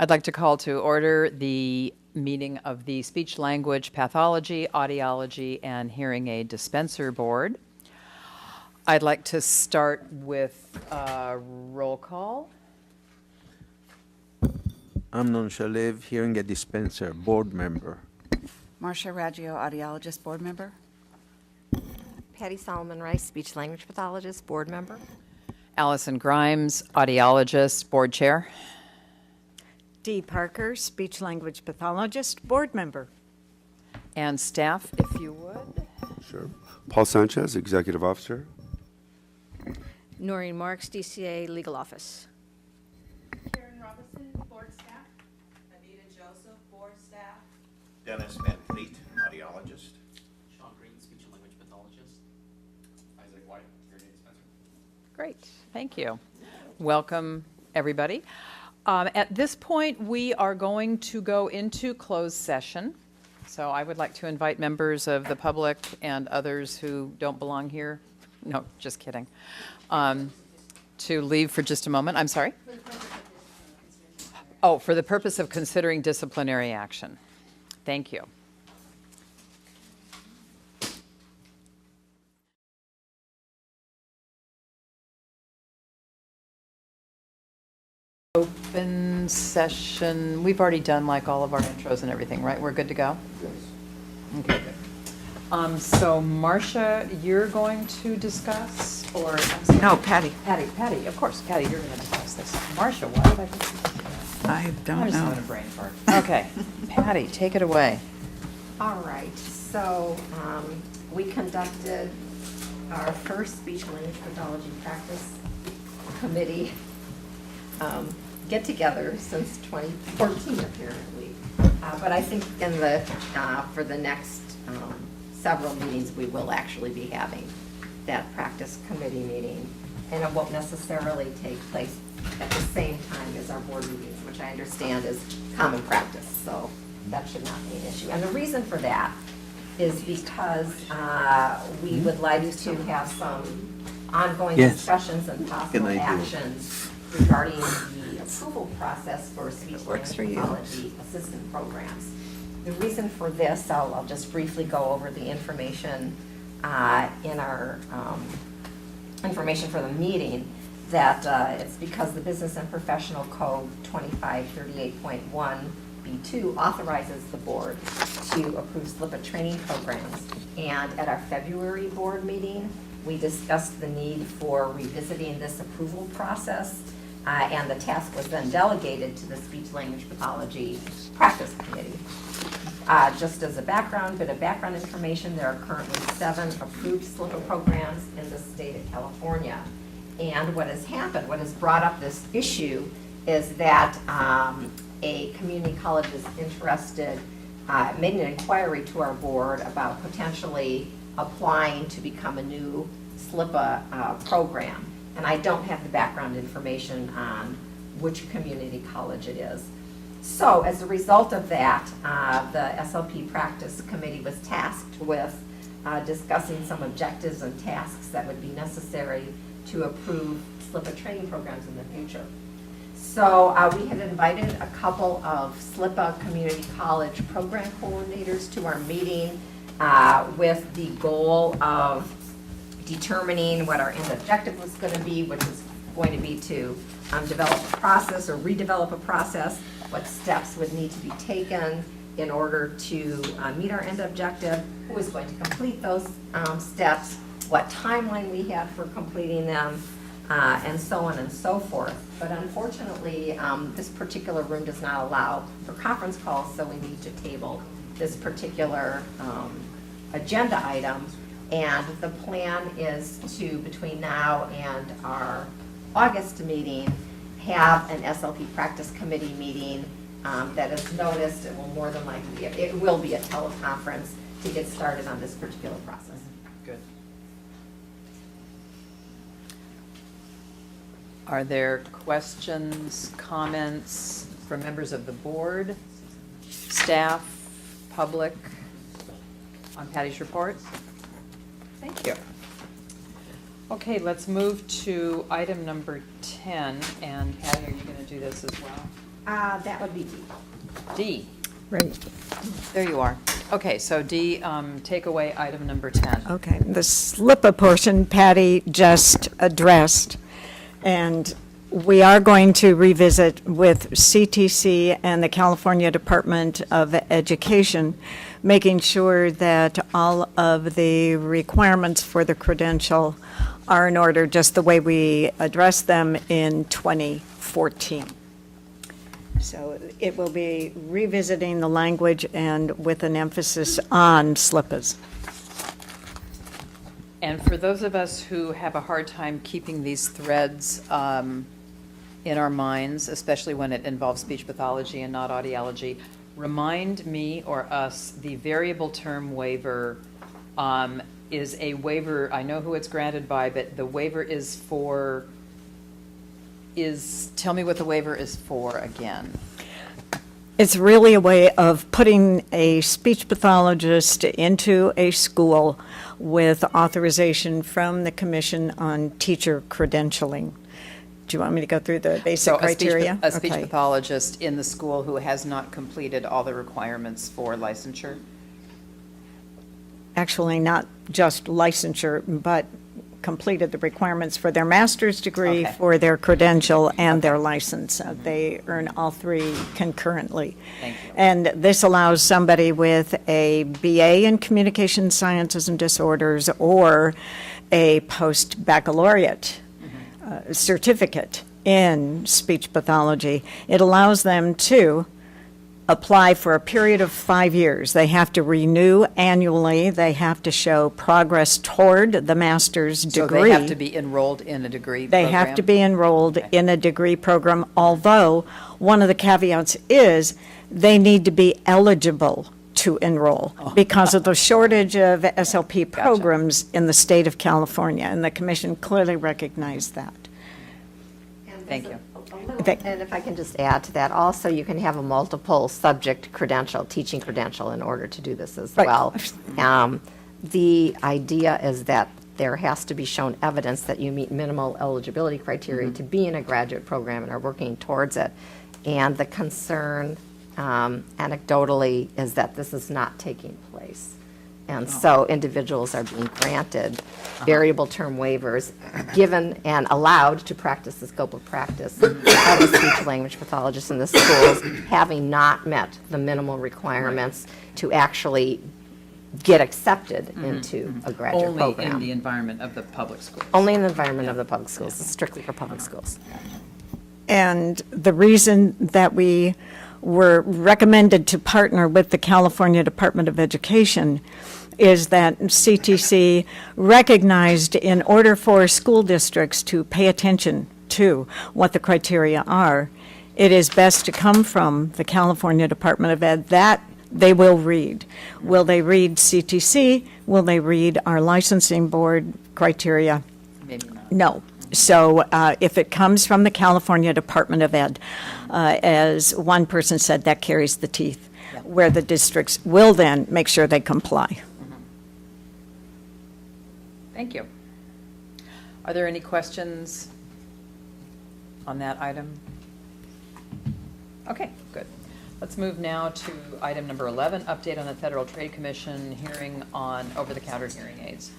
I'd like to call to order the meeting of the Speech Language Pathology, Audiology, and Hearing Aid Dispenser Board. I'd like to start with a roll call. Amnon Shalev, Hearing Aid Dispenser, Board Member. Marcia Raggio, Audiologist, Board Member. Patty Solomon Rice, Speech Language Pathologist, Board Member. Allison Grimes, Audiologist, Board Chair. Dee Parker, Speech Language Pathologist, Board Member. And staff, if you would. Sure. Paul Sanchez, Executive Officer. Noreen Marks, DCA Legal Office. Karen Robinson, Board Staff. Anita Joseph, Board Staff. Dennis Van Fleet, Audiologist. Sean Green, Speech and Language Pathologist. Isaac White, Hearing Aid Dispenser. Great, thank you. Welcome, everybody. At this point, we are going to go into closed session. So I would like to invite members of the public and others who don't belong here, no, just kidding, to leave for just a moment. I'm sorry? Oh, for the purpose of considering disciplinary action. Thank you. Open session, we've already done like all of our intros and everything, right? We're good to go? Yes. Okay, good. So Marcia, you're going to discuss, or? I'm sorry. No, Patty. Patty, of course, Patty, you're going to discuss this. Marcia, why did I put this? I don't I'm just know. having a brain fart. Okay, Patty, take it away. All right, so we conducted our first speech and language pathology practice committee get-together since 2014, apparently. But I think for the next several meetings, we will actually be having that practice committee meeting. And it won't necessarily take place at the same time as our board meetings, which I understand is common practice. So that should not be an issue. And the reason for that is because we would like to have some ongoing discussions and possible actions regarding the approval process for speech language pathology assistant programs. The reason for this, I'll just briefly go over the information in our information for the meeting, that it's because the Business and Professional Code 2538.1 B2 authorizes the board to approve SLPA training programs. And at our February board meeting, we discussed the need for revisiting this approval process, and the task was then delegated to the Speech Language Pathology Practice Committee. Just as a bit of background information, there are currently 7 approved SLPA programs in the state of California. And what has happened, what has brought up this issue, is that a community college is interested, made an inquiry to our board about potentially applying to become a new SLPA program. And I don't have the background information on which community college it is. So as a result of that, the SLP Practice Committee was tasked with discussing some objectives and tasks that would be necessary to approve SLPA training programs in the future. So we had invited a couple of SLPA community college program coordinators to our meeting with the goal of determining what our end objective was going to be, which is going to be to develop a process or redevelop a process, what steps would need to be taken in order to meet our end objective, who was going to complete those steps, what timeline we had for completing them, and so on and so forth. But unfortunately, this particular room does not allow for conference calls, so we need to table this particular agenda item. And the plan is to, between now and our August meeting, have an SLP Practice Committee meeting that is noticed. It will more than likely it will be a teleconference to get started on this particular process. Good. Are there questions, comments from members of the board, staff, public on Patty's report? Thank you. Okay, let's move to item number 10. And Patty, are you going to do this as well? That would be D. D. Right. There you are. Okay, so D, take away item number 10. Okay, the SLIPA portion Patty just addressed, and we are going to revisit with CTC and the California Department of Education, making sure that all of the requirements for the credential are in order, just the way we addressed them in 2014. So it will be revisiting the language and with an emphasis on SLIPAs. And for those of us who have a hard time keeping these threads in our minds, especially when it involves speech pathology and not audiology, remind me or us, the variable term waiver is a waiver, I know who it's granted by, but the waiver is for, tell me what the waiver is for again. It's really a way of putting a speech pathologist into a school with authorization from the Commission on Teacher Credentialing. Do you want me to go through the basic criteria? A speech Okay. pathologist in the school who has not completed all the requirements for licensure? Actually, not just licensure, but completed the requirements for their master's degree, Okay. for their credential, and their license. They earn all three concurrently. Thank you. And this allows somebody with a BA in Communication Sciences and Disorders or a post-baccalaureate certificate in speech pathology. It allows them to apply for a period of 5 years. They have to renew annually. They have to show progress toward the master's degree. So they have to be enrolled in a degree They program? have to be enrolled Okay. in a degree program, although one of the caveats is they need to be eligible to enroll because of the shortage of SLP programs in the state of California, and the commission clearly recognized that. Thank you. And if I can just add to that, also, you can have a multiple subject credential, teaching credential, in order to do this as Right. well. The idea is that there has to be shown evidence that you meet minimal eligibility criteria to be in a graduate program and are working towards it. And the concern, anecdotally, is that this is not taking place. And so individuals are being granted variable term waivers, given and allowed to practice the scope of practice of a speech language pathologist in the schools, having not met the minimal requirements to actually get accepted into a graduate Only in the program. environment of the public schools? Only in the environment of the public schools, it's strictly for public schools. And the reason that we were recommended to partner with the California Department of Education is that CTC recognized in order for school districts to pay attention to what the criteria are, it is best to come from the California Department of Ed. That they will read. Will they read CTC? Will they read our licensing board criteria? Maybe not. No. So if it comes from the California Department of Ed, as one person said, that carries the teeth, where the districts will then make sure they comply. Thank you. Are there any questions on that item? Okay, good. Let's move now to item number 11, update on the Federal Trade Commission hearing on over-the-counter hearing aids.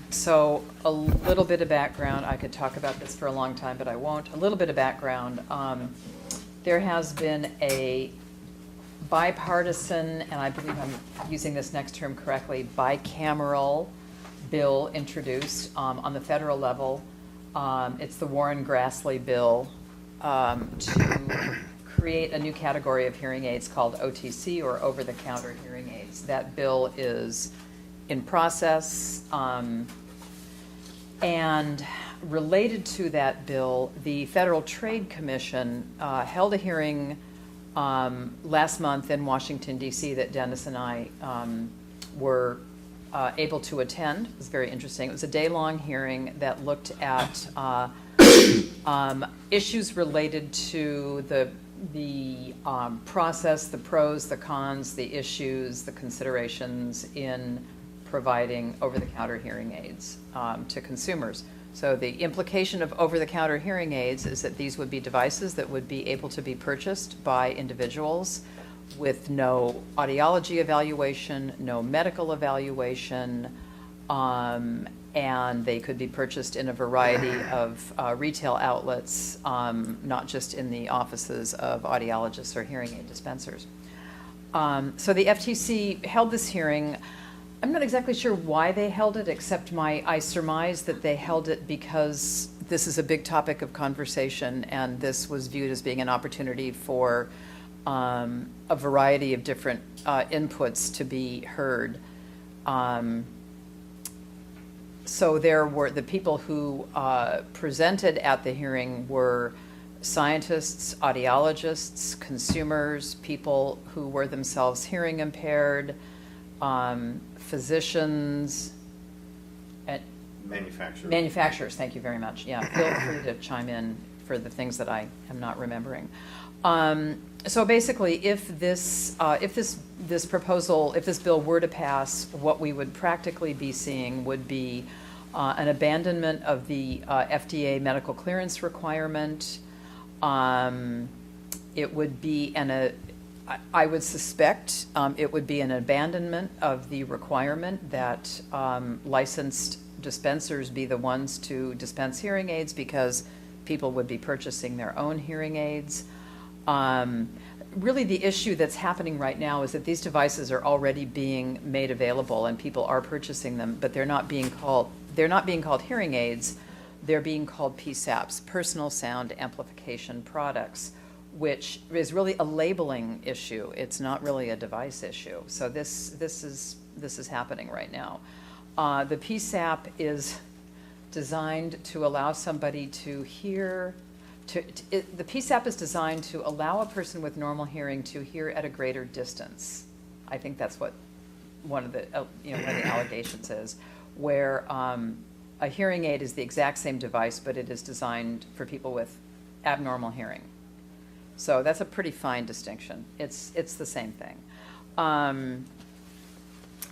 So a little bit of background, I could talk about this for a long time, but I won't. A little bit of background. There has been a bipartisan, and I believe I'm using this next term correctly, bicameral bill introduced on the federal level. It's the Warren-Grassley bill to create a new category of hearing aids called OTC, or over-the-counter hearing aids. That bill is in process, and related to that bill, the Federal Trade Commission held a hearing last month in Washington, D.C. that Dennis and I were able to attend. It was very interesting. It was a day-long hearing that looked at issues related to the process, the pros, the cons, the issues, the considerations in providing over-the-counter hearing aids to consumers. So the implication of over-the-counter hearing aids is that these would be devices that would be able to be purchased by individuals with no audiology evaluation, no medical evaluation, and they could be purchased in a variety of retail outlets, not just in the offices of audiologists or hearing aid dispensers. So the FTC held this hearing. I'm not exactly sure why they held it, except I surmise that they held it because this is a big topic of conversation, and this was viewed as being an opportunity for a variety of different inputs to be heard. So there were the people who presented at the hearing were scientists, audiologists, consumers, people who were themselves hearing impaired, physicians, and manufacturers. Thank you very much. Yeah, feel free to chime in for the things that I am not remembering. So basically, if this bill were to pass, what we would practically be seeing would be an abandonment of the FDA medical clearance requirement. It would be I would suspect it would be an abandonment of the requirement that licensed dispensers be the ones to dispense hearing aids, because people would be purchasing their own hearing aids. Really, the issue that's happening right now is that these devices are already being made available and people are purchasing them, but they're not being called hearing aids. They're being called PSAPs, personal sound amplification products, which is really a labeling issue. It's not really a device issue. So this is happening right now. The PSAP is designed to allow somebody to hear. The PSAP is designed to allow a person with normal hearing to hear at a greater distance. I think that's what one of the allegations is, where a hearing aid is the exact same device, but it is designed for people with abnormal hearing. So that's a pretty fine distinction. It's the same thing.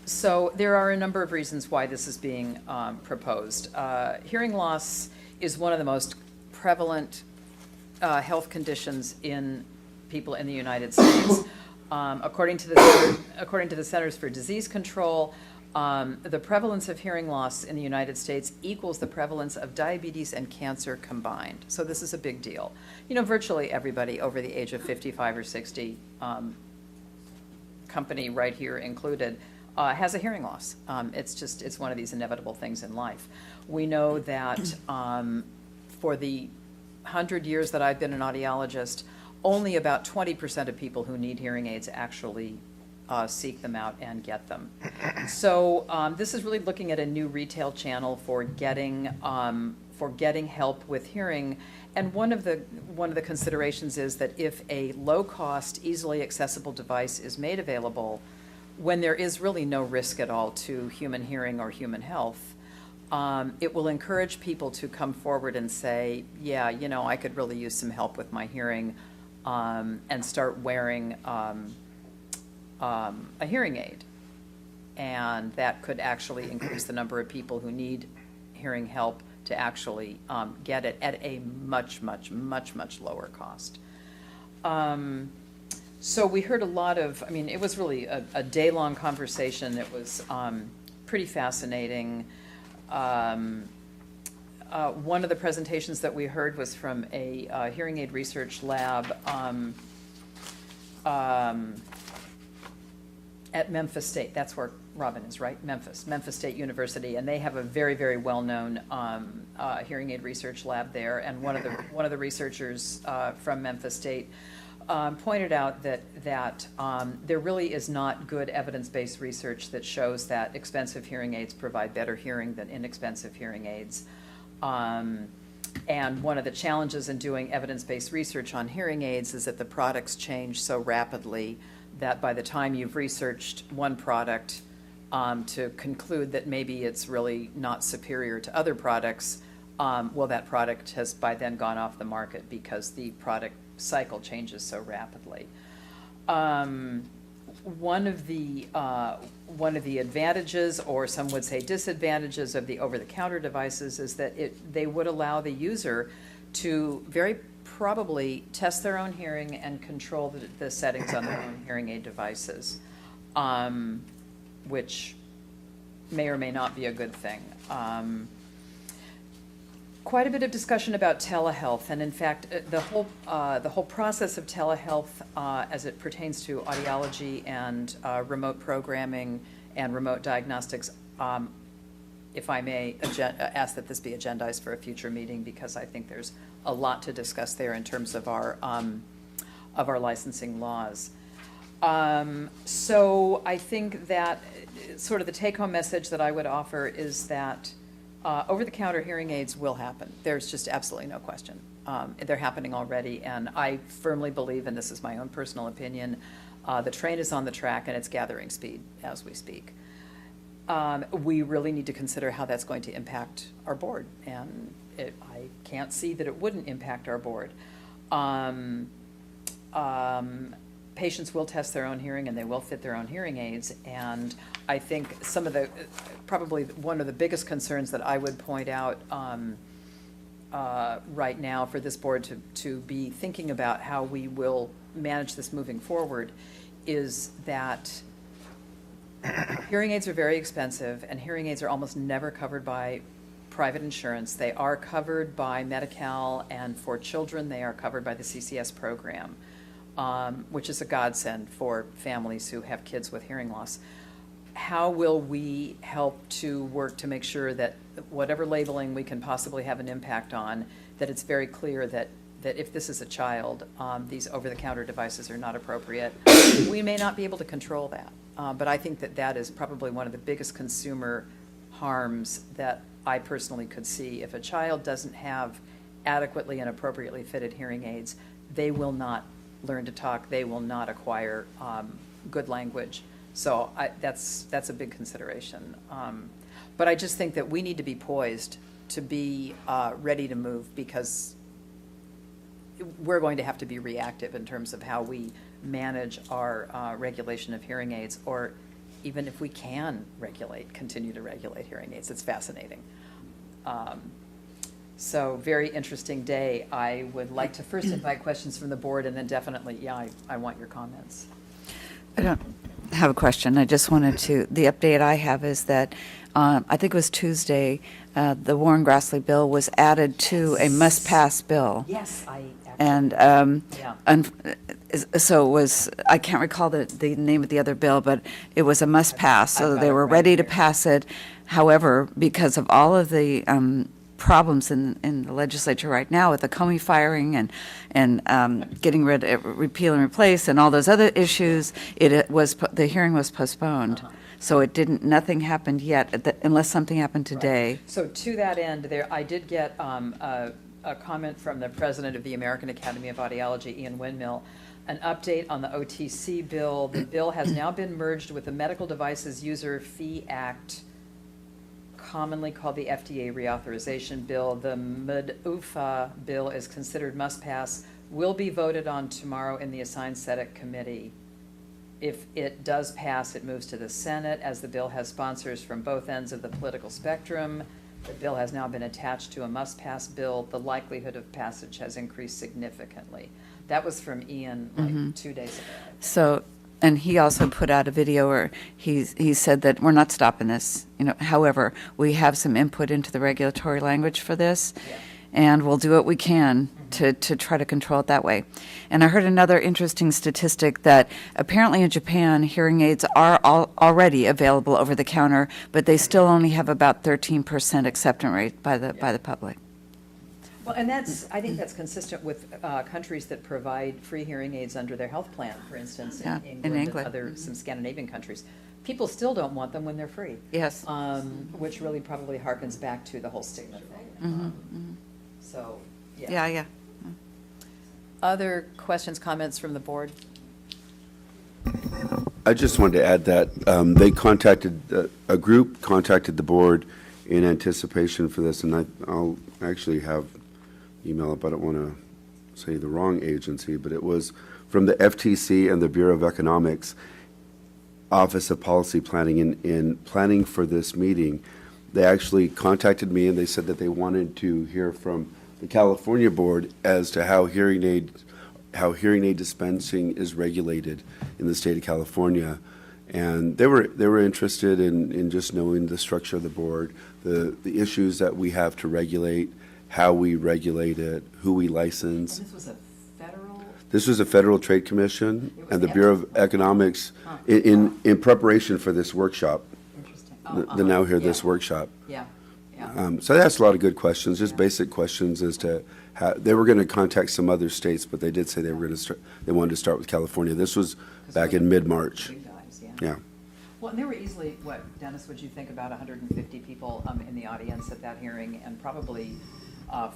So there are a number of reasons why this is being proposed. Hearing loss is one of the most prevalent health conditions in people in the United States. According to the Centers for Disease Control, the prevalence of hearing loss in the United States equals the prevalence of diabetes and cancer combined. So this is a big deal. Virtually everybody over the age of 55 or 60, company right here included, has a hearing loss. It's one of these inevitable things in life. We know that for the 100 years that I've been an audiologist, only about 20% of people who need hearing aids actually seek them out and get them. So this is really looking at a new retail channel for getting help with hearing. And one of the considerations is that if a low-cost, easily accessible device is made available, when there is really no risk at all to human hearing or human health, it will encourage people to come forward and say, yeah, I could really use some help with my hearing, and start wearing a hearing aid. And that could actually increase the number of people who need hearing help to actually get it at a much, much, much, much lower cost. So we heard a lot of, it was really a day-long conversation. It was pretty fascinating. One of the presentations that we heard was from a hearing aid research lab at Memphis State. That's where Robin is, right? Memphis State University, and they have a very, very well-known hearing aid research lab there. And one of the researchers from Memphis State pointed out that there really is not good evidence-based research that shows that expensive hearing aids provide better hearing than inexpensive hearing aids. And one of the challenges in doing evidence-based research on hearing aids is that the products change so rapidly that by the time you've researched one product to conclude that maybe it's really not superior to other products, that product has by then gone off the market because the product cycle changes so rapidly. One of the one of the advantages, or some would say disadvantages, of the over-the-counter devices is that they would allow the user to very probably test their own hearing and control the settings on their own hearing aid devices, which may or may not be a good thing. Quite a bit of discussion about telehealth, and in fact, the whole process of telehealth as it pertains to audiology and remote programming and remote diagnostics, if I may ask that this be agendized for a future meeting, because I think there's a lot to discuss there in terms of our licensing laws. So I think that sort of the take-home message that I would offer is that over-the-counter hearing aids will happen. There's just absolutely no question. They're happening already, and I firmly believe, and this is my own personal opinion, the train is on the track and it's gathering speed as we speak. We really need to consider how that's going to impact our board, and I can't see that it wouldn't impact our board. Patients will test their own hearing and they will fit their own hearing aids, and I think some of the, probably one of the biggest concerns that I would point out right now for this board to be thinking about how we will manage this moving forward is that hearing aids are very expensive, and hearing aids are almost never covered by private insurance. They are covered by Medi-Cal, and for children they are covered by the CCS program, which is a godsend for families who have kids with hearing loss. How will we help to work to make sure that whatever labeling we can possibly have an impact on, that it's very clear that if this is a child, these over-the-counter devices are not appropriate. We may not be able to control that, but I think that is probably one of the biggest consumer harms that I personally could see. If a child doesn't have adequately and appropriately fitted hearing aids, they will not learn to talk, they will not acquire good language. So that's a big consideration. But I just think that we need to be poised to be ready to move, because we're going to have to be reactive in terms of how we manage our regulation of hearing aids, or even if we can continue to regulate hearing aids. It's fascinating. So very interesting day. I would like to first invite questions from the board, and then definitely, I want your comments. I don't have a question. I just wanted to, the update I have is that I think it was Tuesday, the Warren Grassley bill was added to a must-pass bill. Yes, I actually. And so it was, I can't recall the name of the other bill, but it was a must-pass, so they were ready to pass it. However, because of all of the problems in the legislature right now with the Comey firing and getting rid of repeal and replace and all those other issues, the hearing was postponed. So nothing happened yet, unless something happened today. Right. So to that end, I did get a comment from the president of the American Academy of Audiology, Ian Windmill, an update on the OTC bill. The bill has now been merged with the Medical Devices User Fee Act, commonly called the FDA Reauthorization Bill. The MDUFA bill is considered must-pass, will be voted on tomorrow in the assigned Senate committee. If it does pass, it moves to the Senate, as the bill has sponsors from both ends of the political spectrum. The bill has now been attached to a must-pass bill. The likelihood of passage has increased significantly. That was from Ian 2 days ago. So, and he also put out a video where he said that we're not stopping this. However, we have some input into the regulatory language for this, and we'll do what we can to try to control it that way. And I heard another interesting statistic that apparently in Japan, hearing aids are already available over the counter, but they still only have about 13% acceptance rate by the public. Well, and I think that's consistent with countries that provide free hearing aids under their health plan, for instance, in England and some Scandinavian countries. People still don't want them when they're free. Yes. Which really probably harkens back to the whole stigma thing. So, Yeah. Other questions, comments from the board? I just wanted to add that a group contacted the board in anticipation for this, and I'll actually have email it, but I don't want to say the wrong agency, but it was from the FTC and the Bureau of Economics. Office of Policy Planning in planning for this meeting. They actually contacted me and they said that they wanted to hear from the California board as to how hearing aid dispensing is regulated in the state of California. And they were interested in just knowing the structure of the board, the issues that we have to regulate, how we regulate it, who we license. This was a federal? This was a Federal Trade Commission and the Bureau of Economics in preparation for this workshop. Interesting. The now hear this workshop. Yeah, yeah. So they asked a lot of good questions, just basic questions as to how, they were going to contact some other states, but they did say they were going to start, they wanted to start with California. This was back in mid-March. Big guys, yeah. Yeah. Well, and there were easily, what, Dennis, would you think about 150 people in the audience at that hearing, and probably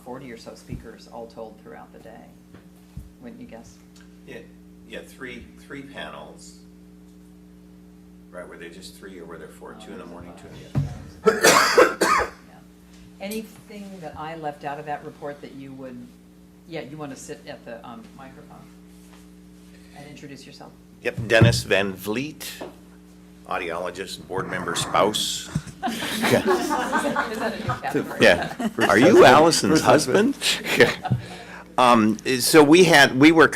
40 or so speakers all told throughout the day? Wouldn't you guess? Yeah, three panels. Right, were they just three or were there four? 2 in the morning, 2 in the afternoon? Yeah. Anything that I left out of that report that you would, you want to sit at the microphone and introduce yourself? Yep, Dennis Van Vliet, audiologist, board member, spouse. Is that a new category? Yeah. Are you Allison's husband? So we were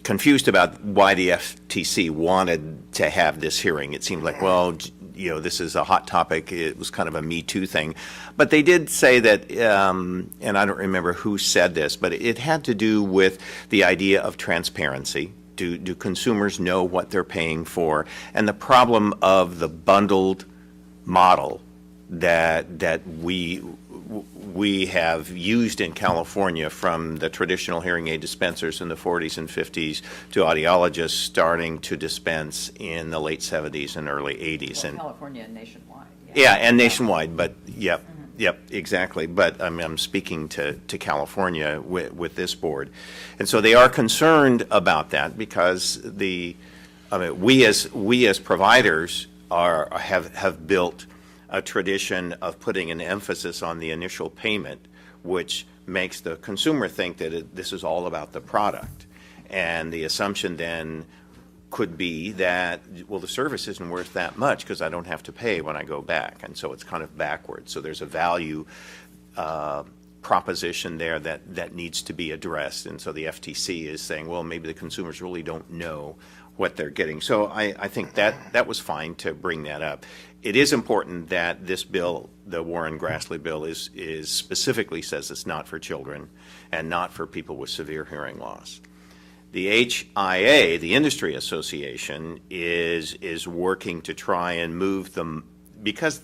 confused about why the FTC wanted to have this hearing. It seemed like, well, this is a hot topic. It was kind of a Me Too thing. But they did say that, and I don't remember who said this, but it had to do with the idea of transparency. Do consumers know what they're paying for? And the problem of the bundled model that we have used in California, from the traditional hearing aid dispensers in the 40s and 50s to audiologists starting to dispense in the late 70s and early 80s. Well, and California and nationwide. yeah, and nationwide, but yep, exactly. But I'm speaking to California with this board. And so they are concerned about that because we as providers have built a tradition of putting an emphasis on the initial payment, which makes the consumer think that this is all about the product. And the assumption then could be that, well, the service isn't worth that much because I don't have to pay when I go back. And so it's kind of backwards. So there's a value proposition there that needs to be addressed. And so the FTC is saying, well, maybe the consumers really don't know what they're getting. So I think that was fine to bring that up. It is important that this bill, the Warren-Grassley bill, is specifically says it's not for children and not for people with severe hearing loss. The HIA, the Industry Association, is working to try and move them, because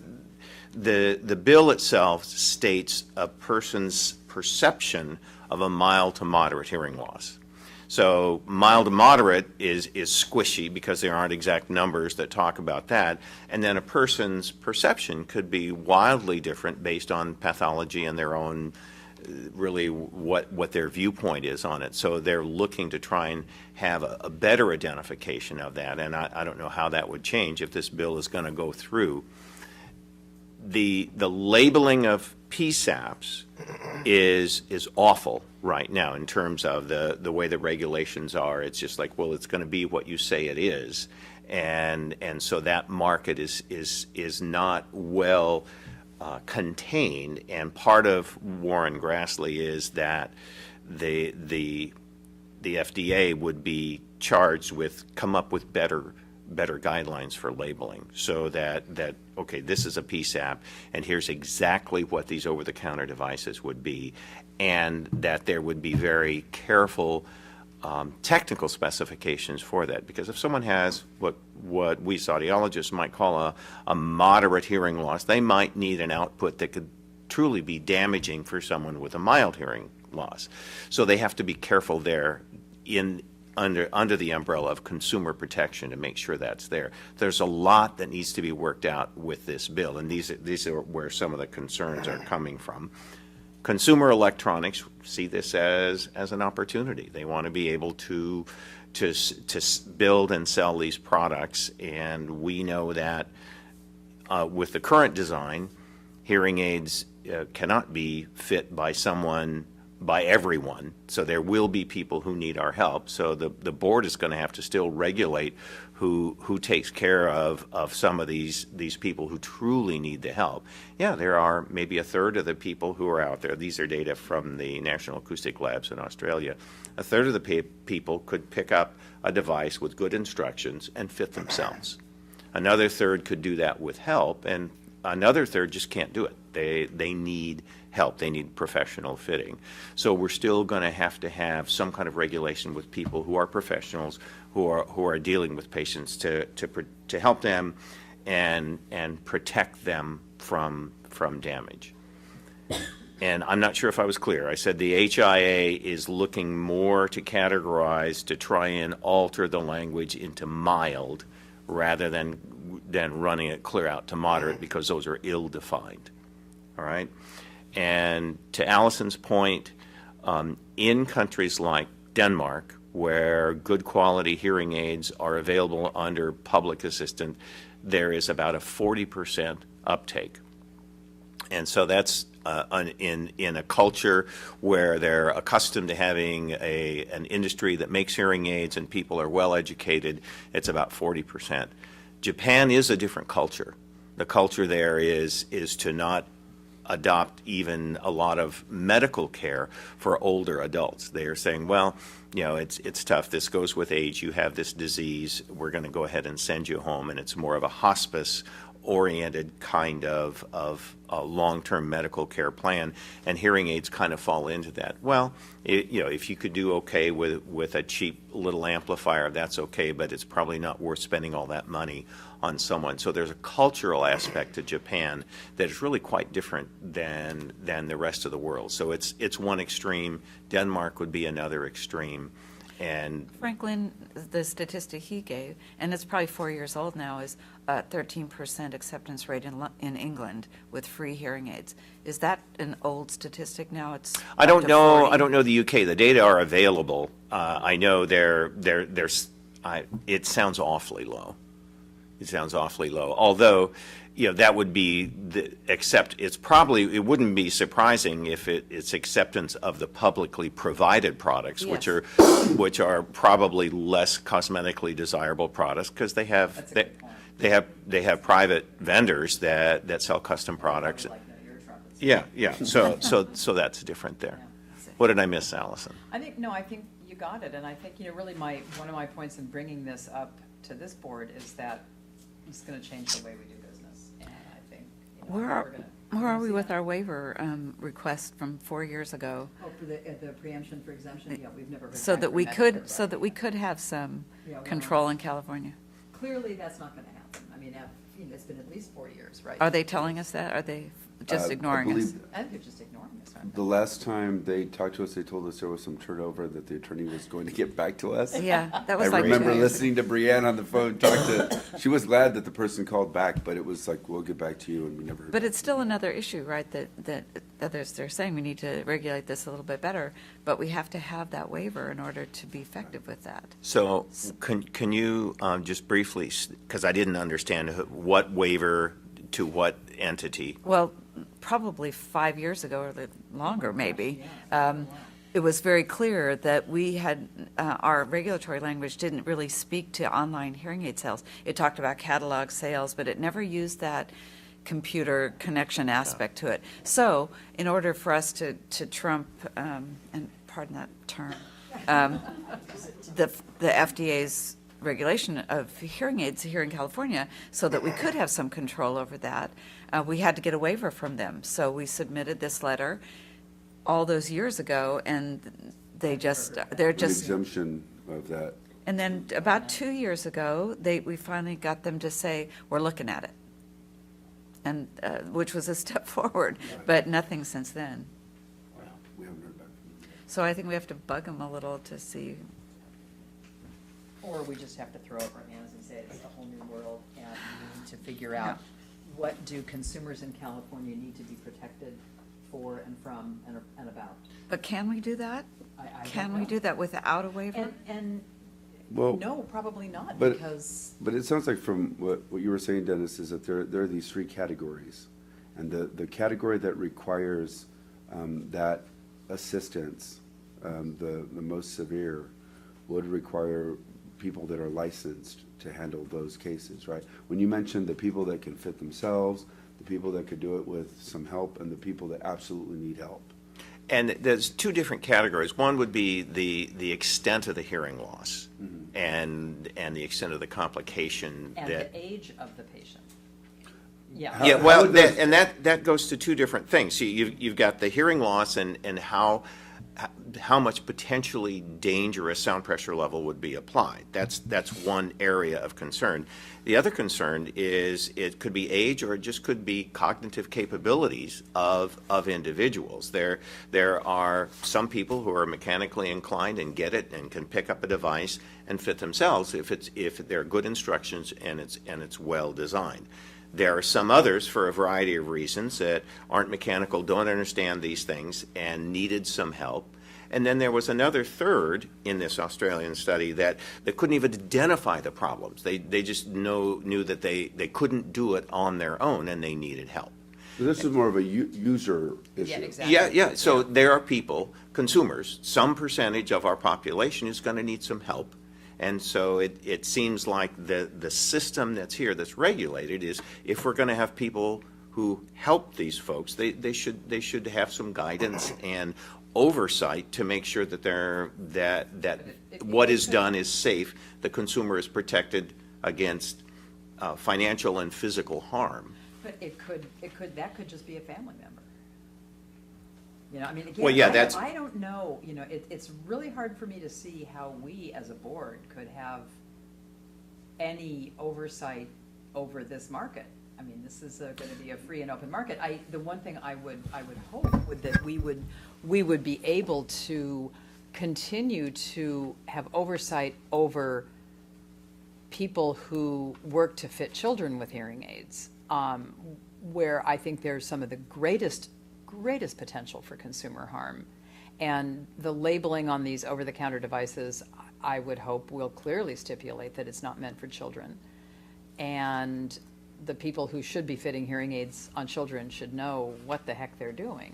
the bill itself states a person's perception of a mild to moderate hearing loss. So mild to moderate is squishy because there aren't exact numbers that talk about that. And then a person's perception could be wildly different based on pathology and their own, really what their viewpoint is on it. So they're looking to try and have a better identification of that. And I don't know how that would change if this bill is going to go through. The labeling of PSAPs is awful right now in terms of the way the regulations are. It's just like, well, it's going to be what you say it is, and so that market is not well contained. And part of Warren-Grassley is that the FDA would be charged with come up with better guidelines for labeling, so that okay, this is a PSAP and here's exactly what these over-the-counter devices would be, and that there would be very careful technical specifications for that. Because if someone has what we as audiologists might call a moderate hearing loss, they might need an output that could truly be damaging for someone with a mild hearing loss. So they have to be careful there under the umbrella of consumer protection to make sure that's there. There's a lot that needs to be worked out with this bill, and these are where some of the concerns are coming from. Consumer electronics see this as an opportunity. They want to be able to build and sell these products, and we know that with the current design, hearing aids cannot be fit by someone by everyone. So there will be people who need our help. So the board is going to have to still regulate who takes care of some of these people who truly need the help. Yeah, there are maybe a third of the people who are out there. These are data from the National Acoustic Labs in Australia. A third of the people could pick up a device with good instructions and fit themselves. Another third could do that with help, and another third just can't do it. They need help. They need professional fitting. So we're still going to have some kind of regulation with people who are professionals, who are dealing with patients to help them and protect them from damage. And I'm not sure if I was clear. I said the HIA is looking more to categorize, to try and alter the language into mild rather than running it clear out to moderate, because those are ill-defined. All right? And to Allison's point, in countries like Denmark, where good quality hearing aids are available under public assistance, there is about a 40% uptake. And so that's in a culture where they're accustomed to having an industry that makes hearing aids and people are well educated, it's about 40%. Japan is a different culture. The culture there is to not adopt even a lot of medical care for older adults. They are saying, well, you know, it's tough. This goes with age. You have this disease. We're going to go ahead and send you home. And it's more of a hospice-oriented kind of a long-term medical care plan. And hearing aids kind of fall into that. Well, if you could do okay with a cheap little amplifier, that's okay, but it's probably not worth spending all that money on someone. So there's a cultural aspect to Japan that is really quite different than the rest of the world. So it's one extreme. Denmark would be another extreme. And Franklin, the statistic he gave, and it's probably 4 years old now, is 13% acceptance rate in England with free hearing aids. Is that an old statistic now? It's I don't up to know. 40? I don't know the UK. The data are available. I know it sounds awfully low. It sounds awfully low. Although, that would be it wouldn't be surprising if it's acceptance of the publicly provided products, Yes. which are probably less cosmetically desirable products, because they have private vendors that sell custom products. Yeah. So that's different there. What did I miss, Allison? I think you got it, and I think, really one of my points in bringing this up to this board is that it's going to change the way we do business, and I think, Where are we with our waiver request from 4 years ago? Oh, for the preemption for exemption, yeah, we've never. So that we could have some control in California. Clearly, that's not going to happen. I mean, it's been at least 4 years, right? Are they telling us that? Are they just ignoring I us? believe I think they're just ignoring us, aren't they? the last time they talked to us, they told us there was some turnover, that the attorney was going to get back to us. Yeah, that was I like 2 remember years. listening to Brianne on the phone she was glad that the person called back, but it was like, we'll get back to you, and we never heard But back. it's still another issue, right, that others, they're saying we need to regulate this a little bit better, but we have to have that waiver in order to be effective with that. So can you just briefly, because I didn't understand what waiver to what entity? Well, probably 5 years ago or longer, maybe. It was very clear that we had, our regulatory language didn't really speak to online hearing aid sales. It talked about catalog sales, but it never used that computer connection aspect to it. So in order for us to trump, and pardon that term, the FDA's regulation of hearing aids here in California, so that we could have some control over that, we had to get a waiver from them. So we submitted this letter all those years ago, and they're An just, exemption of that. and then about 2 years ago, we finally got them to say, we're looking at it. And, which was a step forward, but nothing since then. We haven't heard back from them. So I think we have to bug them a little to see. Or we just have to throw up our hands and say it's a whole new world, and we need to figure out what do consumers in California need to be protected for and from and about. But can we do that? I Can don't we know. do that without a waiver? And Well, no, probably not, but- because, But it sounds like from what you were saying, Dennis, is that there are these three categories. And the category that requires that assistance, the most severe, would require people that are licensed to handle those cases, right? When you mentioned the people that can fit themselves, the people that could do it with some help, and the people that absolutely need help. And there's two different categories. One would be the extent of the hearing loss and the extent of the complication And that. the age of the patient. Yeah. How- Yeah, well, would those- that goes to two different things. So you've got the hearing loss and how much potentially dangerous sound pressure level would be applied. That's one area of concern. The other concern is it could be age, or it just could be cognitive capabilities of individuals. There are some people who are mechanically inclined and get it and can pick up a device and fit themselves if there are good instructions and it's well designed. There are some others, for a variety of reasons, that aren't mechanical, don't understand these things, and needed some help. And then there was another third in this Australian study that couldn't even identify the problems. They just knew that they couldn't do it on their own, and they needed help. So this is more of a user issue. Yeah, exactly. Yeah. So there are people, consumers, some percentage of our population is going to need some help. And so it seems like the system that's here, that's regulated, is if we're going to have people who help these folks, they should have some guidance and oversight to make sure that what is done is safe, the consumer is protected against financial and physical harm. But that could just be a family member. You know, I mean, again, Well, yeah, that's- I don't know, you know, it's really hard for me to see how we as a board could have any oversight over this market. I mean, this is going to be a free and open market. The one thing I would hope would that we would be able to continue to have oversight over people who work to fit children with hearing aids, where I think there's some of the greatest potential for consumer harm. And the labeling on these over-the-counter devices, I would hope, will clearly stipulate that it's not meant for children. And the people who should be fitting hearing aids on children should know what the heck they're doing.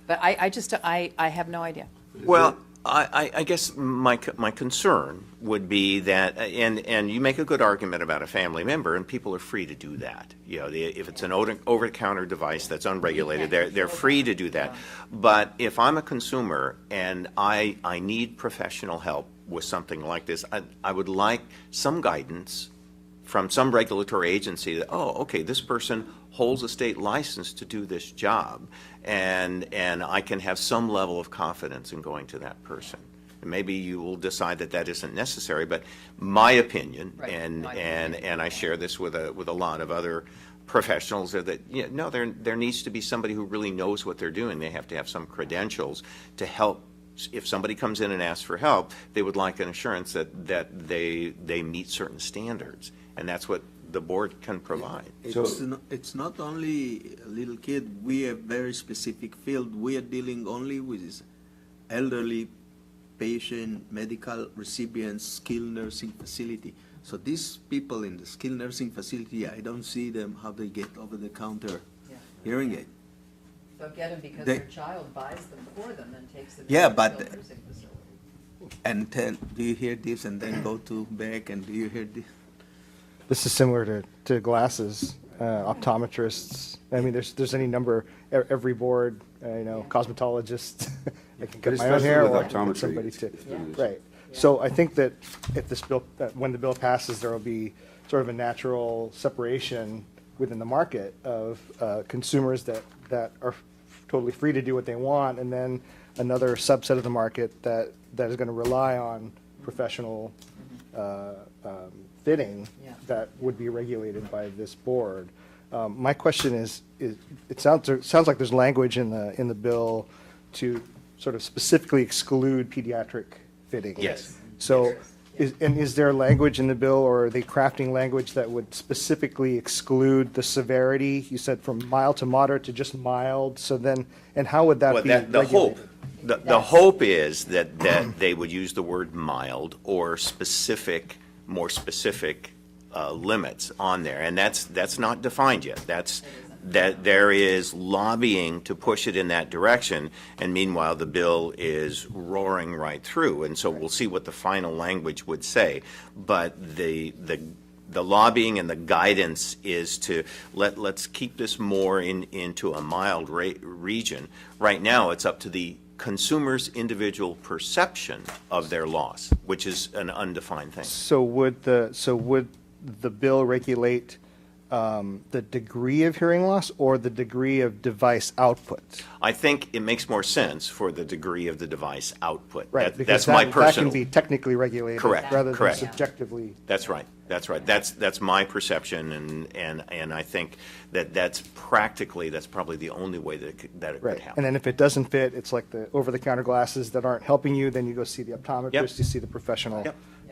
But I have no idea. Well, I guess my concern would be that, and you make a good argument about a family member, and people are free to do that. You know, if it's an over-the-counter device that's unregulated, they're free to do that. But if I'm a consumer and I need professional help with something like this, I would like some guidance from some regulatory agency that, okay, this person holds a state license to do this job, and I can have some level of confidence in going to that person. And maybe you will decide that isn't necessary, but my opinion, Right. and My opinion. I share this with a lot of other professionals, are that there needs to be somebody who really knows what they're doing. They have to have some credentials to help. If somebody comes in and asks for help, they would like an assurance that they meet certain standards, and that's what the board can provide. It's not only a little kid. We have very specific field. We are dealing only with this elderly patient, medical recipients, skilled nursing facility. So these people in the skilled nursing facility, I don't see them how they get over-the-counter hearing aid. They'll get them because They- their child buys them for them and takes them Yeah, to the but- skilled nursing facility. And tell, do you hear this? And then go to back and do you hear this? This is similar to glasses, optometrists. I mean, there's any number, every board, cosmetologists. I can But cut my own especially hair with or I can optometry, get somebody to. it's- Right. So I think that if this bill, when the bill passes, there will be sort of a natural separation within the market of consumers that are totally free to do what they want, and then another subset of the market that is going to rely on professional fitting Yeah. that would be regulated by this board. My question is it sounds like there's language in the bill to sort of specifically exclude pediatric fitting. Yes. So, is there language in the bill, or are they crafting language that would specifically exclude the severity? You said from mild to moderate to just mild. So then, and how would that Well, be the regulated? hope, the hope is that they would use the word mild or more specific limits on there, and that's not defined yet. that there is lobbying to push it in that direction, and meanwhile, the bill is roaring right through. And so we'll see what the final language would say. But the lobbying and the guidance is to let's keep this more into a mild region. Right now, it's up to the consumer's individual perception of their loss, which is an undefined thing. So would the bill regulate the degree of hearing loss or the degree of device output? I think it makes more sense for the degree of the device output. Right, because That's my that personal. can be technically regulated Correct, rather than correct. subjectively. That's right. That's right. That's my perception, and I think that's probably the only way that it could Right, happen. and then if it doesn't fit, it's like the over-the-counter glasses that aren't helping you, then you go see the optometrist, Yep. you see the professional,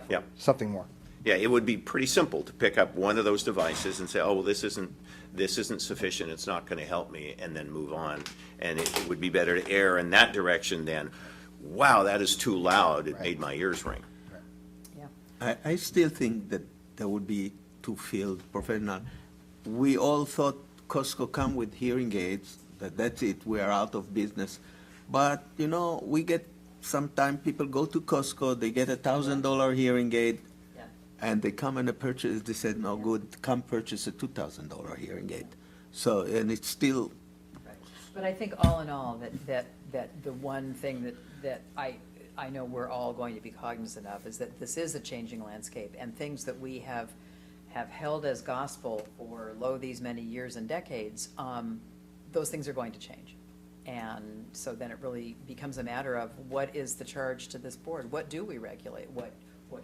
Yep. something more. Yeah, it would be pretty simple to pick up one of those devices and say, oh, well, this isn't sufficient, it's not going to help me, and then move on. And it would be better to err in that direction than, wow, that is too loud, it made my ears ring. I still think that there would be two field professional. We all thought Costco come with hearing aids, that's it, we are out of business. But, we get, sometimes people go to Costco, they get $1,000 hearing aid, and they come and purchase, they said, no good, come purchase a $2,000 hearing aid. So, and it's still. But I think all in all, that the one thing that I know we're all going to be cognizant of is that this is a changing landscape, and things that we have held as gospel for these many years and decades, those things are going to change. And so then it really becomes a matter of what is the charge to this board? What do we regulate? What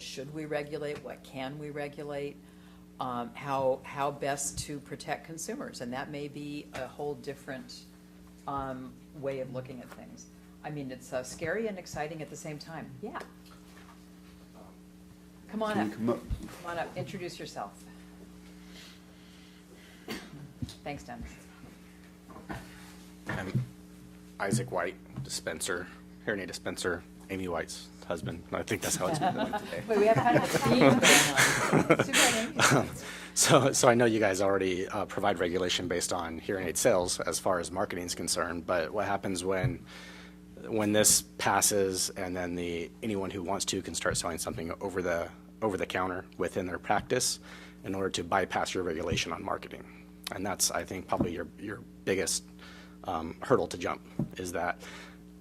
should we regulate? What can we regulate? How best to protect consumers? And that may be a whole different way of looking at things. I mean, it's scary and exciting at the same time. Yeah. Come on up. Come up. Come on up. Introduce yourself. Thanks, Dennis. I'm Isaac White, dispenser, hearing aid dispenser, Amy White's husband. I think that's how it's been done today. Wait, we have kind of a theme going on. Super name. So I know you guys already provide regulation based on hearing aid sales as far as marketing is concerned, but what happens when this passes and then anyone who wants to can start selling something over the counter within their practice in order to bypass your regulation on marketing? And that's, I think, probably your biggest hurdle to jump, is that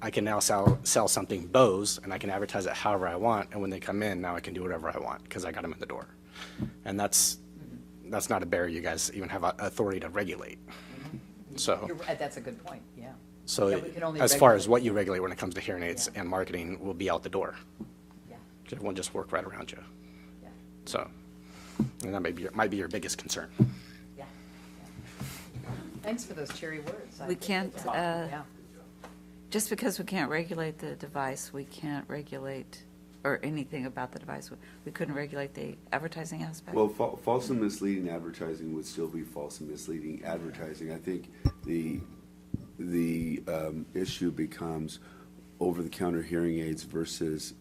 I can now sell something Bose, and I can advertise it however I want, and when they come in, now I can do whatever I want because I got them in the door. And that's not a barrier you guys even have authority to regulate. So That's a good point, yeah. So Yeah, we can only as far regulate- as what you regulate when it comes to hearing aids Yeah. and marketing will be out the door. Yeah. It won't just work right around you. Yeah. So, and that might be your biggest concern. Yeah. Thanks for those cheery words. I We think can't, that's awesome. Yeah. Just because we can't regulate the device, we can't regulate, or anything about the device, we couldn't regulate the advertising aspect? Well, false and misleading advertising would still be false and misleading advertising. I think the issue becomes over-the-counter hearing aids versus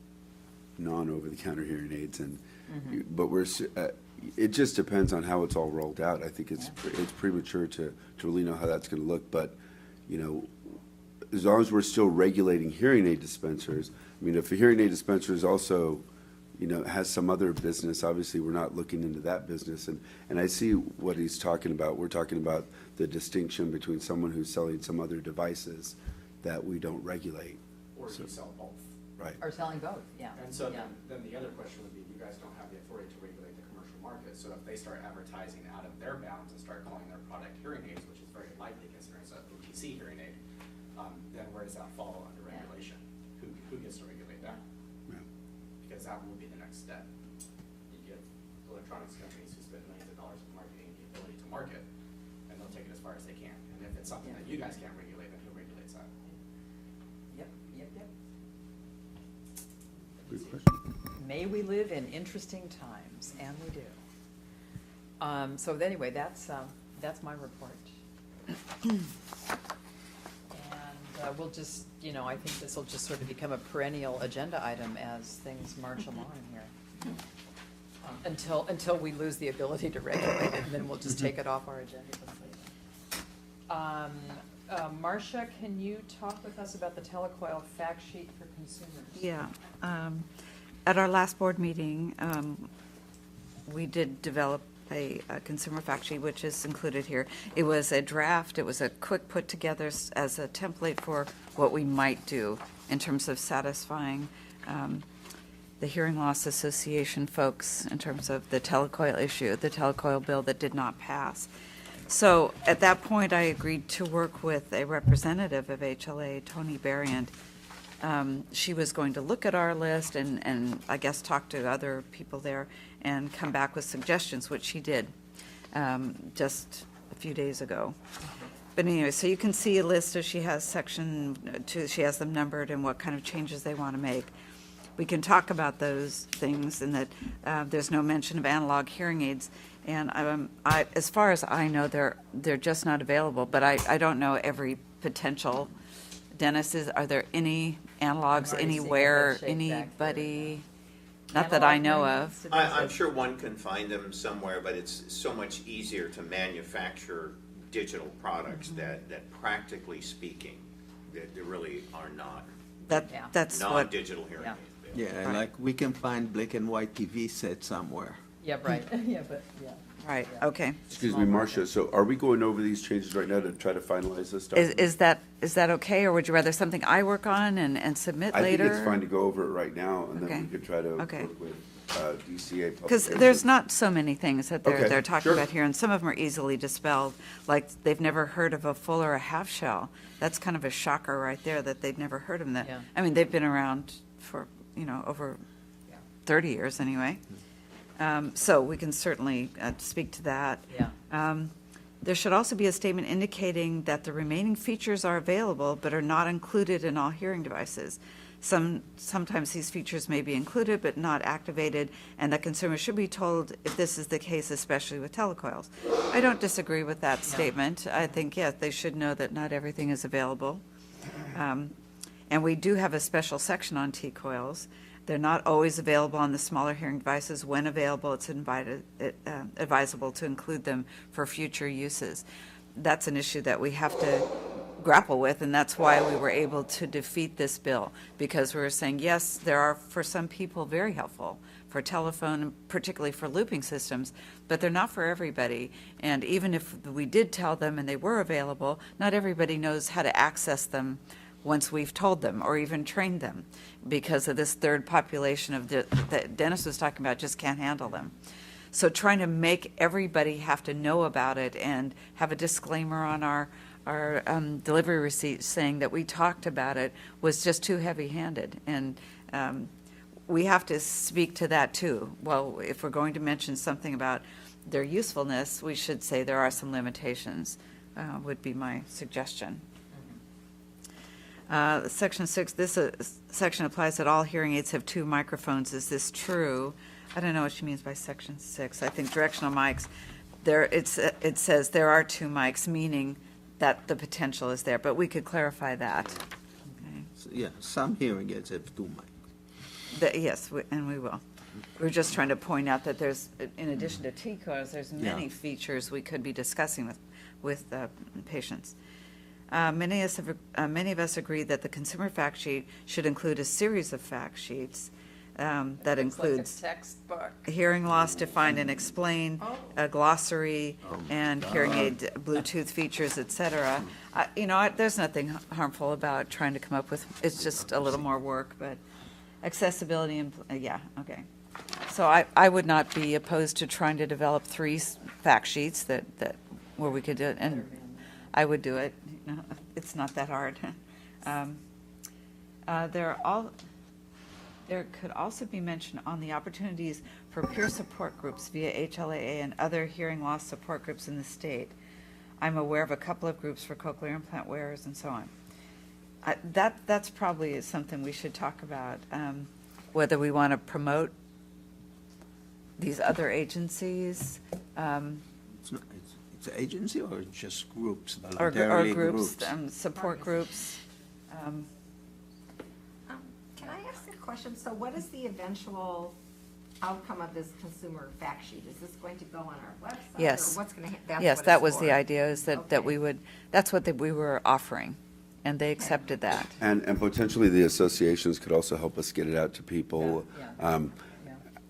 non-over-the-counter hearing aids, and but it just depends on how it's all rolled out. I think it's premature to really know how that's going to look, but as long as we're still regulating hearing aid dispensers, I mean, if a hearing aid dispenser is also, has some other business, obviously we're not looking into that business. And I see what he's talking about. We're talking about the distinction between someone who's selling some other devices that we don't regulate. Or you sell both. Right. Or selling both, yeah. And so Yeah. then the other question would be, you guys don't have the authority to regulate the commercial market. So if they start advertising out of their bounds and start calling their product hearing aids, which is very likely considering it's a OTC hearing aid, then where does that fall under regulation? Who gets to regulate that? Yeah. Because that will be the next step. You give electronics companies who spend millions of dollars in marketing the ability to market, and they'll take it as far as they can. And if it's something that you guys can't regulate, then who regulates that? Yep. Good question. May we live in interesting times, and we do. So anyway, that's my report. And we'll just, I think this will just sort of become a perennial agenda item as things march along here. Until we lose the ability to regulate it, and then we'll just take it off our agenda completely. Marcia, can you talk with us about the Telecoil fact sheet for consumers? Yeah. At our last board meeting, we did develop a consumer fact sheet, which is included here. It was a draft. It was a quick put together as a template for what we might do in terms of satisfying the Hearing Loss Association folks in terms of the Telecoil issue, the Telecoil bill that did not pass. So at that point, I agreed to work with a representative of HLA, Tony Berrient. She was going to look at our list and I guess talk to other people there and come back with suggestions, which she did just a few days ago. But anyway, so you can see a list as she has section 2, she has them numbered and what kind of changes they want to make. We can talk about those things and that there's no mention of analog hearing aids. And as far as I know, they're just not available, but I don't know every potential dentist. Are there any analogs anywhere, anybody? Not that I know of. I'm sure one can find them somewhere, but it's so much easier to manufacture digital products that practically speaking, that there really are not That's what, non-digital hearing aids. Yeah, like we can find black and white TV set somewhere. Yeah, right, yeah, but, yeah. right, okay. Excuse me, Marcia, so are we going over these changes right now to try to finalize this stuff? Is that okay, or would you rather something I work on and submit I think later? it's fine to go over it right now, and Okay. then we could try to Okay. work with DCA. Because publications. there's not so many things that Okay, they're talking sure. about here, and some of them are easily dispelled, like they've never heard of a full or a half shell. That's kind of a shocker right there, that they'd never heard of that. Yeah. I mean, they've been around for, over 30 years anyway. So we can certainly speak to that. Yeah. There should also be a statement indicating that the remaining features are available but are not included in all hearing devices. Sometimes these features may be included but not activated, and that consumers should be told if this is the case, especially with telecoils. I don't disagree with that statement. I think, yes, they should know that not everything is available. And we do have a special section on T-coils. They're not always available on the smaller hearing devices. When available, it's advisable to include them for future uses. That's an issue that we have to grapple with, and that's why we were able to defeat this bill, because we were saying, yes, there are, for some people, very helpful for telephone, and particularly for looping systems, but they're not for everybody. And even if we did tell them and they were available, not everybody knows how to access them once we've told them or even trained them, because of this third population of that Dennis was talking about just can't handle them. So trying to make everybody have to know about it and have a disclaimer on our delivery receipt saying that we talked about it was just too heavy-handed. And we have to speak to that too. Well, if we're going to mention something about their usefulness, we should say there are some limitations, would be my suggestion. Section 6, this section applies that all hearing aids have 2 microphones. Is this true? I don't know what she means by section 6. I think directional mics, it says there are 2 mics, meaning that the potential is there, but we could clarify that. Okay. So, yeah, some hearing aids have 2 mics. Yes, and we will. We're just trying to point out that there's, in addition to T-coils, there's many features we could be discussing with patients. Many of us agree that the consumer fact sheet should include a series of fact sheets that includes like a textbook. hearing loss defined and explained, a glossary, and hearing aid Bluetooth features, et cetera. There's nothing harmful about trying to come up with, it's just a little more work, but accessibility and, yeah, okay. So I would not be opposed to trying to develop 3 fact sheets that where we could do it, and I would do it. It's not that hard. There could also be mention on the opportunities for peer support groups via HLAA and other hearing loss support groups in the state. I'm aware of a couple of groups for cochlear implant wearers and so on. That's probably something we should talk about, whether we want to promote these other agencies. It's an agency or just groups, Or voluntarily groups, support groups. Can I ask a question? So what is the eventual outcome of this consumer fact sheet? Is this going to go on our website? Yes. Or what's going to, that's Yes, what that it's was the for? idea, is that Okay. we would, that's what we were offering, and they accepted that. And potentially the associations could also help us get it out to people. Yeah.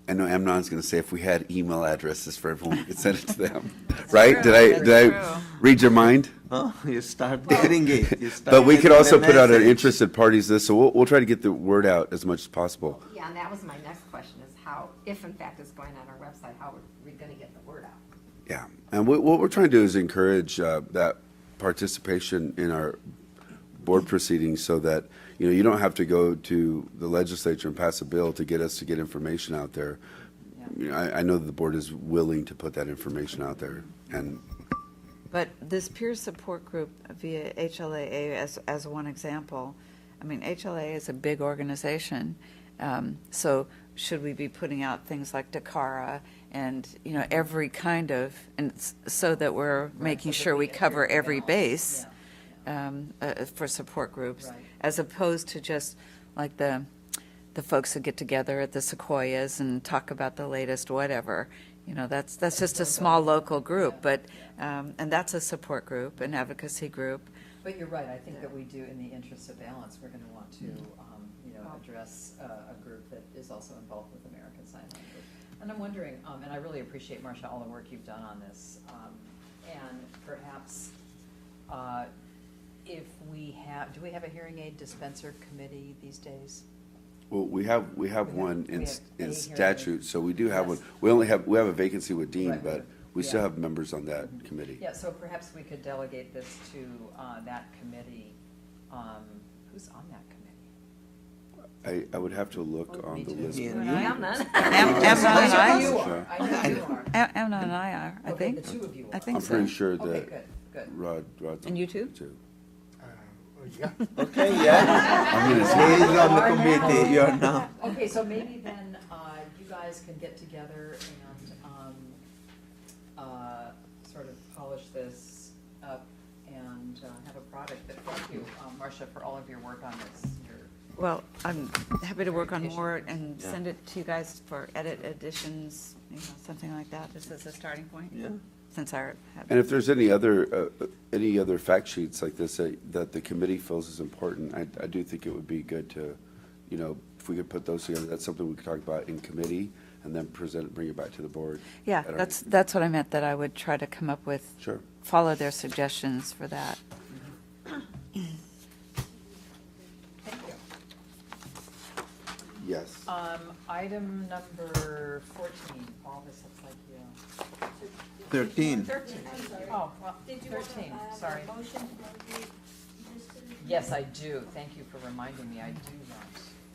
I know Amnon's going to say if we had email addresses for everyone, we could send it to them, right? Did I read your mind? Oh, you start getting it. You start But we could getting also the put out an message. interested parties list, so we'll try to get the word out as much as possible. Yeah, and that was my next question, is how, if in fact it's going on our website, how are we going to get the word out? Yeah, and what we're trying to do is encourage that participation in our board proceedings so that, you know, you don't have to go to the legislature and pass a bill to get us to get information out there. You know, I know that the board is willing to put that information out there, and But this peer support group via HLAA, as one example, I mean, HLAA is a big organization, so should we be putting out things like DACARA and, you know, every kind of, and so that we're making so that sure we we get cover every every balance. base for support groups, Right. as opposed to just like the folks who get together at the Sequoias and talk about the latest whatever. You know, that's just a small local group, but, and that's a support group, an advocacy group. But you're right, I think that we do, in the interest of balance, we're going to want to, you know, address a group that is also involved with American Sign Language. And I'm wondering, and I really appreciate, Marcia, all the work you've done on this, and perhaps if we have, do we have a hearing aid dispenser committee these days? well, we have one we have a in hearing statute, so we do have Yes. one. We have a vacancy with Dean, Right. but we still Yeah. have members on that committee. Yeah, so perhaps we could delegate this to that committee. Who's on that committee? I would have to look Oh, on me the too. list. Yeah. I'm none. Amnon and I know you I, are, I know you are. Amnon and I are, I Okay, think. the two of you I are. think I'm so. pretty sure Okay, that good, good. Rod's. And you too? Yeah. Okay, yeah. I'm gonna say- He's on the committee, you're now. Okay, so maybe then you guys can get together and sort of polish this up and have a product. But thank you, Marcia, for all of your work on this. Well, I'm happy to work on Issue. more and Yeah. send it to you guys for edit additions, you know, something like that, just as a starting point. Yeah. Since I have. And if there's any other fact sheets like this that the committee feels is important, I do think it would be good to, you know, if we could put those together, that's something we could talk about in committee and then bring it back to the board. Yeah, at our- that's what I meant, that I would try to come up with, Sure. follow their suggestions for that. Thank you. Yes. Item number 14, Paul, this looks like you. 13. 13, oh, well, 13, sorry. Yes, I do. Thank you for reminding me. I do that.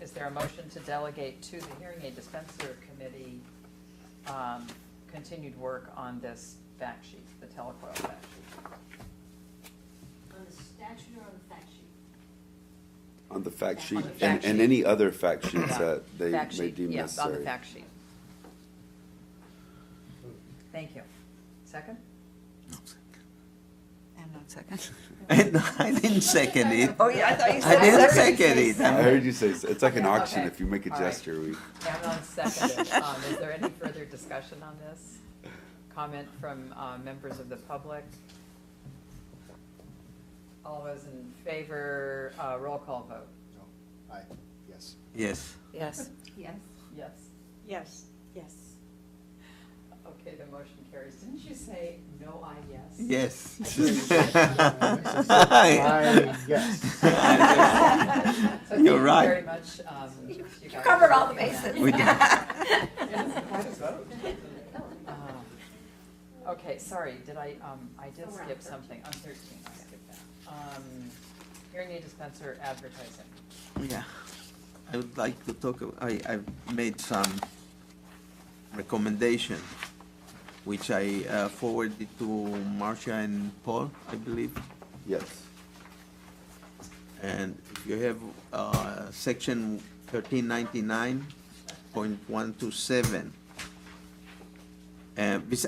Is there a motion to delegate to the Hearing Aid Dispenser Committee continued work on this fact sheet, the Telecoil fact sheet? On the statute or on the fact sheet? On the fact sheet, the fact and sheet. any other fact sheets Yeah. that they Fact may sheet, deem yes, on the necessary. fact sheet. Thank you. Second? And not second. I didn't second it. Oh, yeah, I thought you I said didn't second. second it. I heard you say, it's like an Okay, auction, okay. if you make a All right. gesture, we. Amnon seconded. Is there any further discussion on this? Comment from members of the public? All those in favor, roll call vote. Aye, yes. Yes. Yes. Yes. Yes. Yes. Yes. Okay, the motion carries. Didn't you say no, I yes? Yes. Aye, yes. So You're thank right. you very much. You guys Covered for all the working on bases. that. We did. Yeah, quite a vote. Okay, sorry, did I did skip something. On 13, I skipped that. Hearing aid dispenser advertising. Yeah. I would like to talk, I've made some recommendation, which I forwarded to Marcia and Paul, I believe. Yes. And if you have section 1399.127.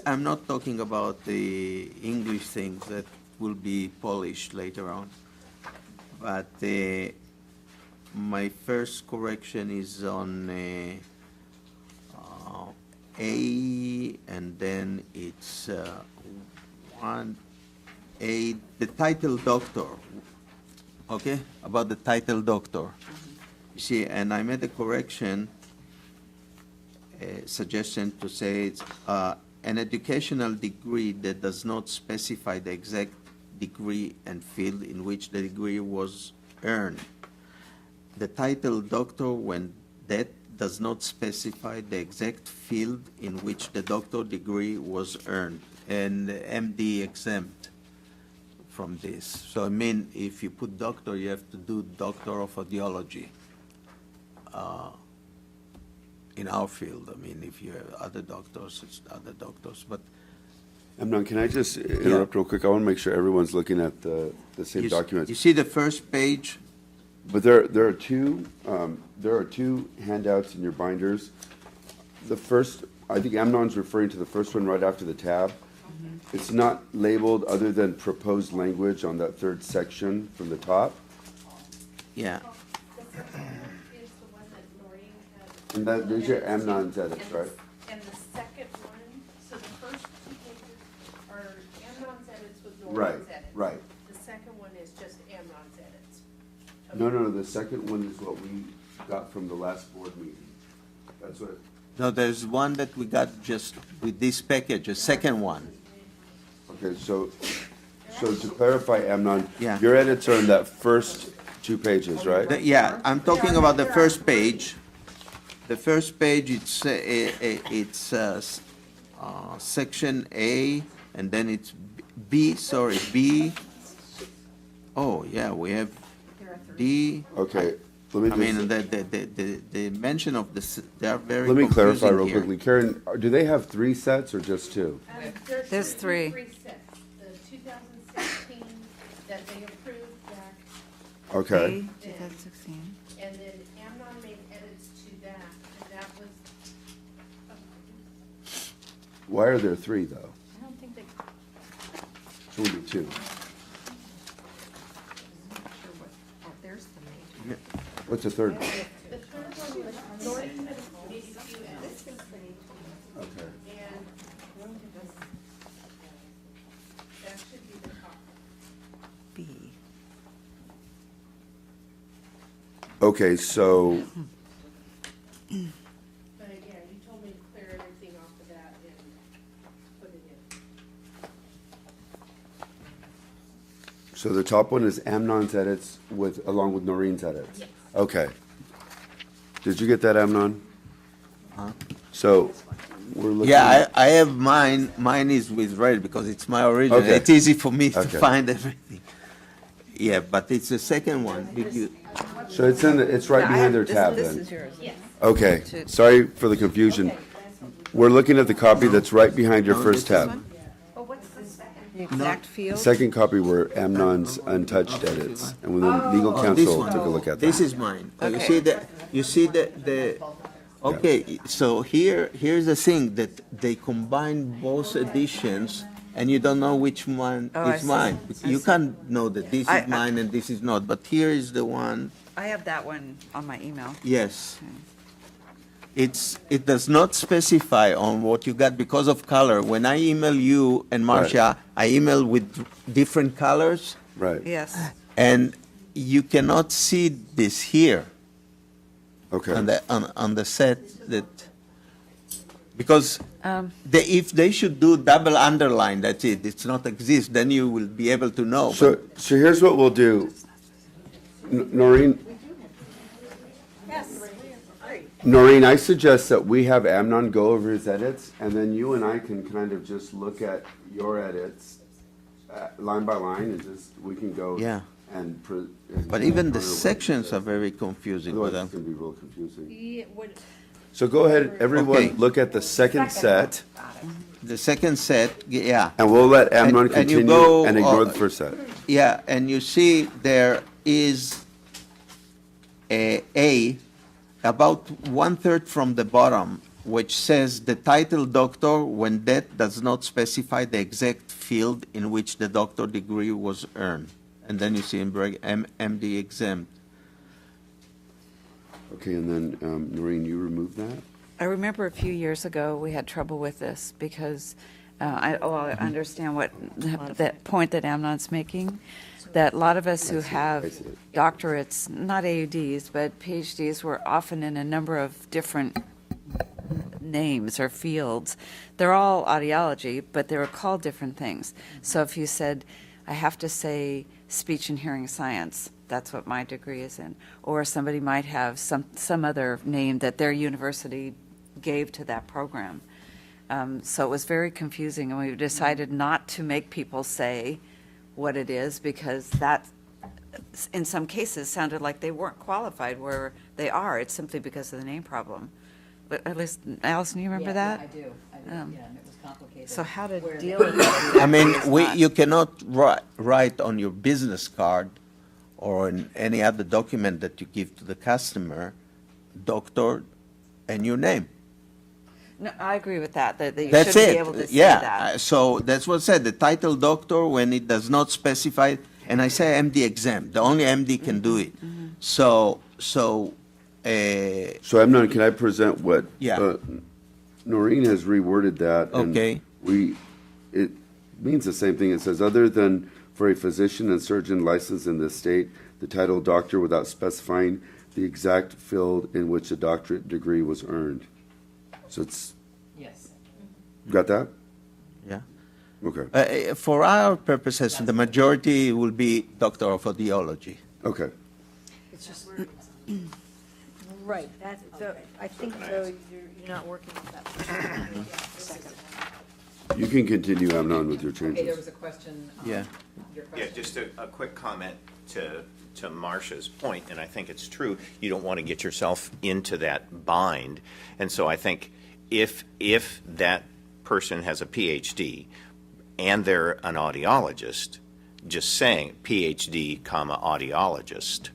I'm not talking about the English things that will be polished later on. But my first correction is on A, and then it's 1A, the title doctor, okay, about the title doctor. You see, and I made a correction, a suggestion to say it's an educational degree that does not specify the exact degree and field in which the degree was earned. The title doctor, when that does not specify the exact field in which the doctor degree was earned, and MD exempt from this. So I mean, if you put doctor, you have to do Doctor of Audiology in our field. I mean, if you have other doctors, it's other doctors, but Amnon, can I just interrupt real quick? I want to make sure everyone's looking at the same you documents. see the first page? But there are two handouts in your binders. The first, I think Amnon's referring to the first one right after the tab. It's not labeled other than proposed language on that third section from the top. Yeah. The first one is the one that Noreen had. And that, these are Amnon's edits, right? And the second one, so the first two pages are Amnon's edits with Right, Noreen's edits. right. The second one is just Amnon's edits. No, the second one is what we got from the last board meeting. That's what, No, there's one that we got just with this package, a second one. okay, so to clarify, Amnon, Yeah. your edits are in that first two pages, right? Yeah, I'm talking about the first page. The first page, it's section A, and then it's B, B. Oh, yeah, we have D. Okay, let me I mean, just, the mention of this, they are very let me clarify confusing real here. quickly. Karen, do they have 3 sets or just 2? There's three. Three sets, the 2016 that they approved back, Okay, 2016. and then Amnon made edits to that, and that was, why are there 3 though? I don't think they, Should we do 2? There's the major. What's the third? the third one was Noreen had made a few edits, Okay. and that should be the top. B. Okay, so, But again, you told me to clear everything off of that and put it in. so the top one is Amnon's edits along with Noreen's edits? Yes. Okay. Did you get that, Amnon? Huh? So, we're looking. Yeah, I have mine. Mine is with red because it's my original. Okay. It's easy for me to Okay. find everything. Yeah, but it's the second one. Did you? So it's right behind their tab then? Okay, sorry for the confusion. We're looking at the copy that's right behind your first tab. The exact field? Second copy were Amnon's untouched edits, and when the legal Oh, this counsel one. took a look at This that. is mine. Okay. You see the. Okay, so here's the thing that they combine both editions, and you don't know which one Oh, I is see. mine. I You see. can't know that this I- is mine and this is not. But here is the one. I have that one on my email. Yes. It does not specify on what you got because of color. When I email you and Marcia, I email with different colors, Right, Yes. and you cannot see this here okay. on the set that, because Um, if they should do double underline, that's it. It's not exist, then you will be able to know. So here's what we'll do. Noreen? Noreen, I suggest that we have Amnon go over his edits, and then you and I can kind of just look at your edits line by line, and we can go. Yeah. And. But even the sections are very confusing with Otherwise, it's them. going to be real confusing. Yeah, what, So go ahead, everyone, Okay. look at the second set, The second set, yeah. and we'll let Amnon And you continue go, and ignore the first set. Yeah, and you see there is a about 1/3 from the bottom, which says the title doctor when that does not specify the exact field in which the doctor degree was earned. And then you see in MD exempt. Okay, and then Noreen, you remove that? I remember a few years ago, we had trouble with this because I understand what that point that Amnon's making, that a lot of us who have doctorates, not AUDs, but PhDs, were often in a number of different names or fields. They're all audiology, but they were called different things. So if you said, I have to say speech and hearing science, that's what my degree is in. Or somebody might have some other name that their university gave to that program. So it was very confusing, and we decided not to make people say what it is, because that, in some cases, sounded like they weren't qualified where they are. It's simply because of the name problem. But at least, Allison, you remember that? I do, yeah, and it was complicated. So how to Where deal the- with that? I mean, It's not- you cannot write on your business card or in any other document that you give to the customer, doctor and your name. No, I agree with that you That's should be it. able to say Yeah. that. So that's what I said, the title doctor, when it does not specify, and I say MD exempt, the only MD can do it. So, So Amnon, can I present what? Yeah. Noreen has reworded that. and Okay. It means the same thing. It says, other than for a physician and surgeon licensed in this state, the title doctor without specifying the exact field in which the doctorate degree was earned. So it's, Yes. got that? yeah. Okay, For our purposes, the majority will be Doctor of Audiology. okay. It's just, Right, that's, so, I think though, you're not working with that. You can continue, Amnon, with your Okay, there changes. was a question. Yeah. Your Yeah, question. just a quick comment to Marcia's point, and I think it's true. You don't want to get yourself into that bind. And so I think if that person has a PhD and they're an audiologist, just saying PhD, comma, audiologist,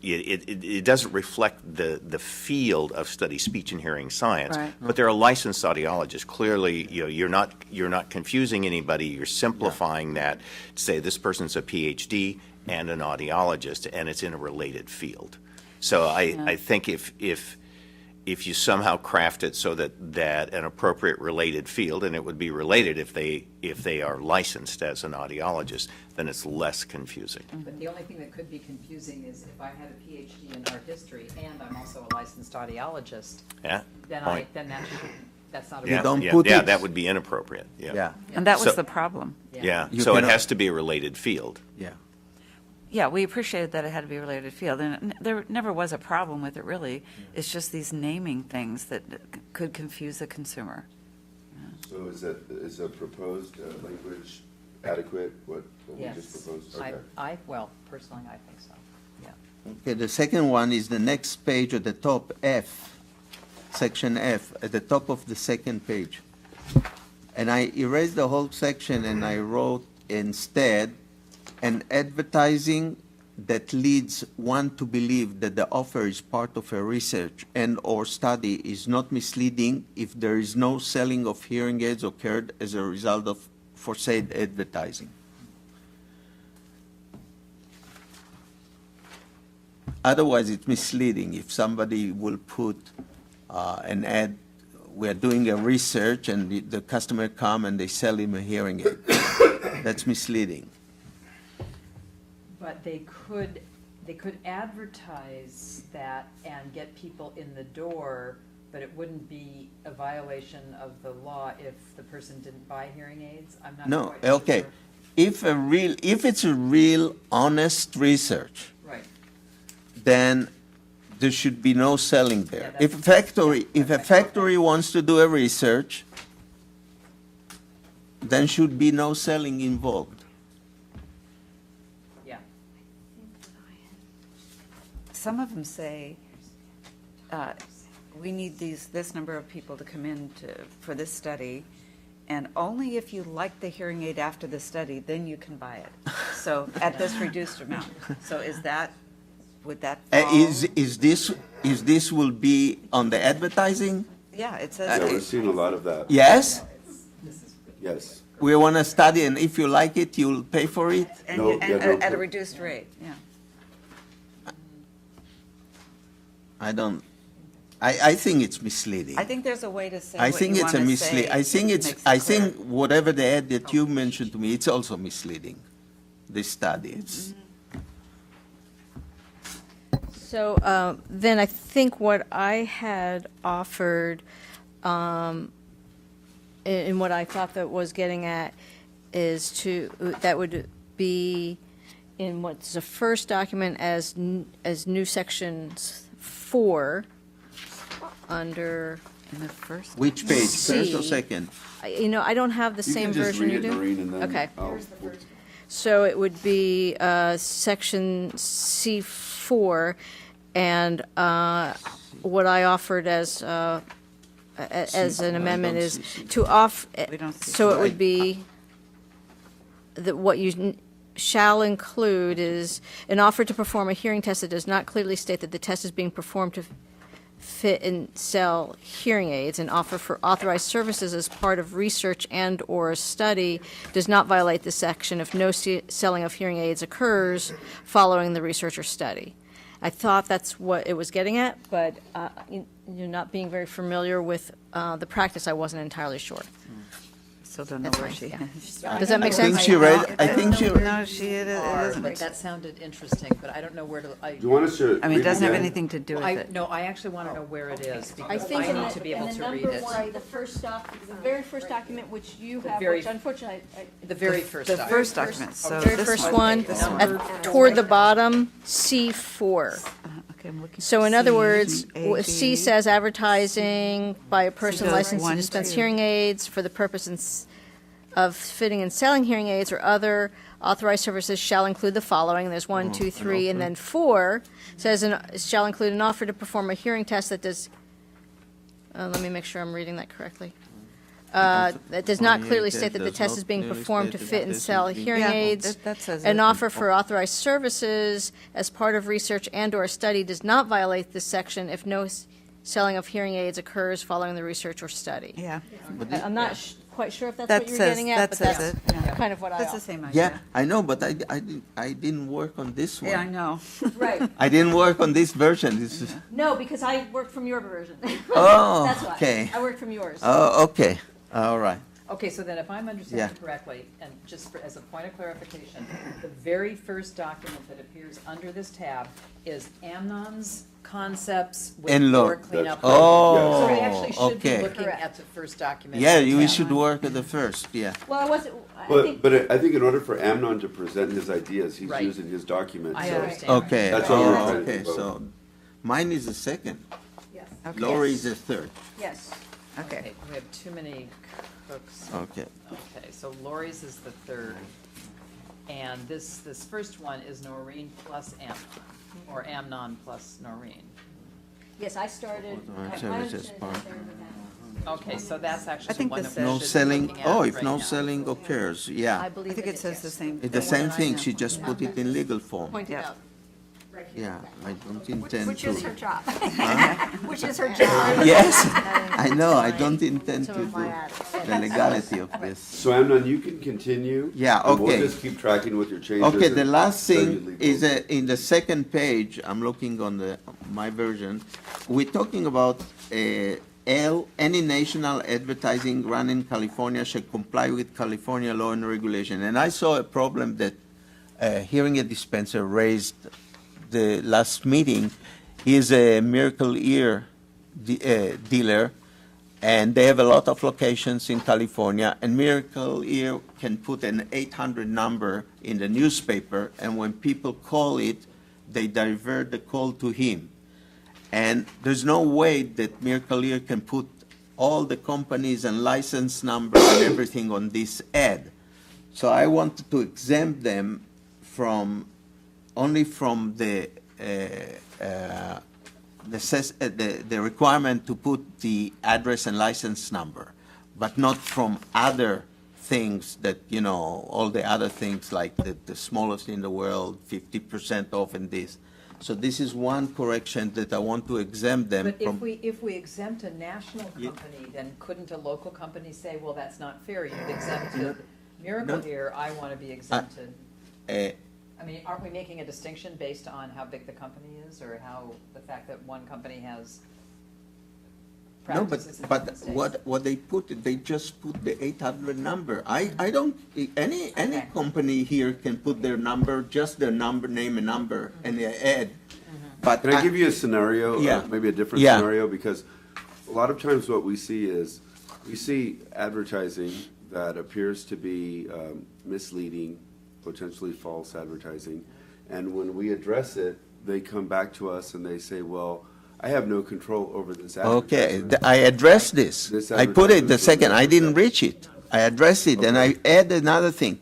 it doesn't reflect the field of study, speech and hearing science. Right. But they're a licensed audiologist. Clearly, you're not confusing anybody. You're simplifying that to say this person's a PhD and an audiologist, and it's in a related field. So I think if you somehow craft it so that an appropriate related field, and it would be related if they are licensed as an audiologist, then it's less confusing. But the only thing that could be confusing is if I had a PhD in art history and I'm also a licensed audiologist, Yeah? then Point. that's not a. Yeah, don't yeah, put yeah, it- that would be inappropriate, yeah. Yeah, And that was So- the problem. Yeah, You so it cannot- has to be a related field. yeah. Yeah, we appreciated that it had to be a related field, and there never was a problem with it, really. It's just these naming things that could confuse the consumer. So is the proposed language adequate, what we just Yes. proposed? Okay. Well, personally, I think so, yeah. Okay, the second one is the next page at the top, F, section F, at the top of the second page. And I erased the whole section and I wrote instead, an advertising that leads one to believe that the offer is part of a research and/or study is not misleading if there is no selling of hearing aids occurred as a result of for said advertising. Otherwise, it's misleading if somebody will put an ad, we're doing a research and the customer come and they sell him a hearing aid. That's misleading. But they could advertise that and get people in the door, but it wouldn't be a violation of the law if the person didn't buy hearing aids? I'm not No, quite sure. okay. If it's a real honest research, Right, then there should be no selling Yeah, there. that's- If a factory wants to do a research, then should be no selling involved. yeah. Some of them say, we need this number of people to come in for this study, and only if you like the hearing aid after the study, then you can buy it. So at this reduced amount. So would that fall? Is this will be on the advertising? Yeah, it Yeah, we're says, seeing a lot of that. Yes? Yes. We want to study, and if you like it, you'll pay for it? and No, you- yeah, and no. at a reduced rate, yeah. I think it's misleading. I think there's a way to say I what think you it's a wanna mislead. say I think that it's. makes it I clear. think whatever the ad that you mentioned to me, it's also misleading. This study. It's, So then I think what I had offered, and what I thought that was getting at, is that would be in what's the first document as new sections 4 under, In the first. which page? First or C. second? I don't have the You same can just version read you it, do. Noreen, and then Okay. I'll- So it would be section C4, and what I offered as an amendment is to We don't see so it would be that what you shall include is an offer to perform a hearing test that does not clearly state that the test is being performed to fit and sell hearing aids. An offer for authorized services as part of research and/or study does not violate this section if no selling of hearing aids occurs following the research or study. I thought that's what it was getting at, but not being very familiar with the practice, I wasn't entirely sure. Still don't know That's where fine, she yeah. is. Does that make I think sense? she read. I think she. No, it Are, isn't. but that sounded interesting, but I don't know where to. Do you want us to? I mean, it read doesn't have again? anything to do with it. No, I actually want to know where it is, I because think I in need the, to be in able the to number read it. one, the very first document which you have, very- which unfortunately, The very first The document. first document, so very this first one. one, This one. toward the bottom, C4. Okay, I'm looking So for in other C, words, A, B. C says advertising by a person does licensed to 1, dispense 2. hearing aids for the purpose of fitting and selling hearing aids or other authorized services shall include the following. There's 1, 2, 3, and then 4 says shall include an offer to perform a hearing test that does, let me make sure I'm reading that correctly. That does not clearly state that the test is being performed to fit and sell hearing Yeah, aids. that says An it. offer for authorized services as part of research and/or study does not violate this section if no selling of hearing aids occurs following the research or study. Yeah, I'm not quite sure if that's that what you were says, getting at, that but says that's it. yeah. kind of what I That's the offered. same idea. Yeah, I know, but I didn't work on this one. Yeah, I know. Right. I didn't work on this version. This is. No, because I worked from your version. Oh, That's why. okay. I worked from yours. Oh, okay. All right. Okay, so then if I'm understanding correctly, and just as a point of clarification, the very first document that appears under this tab is Amnon's concepts with And floor look. cleanup. Oh, So we actually should be okay. looking Correct. at the first document. Yeah, in the we tab. should work at the first. Yeah. Well, I wasn't, I But, think, but I think in order for Amnon to present his ideas, he's Right. using his document. I so- understand. Okay. That's what we're Oh, trying to okay. vote. So, mine is the second. yes, Lori is the third. yes. Okay. We have too many cooks. Okay. Okay, so Lori's is the third. And this first one is Noreen plus Amnon, or Amnon plus Noreen. Yes, I started, Authorized my services understanding part. is I started with that. Okay, so that's actually I think one this that we No should be selling. looking at Oh, if right no now. selling occurs, yeah. I I believe think it says the same. It's the one same that I thing. have. She just put it in legal form. Pointed Yeah. out. Right here. Yeah, I don't intend Which is to. her job. Which is her job. Yes, I know. I don't intend to Some of my do the legality of this. So Amnon, you can continue. Yeah, and okay. We'll just keep tracking with your changes. Okay, the and last then you thing leave is those. in the second page. I'm looking on my version. We're talking about any national advertising run in California shall comply with California law and regulation. And I saw a problem that hearing a dispenser raised the last meeting. He is a Miracle Ear dealer, and they have a lot of locations in California, and Miracle Ear can put an 800 number in the newspaper, and when people call it, they divert the call to him. And there's no way that Miracle Ear can put all the companies and license numbers and everything on this ad. So I wanted to exempt them only from the requirement to put the address and license number, but not from other things that, all the other things like the smallest in the world, 50% off and this. So this is one correction that I want to exempt them But from. if we exempt a national company, then couldn't a local company say, well, that's not fair, you've exempted Miracle No. Ear, I want to be exempted? Uh, I mean, aren't we making a distinction based on how big the company is, or the fact that one company has No, practices and but mistakes. what they put, they just put the 800 number. I don't, any Okay. company here can put their number, just their number, name and number, and they add. But Can I give you a scenario? Yeah. Maybe a different Yeah. scenario, because a lot of times what we see is, we see advertising that appears to be misleading, potentially false advertising, and when we address it, they come back to us and they say, well, I have no control over this Okay, advertisement. I addressed this. This I put it the advertisement second, I didn't was- reach it. I addressed it, and I add another thing.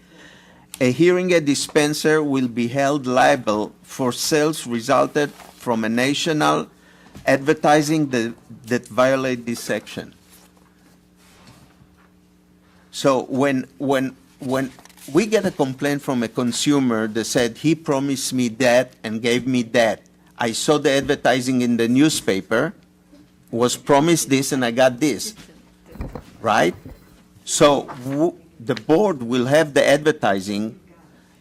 A hearing aid dispenser will be held liable for sales resulted from a national advertising that violate this section. So when we get a complaint from a consumer that said, he promised me that and gave me that, I saw the advertising in the newspaper, was promised this and I got this, right? So the board will have the advertising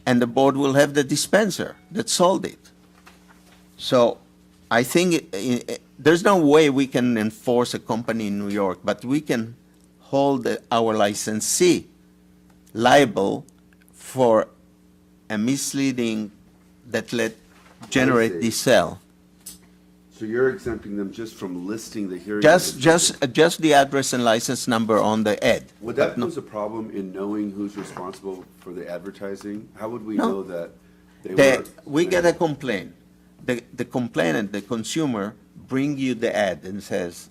and the board will have the dispenser that sold it. So I think there's no way we can enforce a company in New York, but we can hold our licensee liable for a misleading that generate see. the sale. So you're exempting them just from listing the hearing. Just the address and license number on the ad. Would that But no- pose a problem in knowing who's responsible for the advertising? How would we No. know that they The- were? we get a complaint. The complainant, the consumer, bring you the ad and says,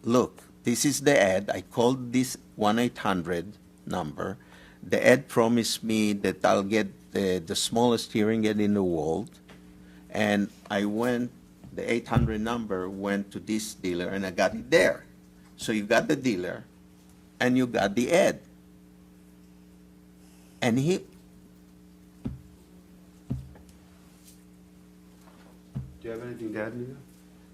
look, this is the ad. I called this 1-800 number. The ad promised me that I'll get the smallest hearing aid in the world. And I went, the 800 number went to this dealer and I got it there. So you got the dealer and you got the ad. And he, Do you have anything to add, Nina?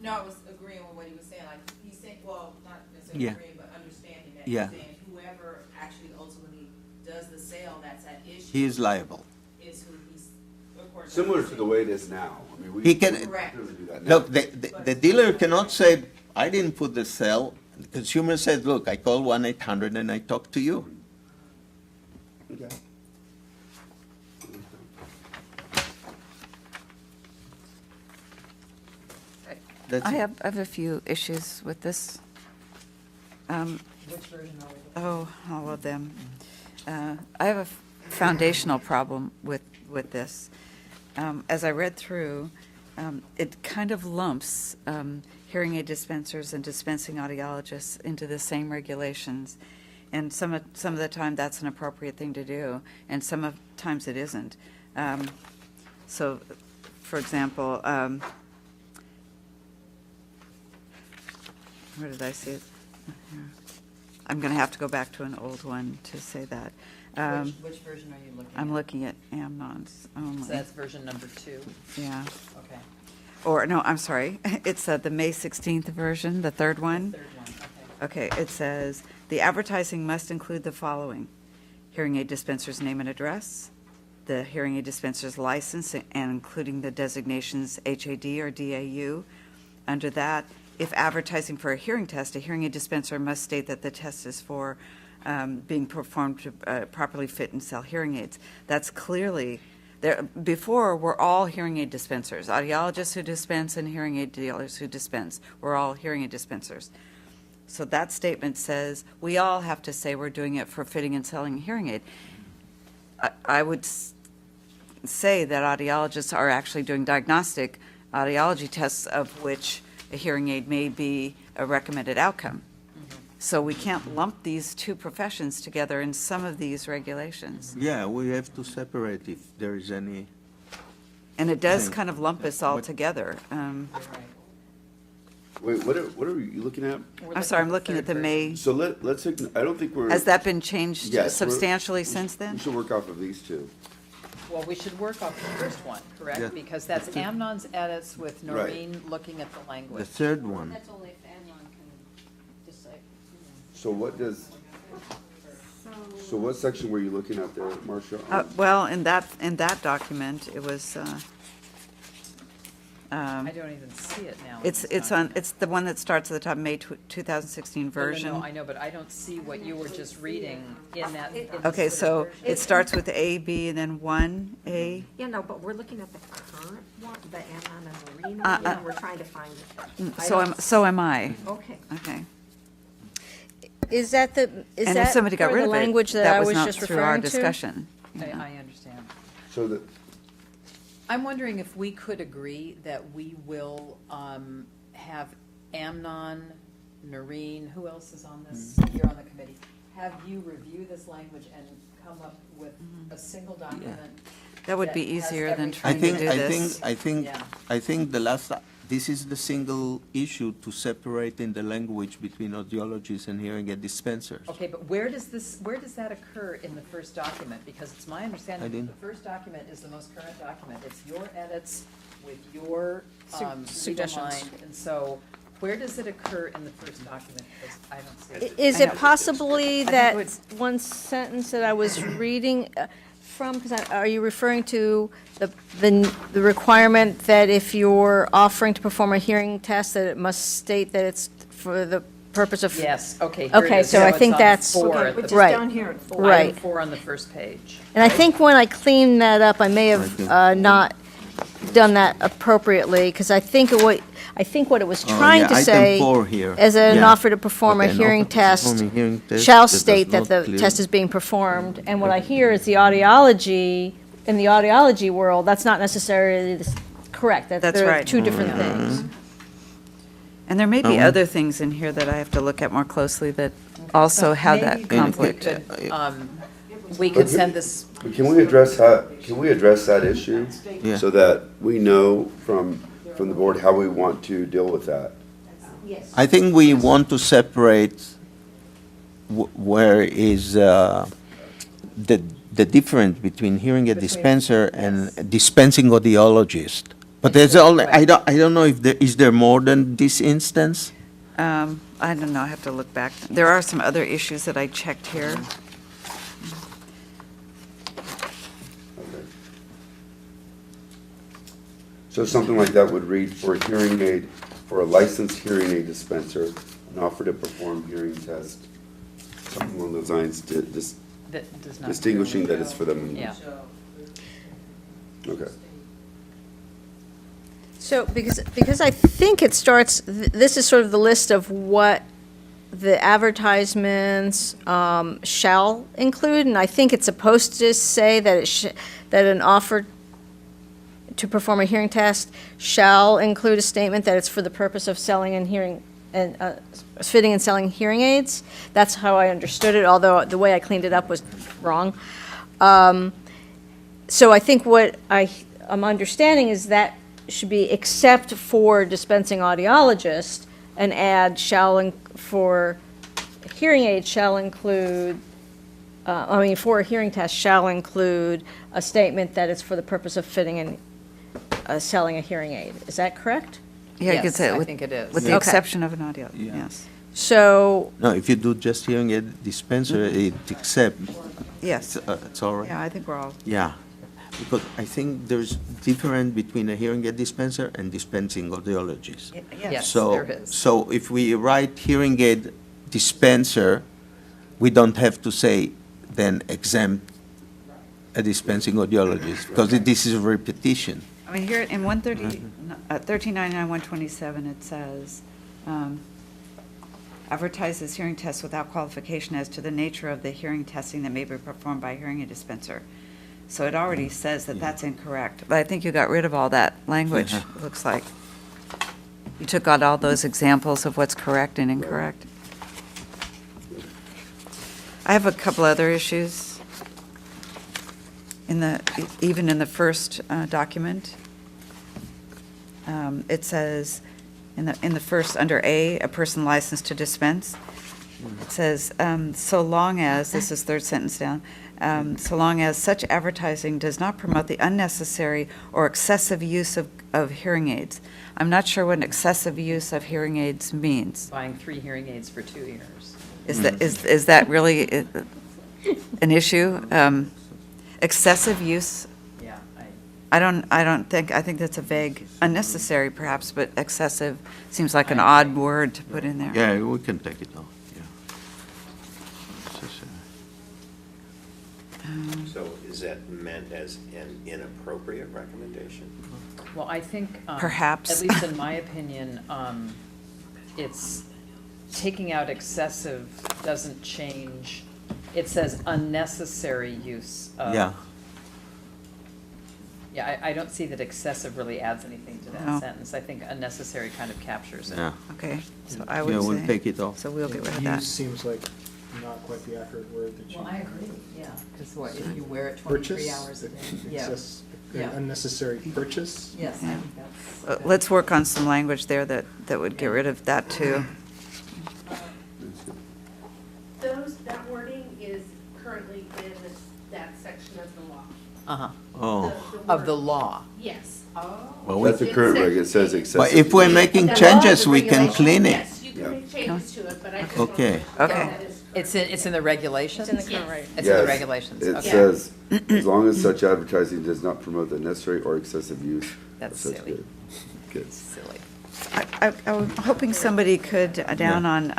No, I was agreeing with what he was saying, like, he's saying, well, not necessarily Yeah. agreeing, but understanding that Yeah. he's saying whoever actually ultimately does the sale that's at issue. he is liable. Is who he's, of course. Similar to the way it is now. I mean, we He can- we Correct. clearly do that now. Look, the dealer cannot say, I didn't put the sale. The consumer says, look, I called 1-800 and I talked to you. Okay. That's I it. have a few issues with this. Which version are we looking Oh, all of them. I have a foundational problem with this. As I read through, it kind of lumps hearing aid dispensers and dispensing audiologists into the same regulations. And some of the time, that's an appropriate thing to do, and some of times it isn't. So, for example, where did I see it? I'm going to have to go back to an old one to say that. at? Which version are you looking at? I'm looking at Amnon's only. So that's version number 2. Yeah. Okay. Or, no, I'm sorry. It's the May 16th version, the third one. Third one, okay. Okay, it says, "The advertising must include the following: hearing aid dispenser's name and address, the hearing aid dispenser's license, and including the designations HAD or DAU. Under that, if advertising for a hearing test, a hearing aid dispenser must state that the test is for being performed to properly fit and sell hearing aids." That's clearly, there. Before, we're all hearing aid dispensers. Audiologists who dispense and hearing aid dealers who dispense. We're all hearing aid dispensers. So that statement says, we all have to say we're doing it for fitting and selling a hearing aid. I would say that audiologists are actually doing diagnostic audiology tests, of which a hearing aid may be a recommended outcome. So we can't lump these two professions together in some of these regulations. Yeah, we have to separate if there is any. And it does Same. kind of lump us all What- together. You're right. Wait, what are you looking at? We're I'm sorry, I'm looking at the third May, So let's, I don't think we're. has that been changed Yes, we're- substantially since We then? should work off of these two. version. Well, we should work off the first one, correct? Yeah. Because that's Amnon's edits with Right. Noreen looking at the The language. third one. That's only if Amnon can decide. So what does, so what section were you looking at there, Marcia? Well, in that document, it was, I don't even see it now. It's the one that starts at the top, May 2016 version. No, I know, but I don't see what you were just reading in that. in this Okay, so version. it starts with A, B, and then 1A. Yeah, no, but we're looking at the current one, the Amnon and Marine one, and we're trying to find it. So am I. Okay. Okay. Is that the, is And if that somebody got part rid of of the it, language that I was not just through our referring to? discussion. I understand. So that, I'm wondering if we could agree that we will have Amnon, Noreen, who else is on this, here on the committee? Have you review this language and come up with a single document? That would be that has easier than everything? trying to do this. I think the last, this is the single issue to separate in the language between audiologists and hearing aid dispensers. Okay, but where does that occur in the first document? Because it's my understanding that the first document is the most current document. It's your edits with your legal suggestions. mind. And so where does it occur in the first document? Because I don't see it. Is it possibly think that it one sentence that I was reading from, because are you referring to the requirement that if you're offering to perform a hearing test, that it must state that it's for the purpose of? Yes, okay. Here it Okay, is. so I it's think on that's, four at Which the- is Right. down here at 4. Right. Item 4 on the first page. and I think when I cleaned that up, I may have not done that appropriately, because I think what it was trying to item say, 4 here. as an Yeah. offer to perform a Okay, an hearing offer to perform test, a hearing test shall that does state that not the clearly- test is being performed. And what I hear is the audiology, in the audiology world, that's not necessarily correct. That's They're right. two different things. And there may be Oh. other things in here that I have to look at more closely that also have that Maybe conflict. We could send this, can we address that issue? Yeah. So that we know from the board how we want to deal with that? I think we want to separate where is the difference between hearing aid dispenser and dispensing audiologist. But there's only, I don't know if is there more than this instance? I don't know, I have to look back. There are some other issues that I checked here. Okay. So something like that would read, for a hearing aid, for a licensed hearing aid dispenser, an offer to perform hearing test, something along those lines, that does not. distinguishing that it's for them. Yeah. Okay. So, because I think it starts, this is sort of the list of what the advertisements shall include, and I think it's supposed to say that that an offer to perform a hearing test shall include a statement that it's for the purpose of selling and hearing, and fitting and selling hearing aids. That's how I understood it, although the way I cleaned it up was wrong. So I think what I'm understanding is that should be except for dispensing audiologist, an ad for hearing aid shall include, for a hearing test shall include a statement that it's for the purpose of fitting and selling a hearing aid. Is that correct? Yeah, you could Yes, say it I with- think it is. With the Okay. exception of an audio, Yeah. yes. So, No, if you do just hearing aid dispenser, it accept, Yes, it's all right. yeah, I think we're all, Yeah, because I think there's difference between a hearing aid dispenser and dispensing audiologist. Yes, So, there is. so if we write hearing aid dispenser, we don't have to say then exempt a dispensing audiologist, because this is a repetition. I mean, here in 1399, 127, it says, advertises hearing tests without qualification as to the nature of the hearing testing that may be performed by a hearing aid dispenser. So it already says that that's incorrect. But I think you got rid of all that language, it looks like. You took out all those examples of what's correct and incorrect. I have a couple other issues even in the first document. It says, in the first, under A, a person licensed to dispense, it says, so long as, this is third sentence down, so long as such advertising does not promote the unnecessary or excessive use of hearing aids. I'm not sure what excessive use of hearing aids means. Buying 3 hearing aids for 2 years. Is that really an issue? Excessive use? Yeah, I think that's a vague, unnecessary perhaps, but excessive seems like an odd word to put in there. Yeah, we can take it off, yeah. So is that meant as an inappropriate recommendation? Well, I think. Perhaps. At least in my opinion, it's taking out excessive doesn't change. It says unnecessary use of. Yeah. Yeah, I don't see that excessive really adds anything to No. that sentence. I think unnecessary kind of captures it. Yeah. Okay, so I would Yeah, say. we'll take it off. So we'll get rid of Use that. seems like not quite the accurate word that you. Well, I agree, yeah, because what, if you wear it 23 Purchase, hours a day? Yeah. excess, Yeah. unnecessary purchase. Yes, I Yeah. think that's. Let's work on some language there that would get rid of that too. That wording is currently in that section of the law. Uh-huh, Oh, of the law. Yes. well, That's the current reg, it says but excessive. if we're making The law changes, is a we can regulation. clean it. Yes, you can make changes to it, but I just want to Okay. make sure Okay. that is It's in the regulations? It's in the current reg. It's in the Yes, regulations, It okay. says, as long as such advertising does not promote the necessary or excessive use of That's such silly. good. Good. Silly. I'm hoping somebody could, down on,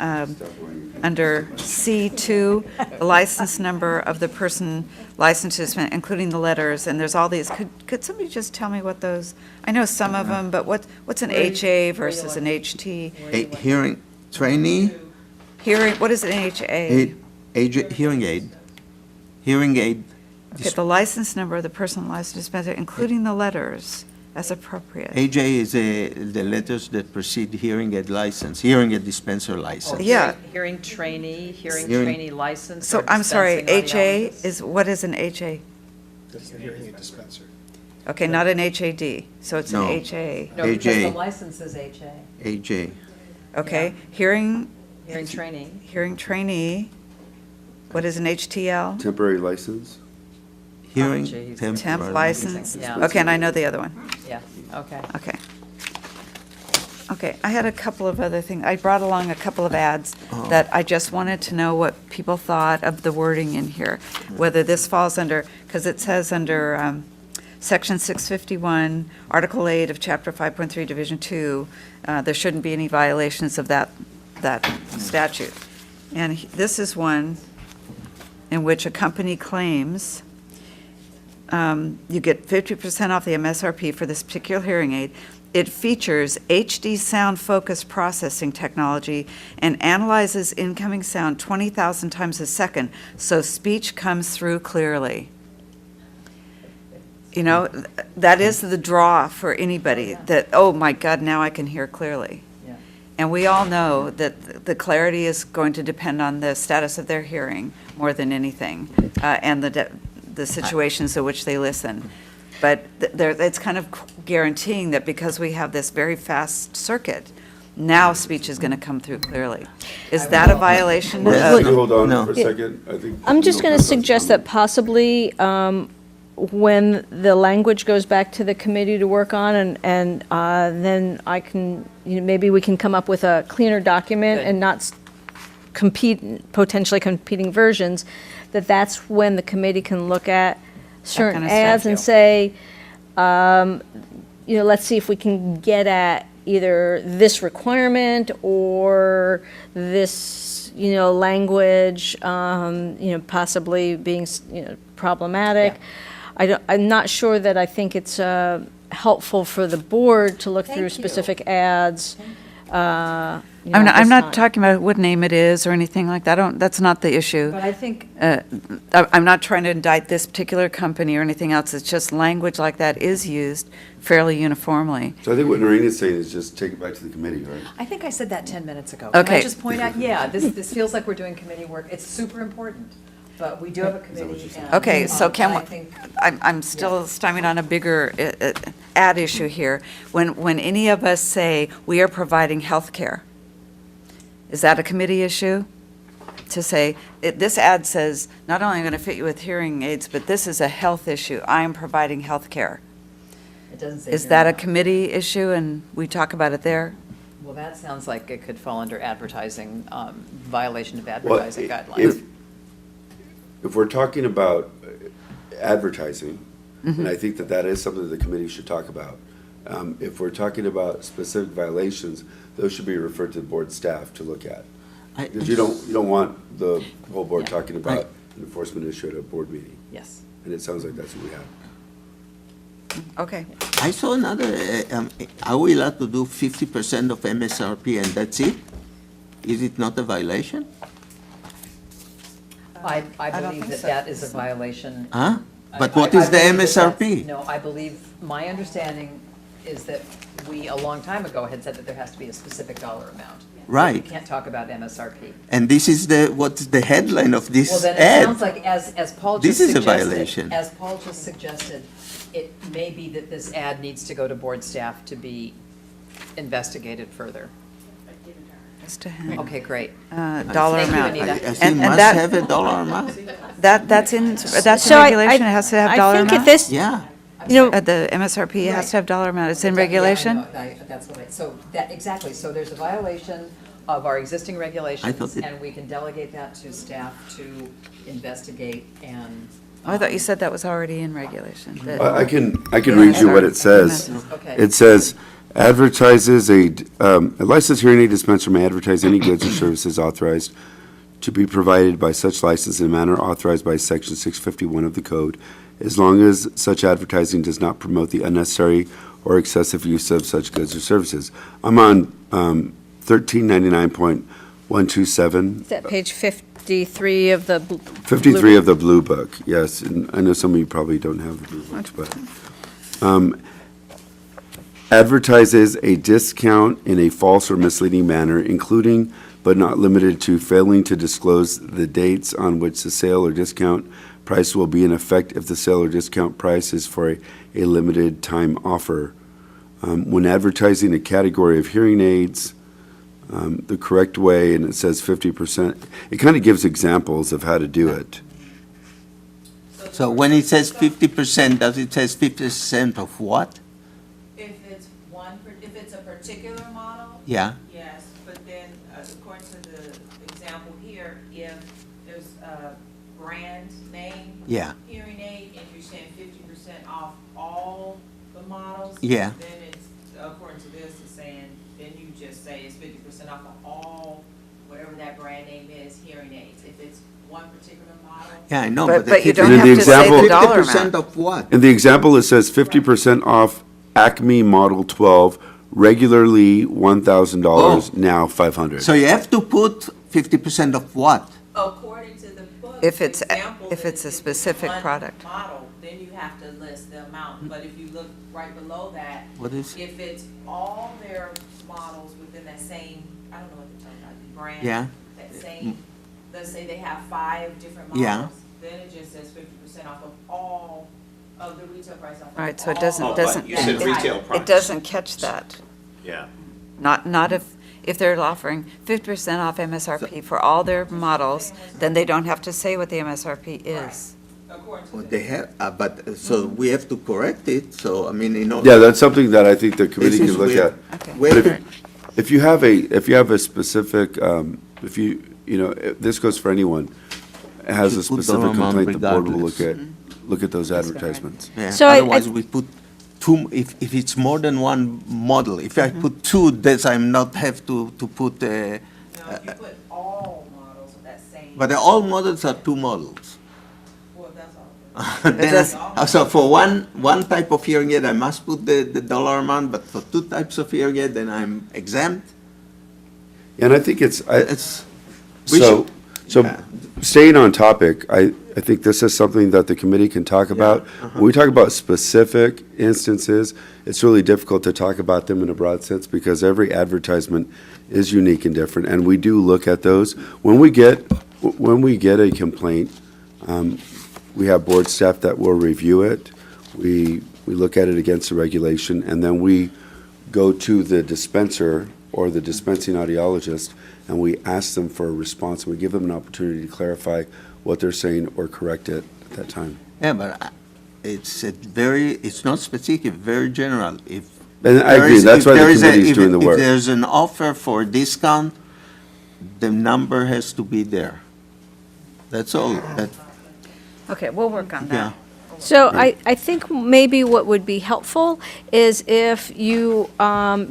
under C2, the license number of the person licensed to dispense, including the letters, and there's all these, could somebody just tell me what those, I know some of them, but what's an HA versus an HT? A hearing trainee, Hearing, what is an HA? hearing aid, hearing aid. Okay, the license number of the person licensed to dispense, including the letters, as appropriate. AJ is the letters that precede hearing aid license, hearing aid dispenser license. Yeah. Hearing trainee, hearing Hearing- trainee license. So, or I'm sorry, dispensing HA audiologist. is, what is an HA? That's the hearing aid dispenser. Okay, not an HAD, so it's an No. HA. No, because the AJ. license is HA, AJ, Okay, hearing hearing trainee. trainee, what is an HTL? Temporary license? hearing geez. Temp temporary. license? Yeah. Okay, and I know the other one. Yeah, okay. Okay. Okay, I had a couple of other things. I brought along a couple of ads that I just wanted to know what people thought of the wording in here, whether this falls under, because it says under Section 651, Article 8 of Chapter 5.3, Division 2, there shouldn't be any violations of that statute. And this is one in which a company claims you get 50% off the MSRP for this particular hearing aid. It features HD sound focus processing technology and analyzes incoming sound 20,000 times a second, so speech comes through clearly. You know, that is the draw for anybody, that, oh my God, now I can hear clearly. Yeah. And we all know that the clarity is going to depend on the status of their hearing more than anything, and the situations in which they listen. But it's kind of guaranteeing that because we have this very fast circuit, now speech is going to come through clearly. Is that a violation? Can of- you hold on No. for a second? I think. I'm just you going know, to suggest that possibly when the language goes back to the committee to work on, and then I can, maybe we can come up with a cleaner document Good. and not potentially competing versions, that's when the committee can look at certain kind of ads stuff. and say, let's see if we can get at either this requirement or this, language, possibly being, problematic. I'm not sure that I think it's helpful for the board to look through Thank you. specific ads. I'm at not, this I'm not time. talking about what name it is or anything like that. That's not the issue. But I think, I'm not trying to indict this particular company or anything else. It's just language like that is used fairly uniformly. So I think what Noreen's saying is just take it back to the committee, right? I think I said that 10 minutes ago. Can I Okay. just point out, yeah, this feels like we're doing committee work. It's super important, but we do have a committee. and, Okay, so I think I'm still stymied on a bigger ad issue here. When any of us say we are providing health care, is that a committee issue? To say, this ad says, not only am I going to fit you with hearing aids, but this is a health issue. I am providing health care. it doesn't say. Is here that a now. committee issue and we talk about it there? Well, that sounds like it could fall under advertising, violation of Well, advertising guidelines. If we're talking about advertising, And I think that that is something that the committee should talk about. If we're talking about specific violations, those should be referred to the board staff to look at. Because you don't want the whole board talking about an enforcement issue at a board meeting. Yes. And it sounds like that's what we have. Okay. I saw another, are we allowed to do 50% of MSRP and that's it? Is it not a violation? I don't believe think that so. that is a violation. Huh? But I- what I is the believe that that's- MSRP? No, I believe, my understanding is that we, a long time ago, had said that there has to be a specific dollar amount. Right. You can't talk about MSRP. And this is what's the headline of this Well, then it ad? sounds like, as Paul This just is a suggested. violation. As Paul just suggested, it may be that this ad needs to go to board staff to be investigated further. Just a hint. Okay, great. Dollar Thank you, amount. Anita. I think And must that- have a dollar amount? That's in So regulation, it has to have dollar I think at amount? this, Yeah. you know, The MSRP has to have dollar amount, it's in Yeah, I regulation? know, that's what so that, exactly, so there's a violation of our existing regulations, thought it- and we can delegate that to staff to investigate and. Oh, I thought you said that was already in regulation. that- I can read you what it says. Okay. It says, a licensed hearing aid dispenser may advertise any goods or services authorized to be provided by such license in a manner authorized by Section 651 of the code, as long as such advertising does not promote the unnecessary or excessive use of such goods or services. I'm on 1399.127. is that page 53 of the. 53 of the blue book, yes. And I know some of you probably don't have the blue books, but advertises a discount in a false or misleading manner, including but not limited to failing to disclose the dates on which the sale or discount price will be in effect if the sale or discount price is for a limited time offer. When advertising a category of hearing aids, the correct way, and it says 50%, it kind of gives examples of how to do it. So when it says 50%, does it says 50% of what? If it's if it's a particular model, Yeah. yes, but then according to the example here, if there's a brand name. Yeah. Hearing aid, and you're saying 50% off all the models. Yeah. Then it's, according to this, it's saying, then you just say it's 50% off of all, whatever that brand name is, hearing aids. If it's one particular model. Yeah, I know, But but. you the don't And have the to say example- the dollar 50% amount. of what? In the example, it says 50% off Acme Model 12, regularly $1,000, now $500. So you have to put 50% of what? According to the book. If it's- the example if it's a is specific one product. Model, then you have to list the amount, but if you look right below that. What is- If it's all their models within that same, I don't know what they're talking about, brand. Yeah. That same, let's say they have 5 different Yeah. models, then it just says 50% off of all of the retail price off of All right, so it all doesn't, of doesn't. you said it- retail It price. doesn't catch that. Yeah. Not if they're offering 50% off MSRP for all their models, then they don't have to say what the MSRP is. According to Well, the- they have, but, so we have to correct it, so, I mean, in order. Yeah, that's something that I think the committee This can is look weird. at. Okay. Wait, But if you have a specific, if you know, this goes for anyone, has a Should put specific dollar amount complaint, the board will regardless. look at those advertisements. Yeah, So I- otherwise we put two, if it's more than one model, if I put two, that's I'm not have to put, No, if you put all models of that same. but all models are two models. Well, that's all. Then, so for one type of hearing aid, I must put the dollar amount, but for two types of hearing aid, then I'm exempt. And I think it's, We so, should- yeah. staying on topic, I think this is something that the committee can talk about. When we talk about specific instances, it's really difficult to talk about them in a broad sense because every advertisement is unique and different, and we do look at those. When we get a complaint, we have board staff that will review it. We look at it against the regulation, and then we go to the dispenser or the dispensing audiologist, and we ask them for a response, and we give them an opportunity to clarify what they're saying or correct it at that time. Yeah, but it's not specific, very general. If And I there agree, is- that's if why the there is a- committee's doing the If work. there's an offer for a discount, the number has to be there. That's all. Okay, we'll work on Yeah. that. So I think maybe what would be helpful is if you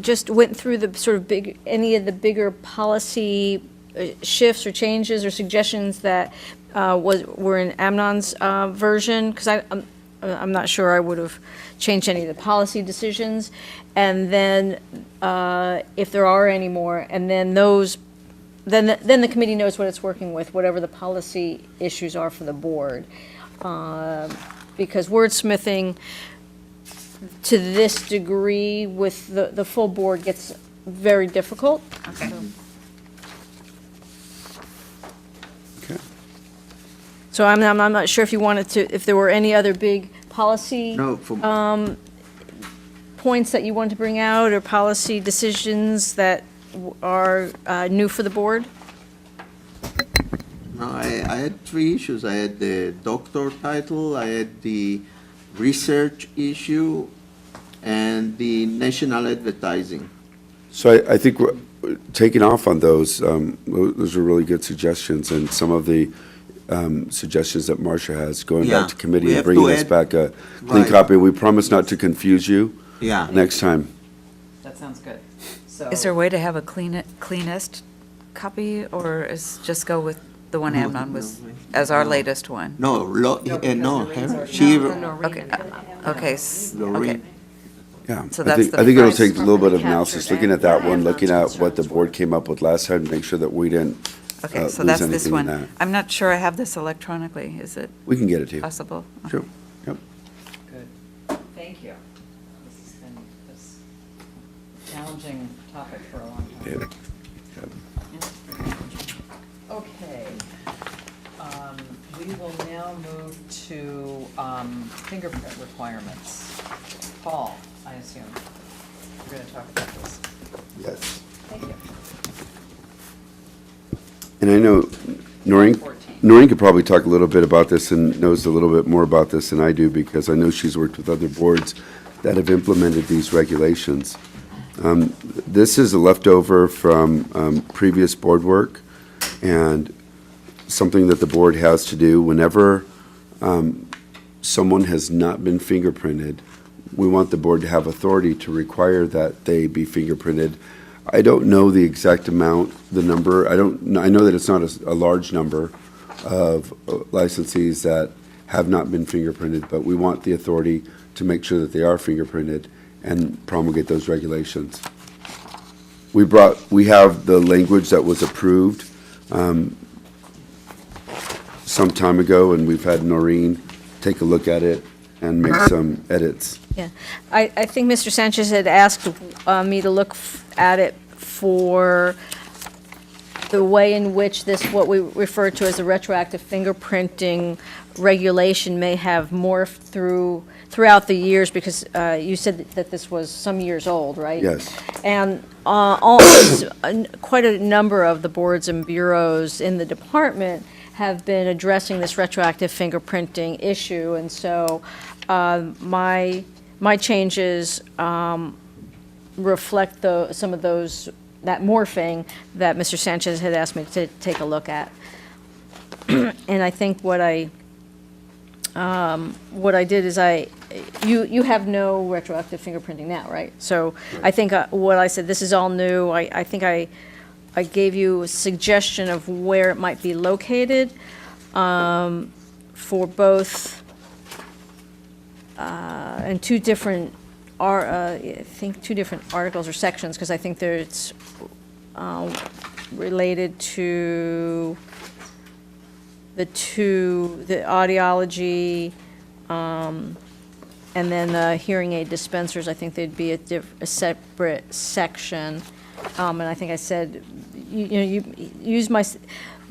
just went through the sort of any of the bigger policy shifts or changes or suggestions that were in Amnon's version, because I'm not sure I would have changed any of the policy decisions. And then if there are any more, and then then the committee knows what it's working with, whatever the policy issues are for the board. Because wordsmithing to this degree with the full board gets very difficult. Okay. Okay. So I'm not sure if you wanted to, if there were any other big policy No, points that you want to bring out, or policy decisions that are new for the board? No, I had three issues. I had the doctor title, I had the research issue, and the national advertising. So I think we're taking off on those. Those are really good suggestions, and some of the suggestions that Marcia has, going Yeah, back to committee we and have bringing to us add- back a clean Right. copy. We promise not to confuse you Yeah. next time. That sounds good. So. Is there a way to have a cleanest copy, or just go with the one No, Amnon was, no, as our no. she, No, okay, okay, Lorraine. Yeah, So I that's think, the I think it'll price take a little bit of captured analysis, and looking at that one, Amnon's looking at what the concerns board were. came up with last time, make sure that we didn't okay, so lose that's this anything in one. that. I'm not sure I have this electronically, is it We can get it to you. possible? Sure, yep. Good. Thank you. This has been this challenging topic for a long time. Yeah. Okay. We will now move to fingerprint requirements. Paul, I assume, you're going to talk about this. Yes. Thank you. And I know Noreen, 14. Noreen could probably talk a little bit about this and knows a little bit more about this than I do, because I know she's worked with other boards that have implemented these regulations. This is a leftover from previous board work, and something that the board has to do whenever someone has not been fingerprinted. We want the board to have authority to require that they be fingerprinted. I don't know the exact amount, the number. I know that it's not a large number of licensees that have not been fingerprinted, but we want the authority to make sure that they are fingerprinted and promulgate those regulations. We have the language that was approved some time ago, and we've had Noreen take a look at it and make some edits. Yeah, I think Mr. Sanchez had asked me to look at it for the way in which this, what we refer to as the retroactive fingerprinting regulation, may have morphed throughout the years, because you said that this was some years old, right? Yes. And quite a number of the boards and bureaus in the department have been addressing this retroactive fingerprinting issue, and so my changes reflect some of that morphing that Mr. Sanchez had asked me to take a look at. And I think what I did is you have no retroactive fingerprinting now, right? So I think what I said, this is all new. I think I gave you a suggestion of where it might be located for both, and two different articles or sections, because I think it's related to the audiology, and then the hearing aid dispensers. I think they'd be a separate section. And I think I said, you use my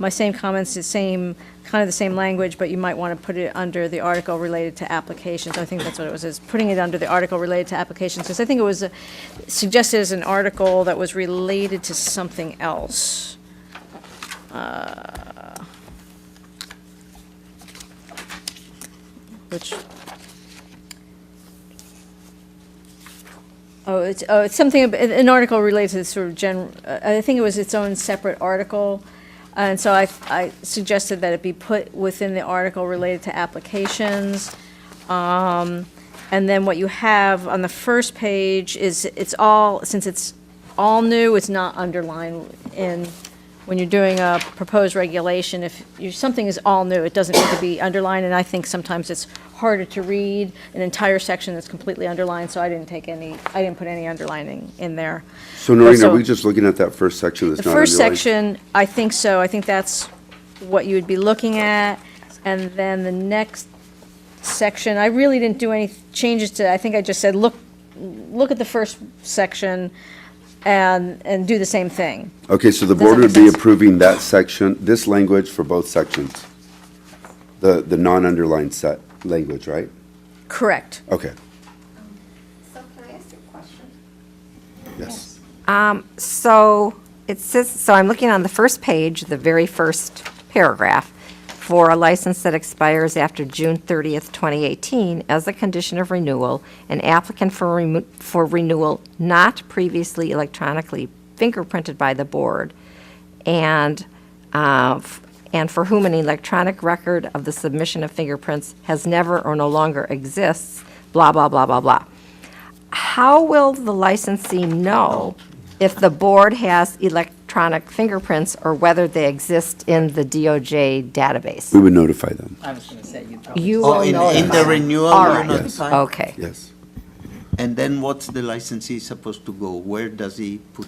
same comments, the same language, but you might want to put it under the article related to applications. I think that's what it was, is putting it under the article related to applications, because I think it was suggested as an article that was related to something else. Which, it's something, an article related to sort of I think it was its own separate article. And so I suggested that it be put within the article related to applications. And then what you have on the first page is, it's all, since it's all new, it's not underlined in, when you're doing a proposed regulation, if something is all new, it doesn't need to be underlined, and I think sometimes it's harder to read an entire section that's completely underlined, so I didn't put any underlining in there. So Noreen, So- are we just looking at that first section that's The not first underlined? section, I think so. I think that's what you would be looking at. And then the next section, I really didn't do any changes to, I think I just said, look at the first section and do the same thing. Okay, so the Does that board make would be sense? approving that section, this language for both sections? The non-underlined set language, right? Correct. Okay, So can I ask you a question? yes. So it says, so I'm looking on the first page, the very first paragraph, for a license that expires after June 30th, 2018, as a condition of renewal, an applicant for renewal not previously electronically fingerprinted by the board, and for whom an electronic record of the submission of fingerprints has never or no longer exists, blah, blah, blah, blah, blah. How will the licensee know if the board has electronic fingerprints or whether they exist in the DOJ database? We would notify them, I was going to say, you'd probably. You Oh, will in notify. the renewal, All you right. notify? Okay. yes. And then what's the licensee supposed to go? Where does he put?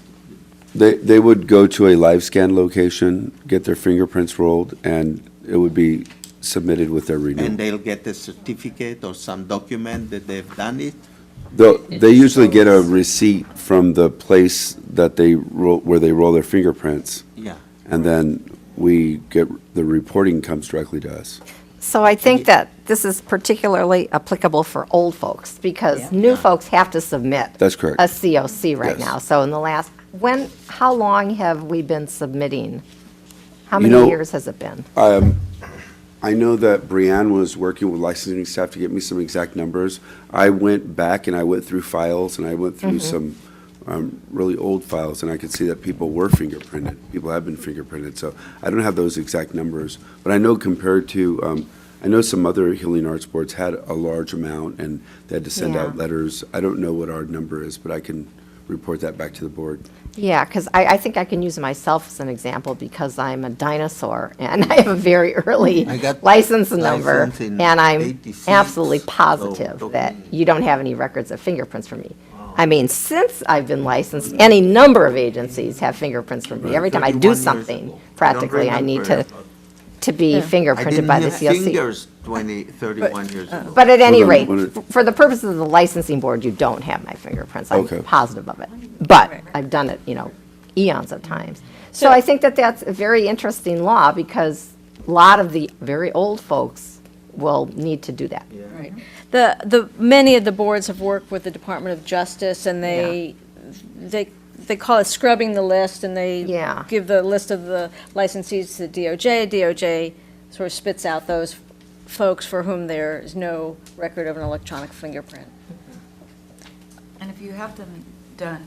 They would go to a live scan location, get their fingerprints rolled, and it would be submitted with their renewal. And they'll get a certificate or some document that they've done it? They usually get a receipt from the place that where they roll their fingerprints, Yeah. and then the reporting comes directly to us. So I think that this is particularly applicable for old folks, because new folks have to submit That's correct. a COC right Yes. now. So in the last, how long have we been submitting? How You many know, years has it been? I know that Brianne was working with licensing staff to get me some exact numbers. I went back and I went through files, and I went through some really old files, and I could see that people were fingerprinted. People have been fingerprinted, so I don't have those exact numbers. But I know compared to, I know some other healing arts boards had a large amount, and they had to send Yeah. out letters. I don't know what our number is, but I can report that back to the board. Yeah, because I think I can use myself as an example, because I'm a dinosaur, and I have a very early I got license number, license in and I'm 86, absolutely so positive don't that mean- you don't have any records of fingerprints from me. I mean, since I've been licensed, any number of agencies have fingerprints from me. Every time I 31 do years something, ago. practically, I need remember. to be I fingerprinted didn't by the have COC. fingers 31 years ago. But at any Hold on, rate, what for the purposes of the licensing board, you don't have my fingerprints. I'm Okay. positive of it. But I've done it, eons of times. So I think that that's a very interesting law, because a lot of the very old folks will need to do that. Right. Many of the boards have worked with the Department of Justice, and they call it scrubbing the list, and they Yeah. give the list of the licensees to DOJ. DOJ sort of spits out those folks for whom there is no record of an electronic fingerprint. And if you have them done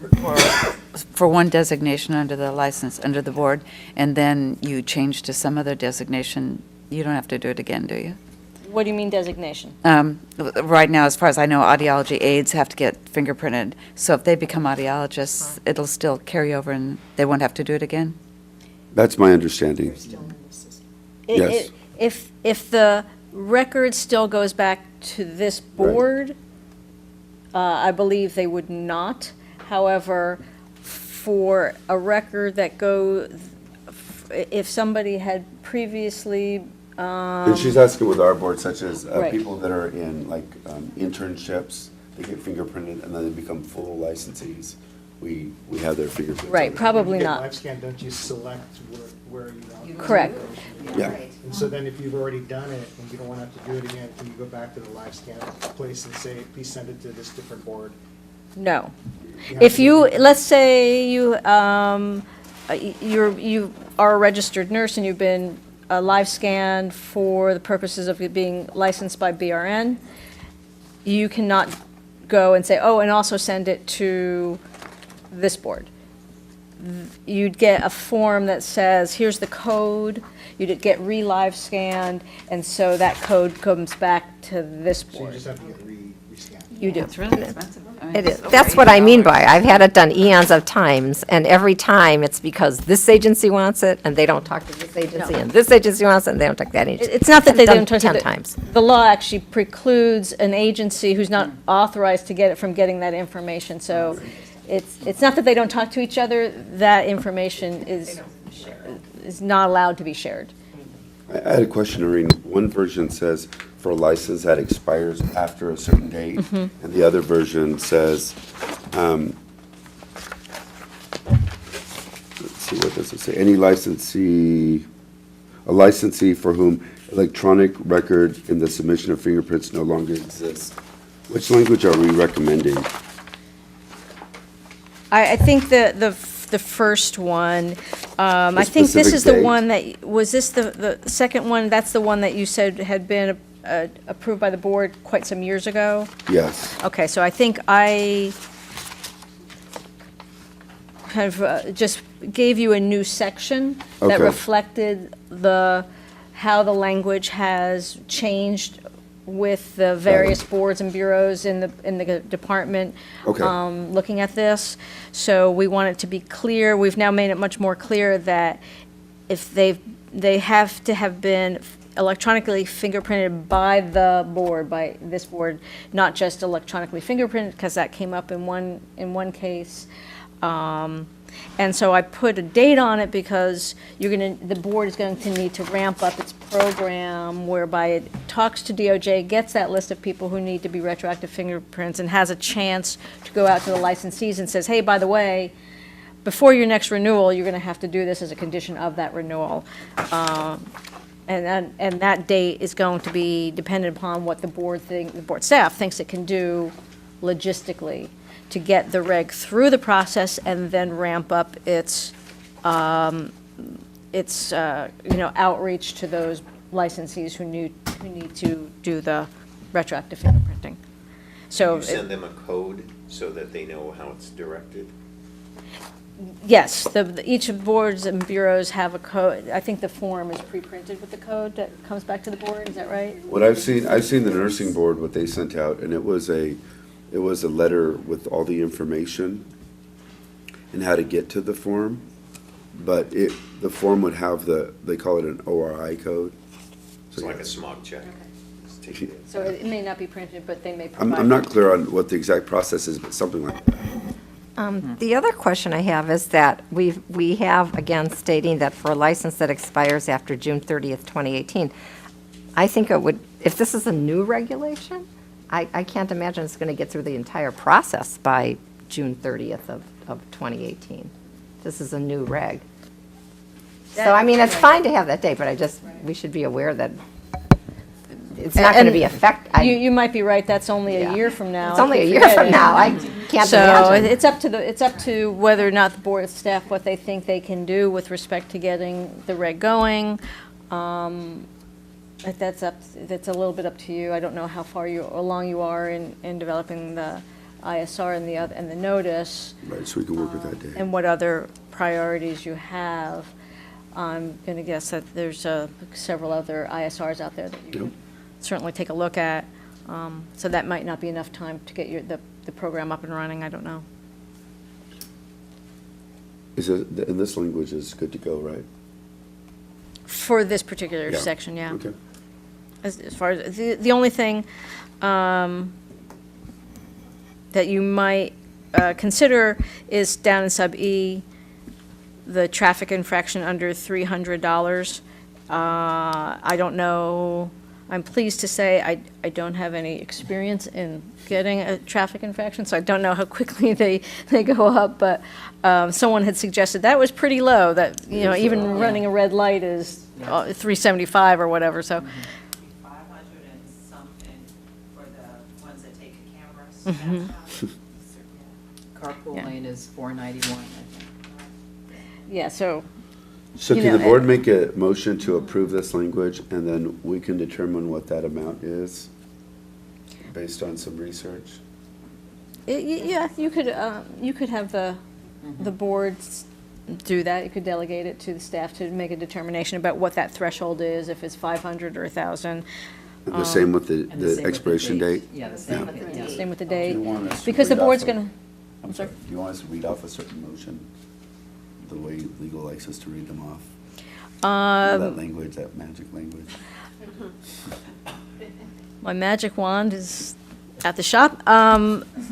for one designation under the license, under the board, and then you change to some other designation, you don't have to do it again, do you? What do you mean designation? Right now, as far as I know, audiology aides have to get fingerprinted. So if they become audiologists, it'll still carry over and they won't have to do it again? That's my understanding. Yes. If the record still goes back to this board, I believe they would not. However, for a record that if somebody had previously, And she's asking with our board, such as Right. people that are in like internships, they get fingerprinted and then they become full licensees. We have their fingerprints. right, on it. probably When you get not. live scan, don't you select where you want? Correct. Yeah. And so then if you've already done it and you don't want to have to do it again, can you go back to the live scan place and say, please send it to this different board? No. have If to you, do- let's say you are a registered nurse and you've been live scanned for the purposes of being licensed by BRN, you cannot go and say, oh, and also send it to this board. you'd get a form that says, here's the code, you'd get re-live scanned, and so that code comes back to this So you board. just have to get re-scanned. You do. It's really expensive. I mean, It it's is. over That's what I mean by, $80. I've had it done eons of times, and every time it's because this agency wants it, and they don't talk to this agency, and this agency wants it, and they don't talk to that agency. It's not that they Done don't talk to 10 the- times. The law actually precludes an agency who's not authorized to get it from getting that information, so it's not that they don't talk to each other, that information is not allowed to be shared. I had a question, Noreen. One version says for a license that expires after a certain date, and the other version says, let's see, what does it say? Any licensee, a licensee for whom electronic record in the submission of fingerprints no longer exists. Which language are we recommending? I think the first one, I think this specific is the date? one that, was this the second one? That's the one that you said had been approved by the board quite some years ago? Yes. Okay, so I think I kind of just gave you a new section that Okay. reflected how the language has changed with the various boards and bureaus in the department. Okay. Looking at this. So we want it to be clear. We've now made it much more clear that if they have to have been electronically fingerprinted by the board, by this board, not just electronically fingerprinted, because that came up in one case. And so I put a date on it because the board is going to need to ramp up its program whereby it talks to DOJ, gets that list of people who need to be retroactive fingerprints, and has a chance to go out to the licensees and says, hey, by the way, before your next renewal, you're going to have to do this as a condition of that renewal. And that date is going to be dependent upon what the board staff thinks it can do logistically to get the reg through the process and then ramp up its outreach to those licensees who need to do the retroactive fingerprinting. So You send them a code so that they know how it's directed? yes, each of boards and bureaus have a code. I think the form is pre-printed with the code that comes back to the board. Is that right? What I've seen the nursing board, what they sent out, and it was a letter with all the information and how to get to the form. But the form would have they call it an ORI code. It's like a smog check. Just take it. So it may not be printed, but they may provide. I'm not clear on what the exact process is, but something like that. The other question I have is that we have, again, stating that for a license that expires after June 30th, 2018, I think it would, if this is a new regulation, I can't imagine it's going to get through the entire process by June 30th of 2018. This is a new reg. So, I mean, it's fine to have that date, but we should be aware that it's not going to be You might be right, that's only a year from now. It's only a I keep year from forgetting. now. I can't So imagine. it's up to whether or not the board staff, what they think they can do with respect to getting the reg going. That's a little bit up to you. I don't know how far along you are in developing the ISR and the notice. Right, so we can work with that day. And what other priorities you have. I'm going to guess that there's several other ISRs out there that you can certainly take a look at. So that might not be enough time to get the program up and running, I don't know. And this language is good to go, right? For this particular Yeah. section, yeah. Okay. As far as, the only thing that you might consider is down in sub E, the traffic infraction under $300. I don't know, I'm pleased to say I don't have any experience in getting a traffic infraction, so I don't know how quickly they go up, but someone had suggested that was pretty low, that, even running a red light is $375 or whatever, so. 500 and something for the ones that take cameras. Carpool Yeah. lane is $491, I think. Yeah, so, So You can know, the board make a motion to approve this language, and then we can determine what that amount is based on some research? yeah, you could have the boards do that. You could delegate it to the staff to make a determination about what that threshold is, if it's 500 or 1,000. The same with And the same the with the expiration date? Yeah, the same with the, yeah. Same with the Do date. you want us to Because the read off board's a- going to, I'm sorry, do you want us to read off a certain motion? The way legal likes us to read them off? That language, that magic language? my magic wand is at the shop.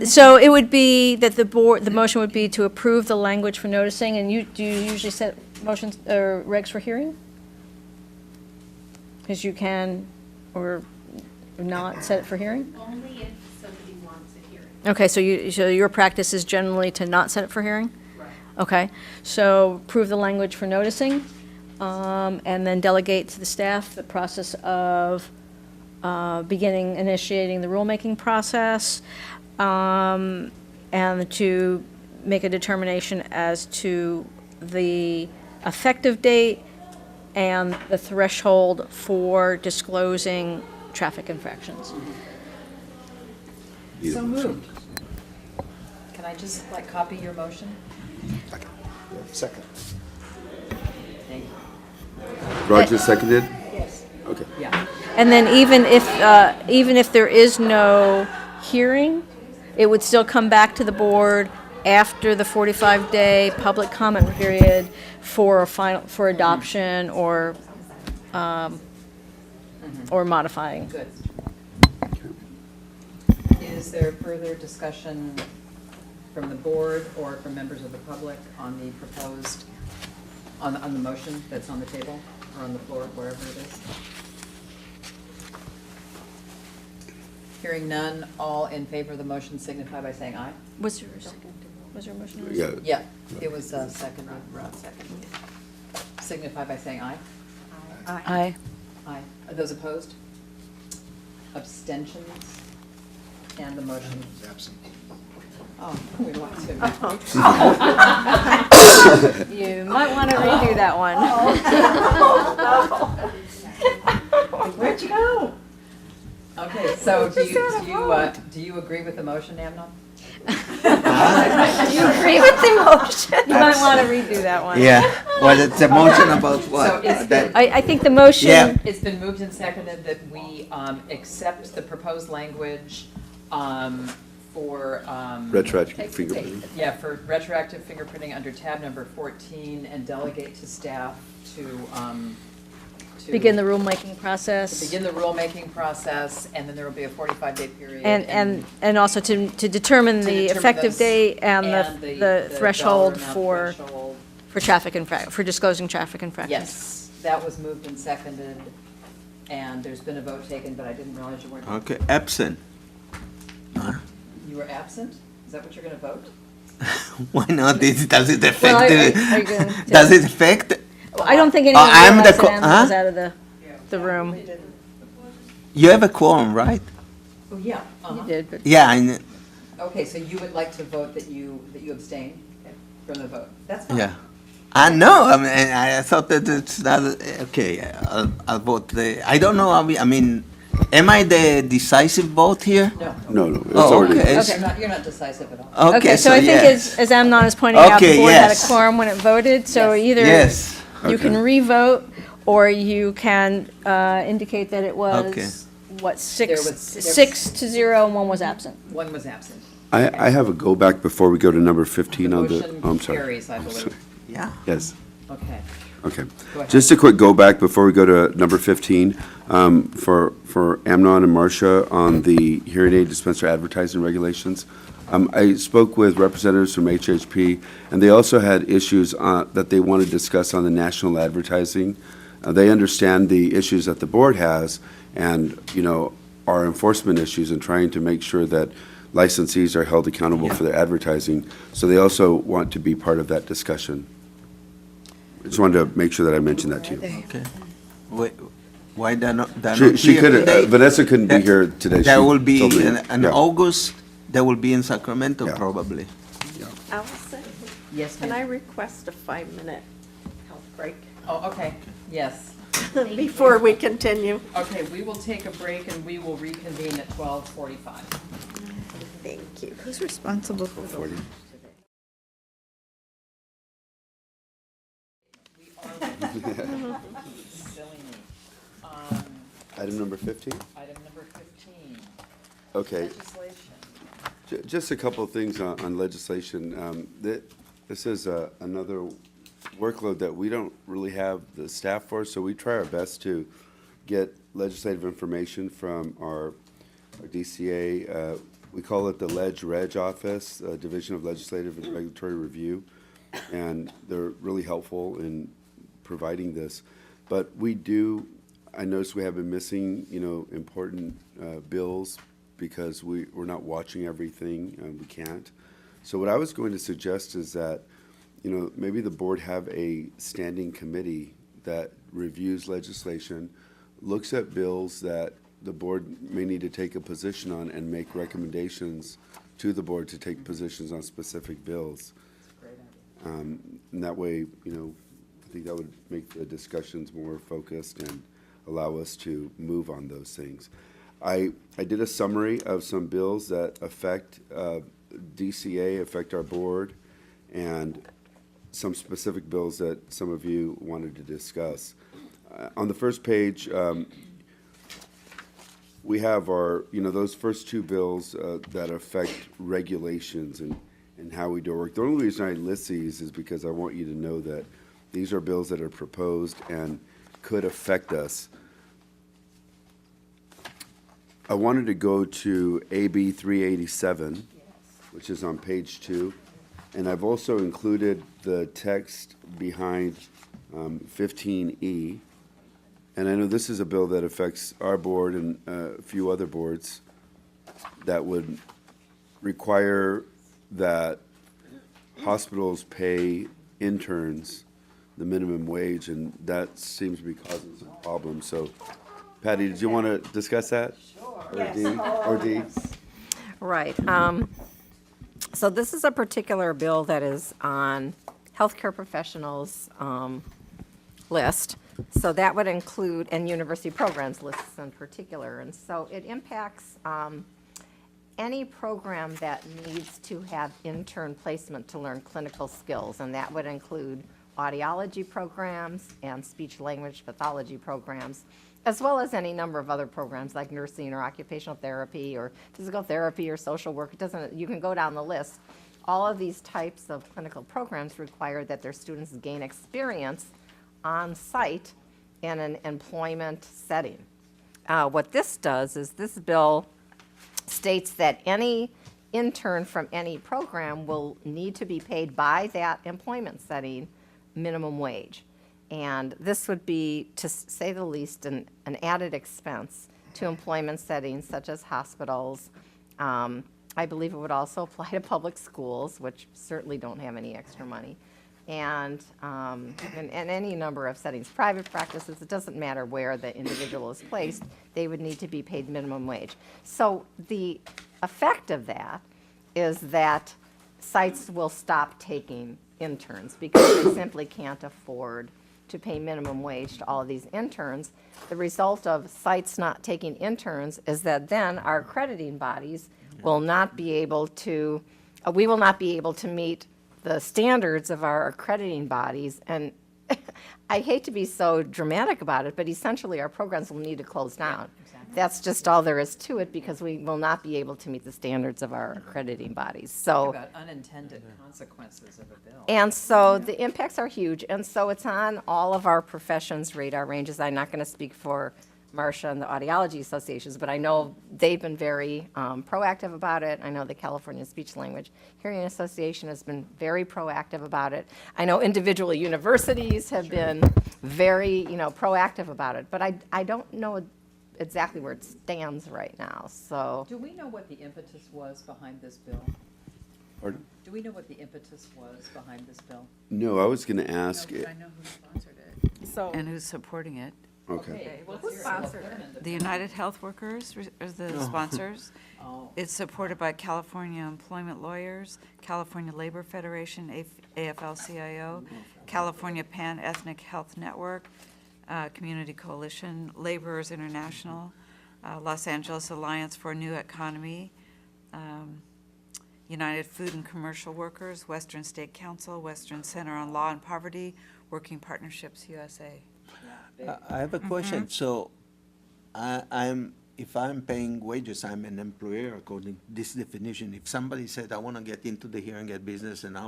So it would be that the motion would be to approve the language for noticing, and do you usually set motions or regs for hearing? Because you can, or not set it for hearing? Only if somebody wants a hearing. Okay, so your practice is generally to not set it for hearing? Right. Okay, so approve the language for noticing, and then delegate to the staff the process of initiating the rulemaking process, and to make a determination as to the effective date and the threshold for disclosing traffic infractions. Need a So motion. moved. Can I just copy your motion? Second. Thank you. Roger seconded? Yes. Okay. Yeah. And then even if there is no hearing, it would still come back to the board after the 45-day public comment period for adoption or modifying. Good. Is there further discussion from the board or from members of the public on the proposed, on the motion that's on the table or on the floor, wherever it is? Hearing none, all in favor of the motion signify by saying aye. Was there a second? Was there a motion? Yeah. Yeah, it was seconded, Rod seconded. Signify by saying aye. Aye. Aye. Are those opposed? Abstentions? And the motion? Absent. Oh, we want to. You might want to redo that one. Where'd you go? Okay, so do you agree with the motion, Amnon? You agree with the motion? You might want to redo that one. Yeah, well, it's a motion about So what? it's That- I think the motion. Yeah. It's been moved and seconded that we accept the proposed language for. Retroactive fingerprinting. Yeah, for retroactive fingerprinting under tab number 14 and delegate to staff to. Begin the rulemaking process. Begin the rulemaking process, and then there will be a 45-day period. And also to determine to the determine effective those- date and and the dollar threshold amount for threshold. for disclosing traffic infractions. Yes, that was moved and seconded, and there's been a vote taken, but I didn't realize you weren't. Okay, absent. You were absent? Is that what you're going to vote? Why not? Does it affect? Well, are you going to? Does it affect? I don't think anyone I'm the realized co- that Amnon huh? was out of the room. You have a quorum, right? Oh, yeah. You did, but. Yeah, I kn- Okay, so you would like to vote that you abstain from the vote? That's fine. yeah. I know. I mean, I thought that it's not okay. I'll vote. I don't know. I mean, am I the decisive vote here? No. No, it's Oh, already. okay. You're not decisive at all. Okay, So I think yes. as Amnon is pointing out, the Okay, board had a yes. quorum when it voted, so Yes. either Yes. you can Okay. re-vote, or you can indicate that it Okay. was, what, There was- 6-0, and one was absent. One was absent. I have a go back before we go to number 15 The on the, motion oh, I'm sorry. carries, I believe. Yeah. Yes, Okay. okay. Go ahead. Just a quick go back before we go to number 15, for Amnon and Marcia on the hearing aid dispenser advertising regulations. I spoke with representatives from HHP, and they also had issues that they want to discuss on the national advertising. They understand the issues that the board has and, our enforcement issues and trying to make sure that licensees are held accountable for their advertising. So they also want to be part of that discussion. I just wanted to make sure that I mentioned that to you. Okay. Why they're not She here could, today? Vanessa couldn't be here today. That She will be told me. in Yeah. August. That will be in Sacramento, Yeah. probably. Allison, Yes, can I ma'am. request a 5-minute health break Oh, okay. Yes. before we continue? Okay, we will take a break and we will reconvene at 12:45. Thank you. Who's responsible for the Silly me. Item number 15? Item number 15, Okay. legislation. Just a couple of things on legislation. This is another workload that we don't really have the staff for, so we try our best to get legislative information from our DCA. We call it the Reg Office, Division of Legislative and Regulatory Review, and they're really helpful in providing this. But I noticed we have been missing, important bills because we're not watching everything, we can't. So what I was going to suggest is that, maybe the board have a standing committee that reviews legislation, looks at bills that the board may need to take a position on and make recommendations to the board to take positions on specific bills. And that way, I think that would make the discussions more focused and allow us to move on those things. I did a summary of some bills that affect DCA, affect our board, and some specific bills that some of you wanted to discuss. On the first page, we have those first two bills that affect regulations and how we do our work. The only reason I list these is because I want you to know that these are bills that are proposed and could affect us. I wanted to go to AB 387, which is on page 2, and I've also included the text behind 15E. And I know this is a bill that affects our board and a few other boards that would require that hospitals pay interns the minimum wage, and that seems to be causing some problems. So, Patty, did you want to discuss that? Or Dee? Right. So this is a particular bill that is on healthcare professionals' list. So that would include, and university programs lists in particular. And so it impacts any program that needs to have intern placement to learn clinical skills. And that would include audiology programs and speech-language pathology programs, as well as any number of other programs like nursing or occupational therapy or physical therapy or social work. You can go down the list. All of these types of clinical programs require that their students gain experience on site in an employment setting. What this does is this bill states that any intern from any program will need to be paid by that employment setting minimum wage. And this would be, to say the least, an added expense to employment settings such as hospitals. I believe it would also apply to public schools, which certainly don't have any extra money. And any number of settings, private practices, it doesn't matter where the individual is placed, they would need to be paid minimum wage. So the effect of that is that sites will stop taking interns because they simply can't afford to pay minimum wage to all of these interns. The result of sites not taking interns is that then our accrediting bodies will not be able to, we will not be able to meet the standards of our accrediting bodies. And I hate to be so dramatic about it, but essentially our programs will need to close down. That's just all there is to it, because we will not be able to meet the standards of our accrediting bodies. So, About unintended consequences of a bill. and so the impacts are huge, and so it's on all of our professions' radar ranges. I'm not going to speak for Marcia and the Audiology Associations, but I know they've been very proactive about it. I know the California Speech Language Hearing Association has been very proactive about it. I know individual universities have been very, proactive about it, but I don't know exactly where it stands right now, so. Do we know what the impetus was behind this bill? Pardon? Do we know what the impetus was behind this bill? No, I was going to ask. I know who sponsored it. So, And who's supporting it? Okay. Let's who hear it. sponsored it? The United Health Workers are the sponsors. Oh. It's supported by California Employment Lawyers, California Labor Federation, AFL-CIO, California Pan-Ethnic Health Network, Community Coalition, Laborers International, Los Angeles Alliance for a New Economy, United Food and Commercial Workers, Western State Council, Western Center on Law and Poverty, Working Partnerships USA. I have a question. So if I'm paying wages, I'm an employer according to this definition. If somebody said, I want to get into the hearing aid business and I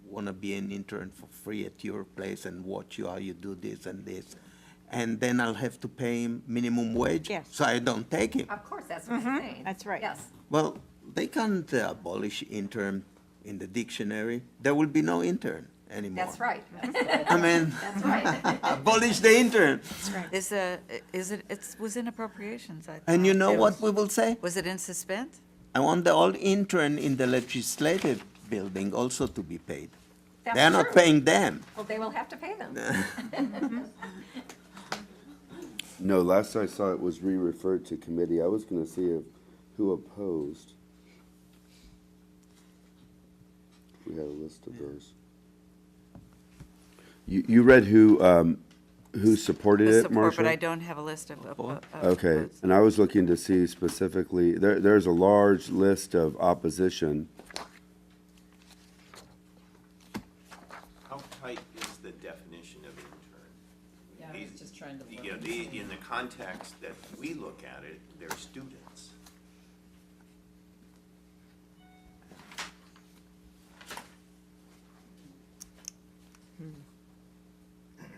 want to be an intern for free at your place and watch you how you do this and this, and then I'll have to pay him minimum wage? Yes. So I don't take him. Of course, that's what you're saying. That's right. Yes. Well, they can't abolish intern in the dictionary. There will be no intern anymore. That's right. I mean, That's right. abolish the intern. It was in appropriations, I thought. And you know what we will say? Was it in suspense? I want the old intern in the legislative building also to be paid. That's They're not true. paying them. Well, they will have to pay them. No, last I saw it was re-referred to committee. I was going to see who opposed. We had a list of those. You read who supported The it, support, Marcia? but I don't have a list of. Okay, opposed. and I was looking to see specifically, there's a large list of opposition. How tight is the definition of intern? Yeah, I was just trying to look. You know, in the context that we look at it, they're students.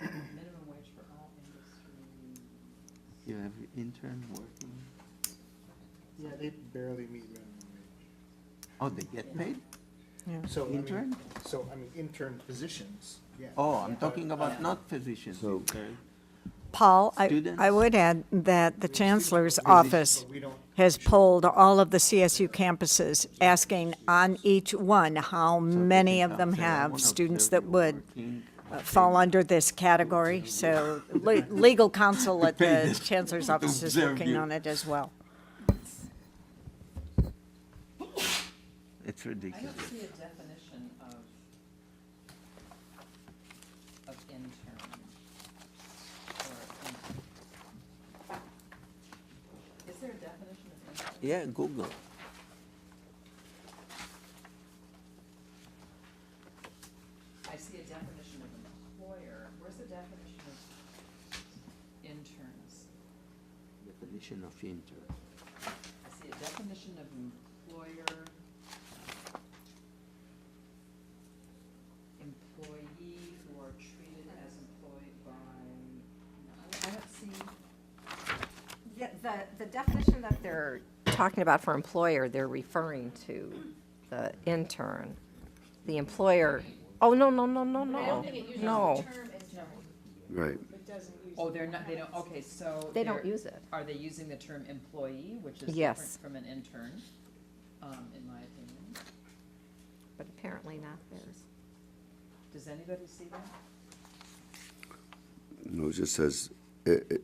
Minimum wage for all industries. You have intern working? Yeah, they barely meet minimum wage. Oh, they get paid? So, Intern? intern positions, yeah. Oh, I'm talking about not physicians. So- intern. Paul, I Students? would add that the Chancellor's office has polled all of the CSU campuses, asking on each one how many of them have students that would fall under this category. So legal counsel at the Chancellor's office is Observe working you. on it as well. It's I ridiculous. don't see a definition of intern. Is there a definition of intern? Yeah, Google. I see a definition of employer. Where's the definition of interns? Definition of intern. I see a definition of employer, employee who are treated as employed by, no, I don't see. Yeah, the definition that they're talking about for employer, they're referring to the intern. The employer, oh, no, no, no, no, I no, don't think it uses the no. term intern. Right. It doesn't use. Oh, they're not, they don't, okay, so. They don't they're- use it. Are they using the term employee, which is different Yes. from an intern, in my opinion? But apparently not theirs. Does anybody see that? No, it just says, it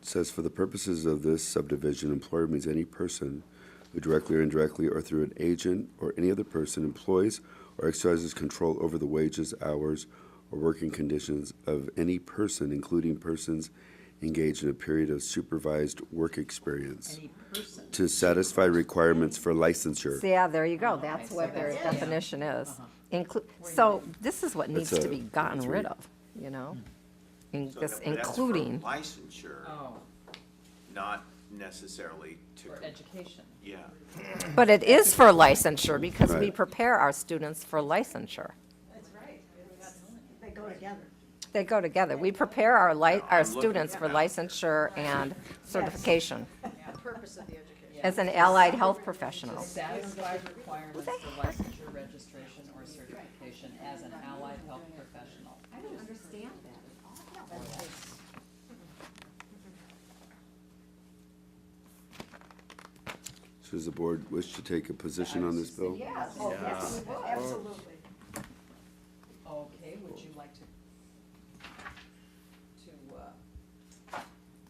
says, for the purposes of this subdivision, employer means any person who directly or indirectly or through an agent or any other person employs or exercises control over the wages, hours, or working conditions of any person, including persons engaged in a period of supervised work experience, Any person? to satisfy requirements for licensure. So, yeah, there you go, that's so what their that's- definition is. Uh-huh. So this is what needs That's to a- be gotten that's rid right. of, you know? In So this, that's for including, licensure, Oh, not necessarily to, for education. yeah. but it is for licensure because we Right. prepare our students for licensure. That's right. They go together. They go together. We prepare our I'm looking students for at- licensure and certification The purpose of the education. as an allied health To professional. satisfy requirements for licensure, registration, or certification as an allied health professional. I don't understand that at all. So does the board wish to take a position on this bill? Yes, oh, yes, we will. Absolutely. Okay, would you like to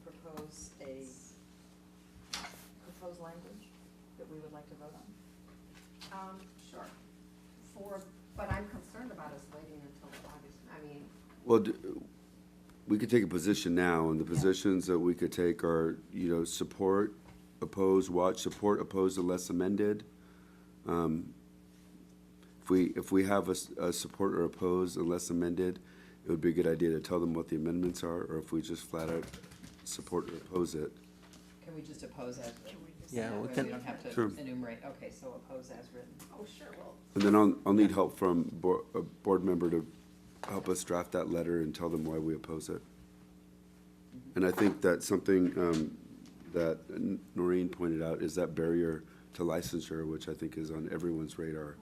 propose proposed language that we would like to vote on? Sure. But I'm concerned about us waiting until August, I mean, Well, we could take a position now, and the positions that we could take are, support, oppose, watch, support, oppose, unless amended. If we have a support or oppose unless amended, it would be a good idea to tell them what the amendments are, or if we just flat out support or oppose it. Can we just oppose as written? Yeah, we We can. don't have Sure. to enumerate, okay, so oppose as written. Oh, sure, well, And then I'll need help from a board member to help us draft that letter and tell them why we oppose it. And I think that's something that Noreen pointed out, is that barrier to licensure, which I think is on everyone's radar.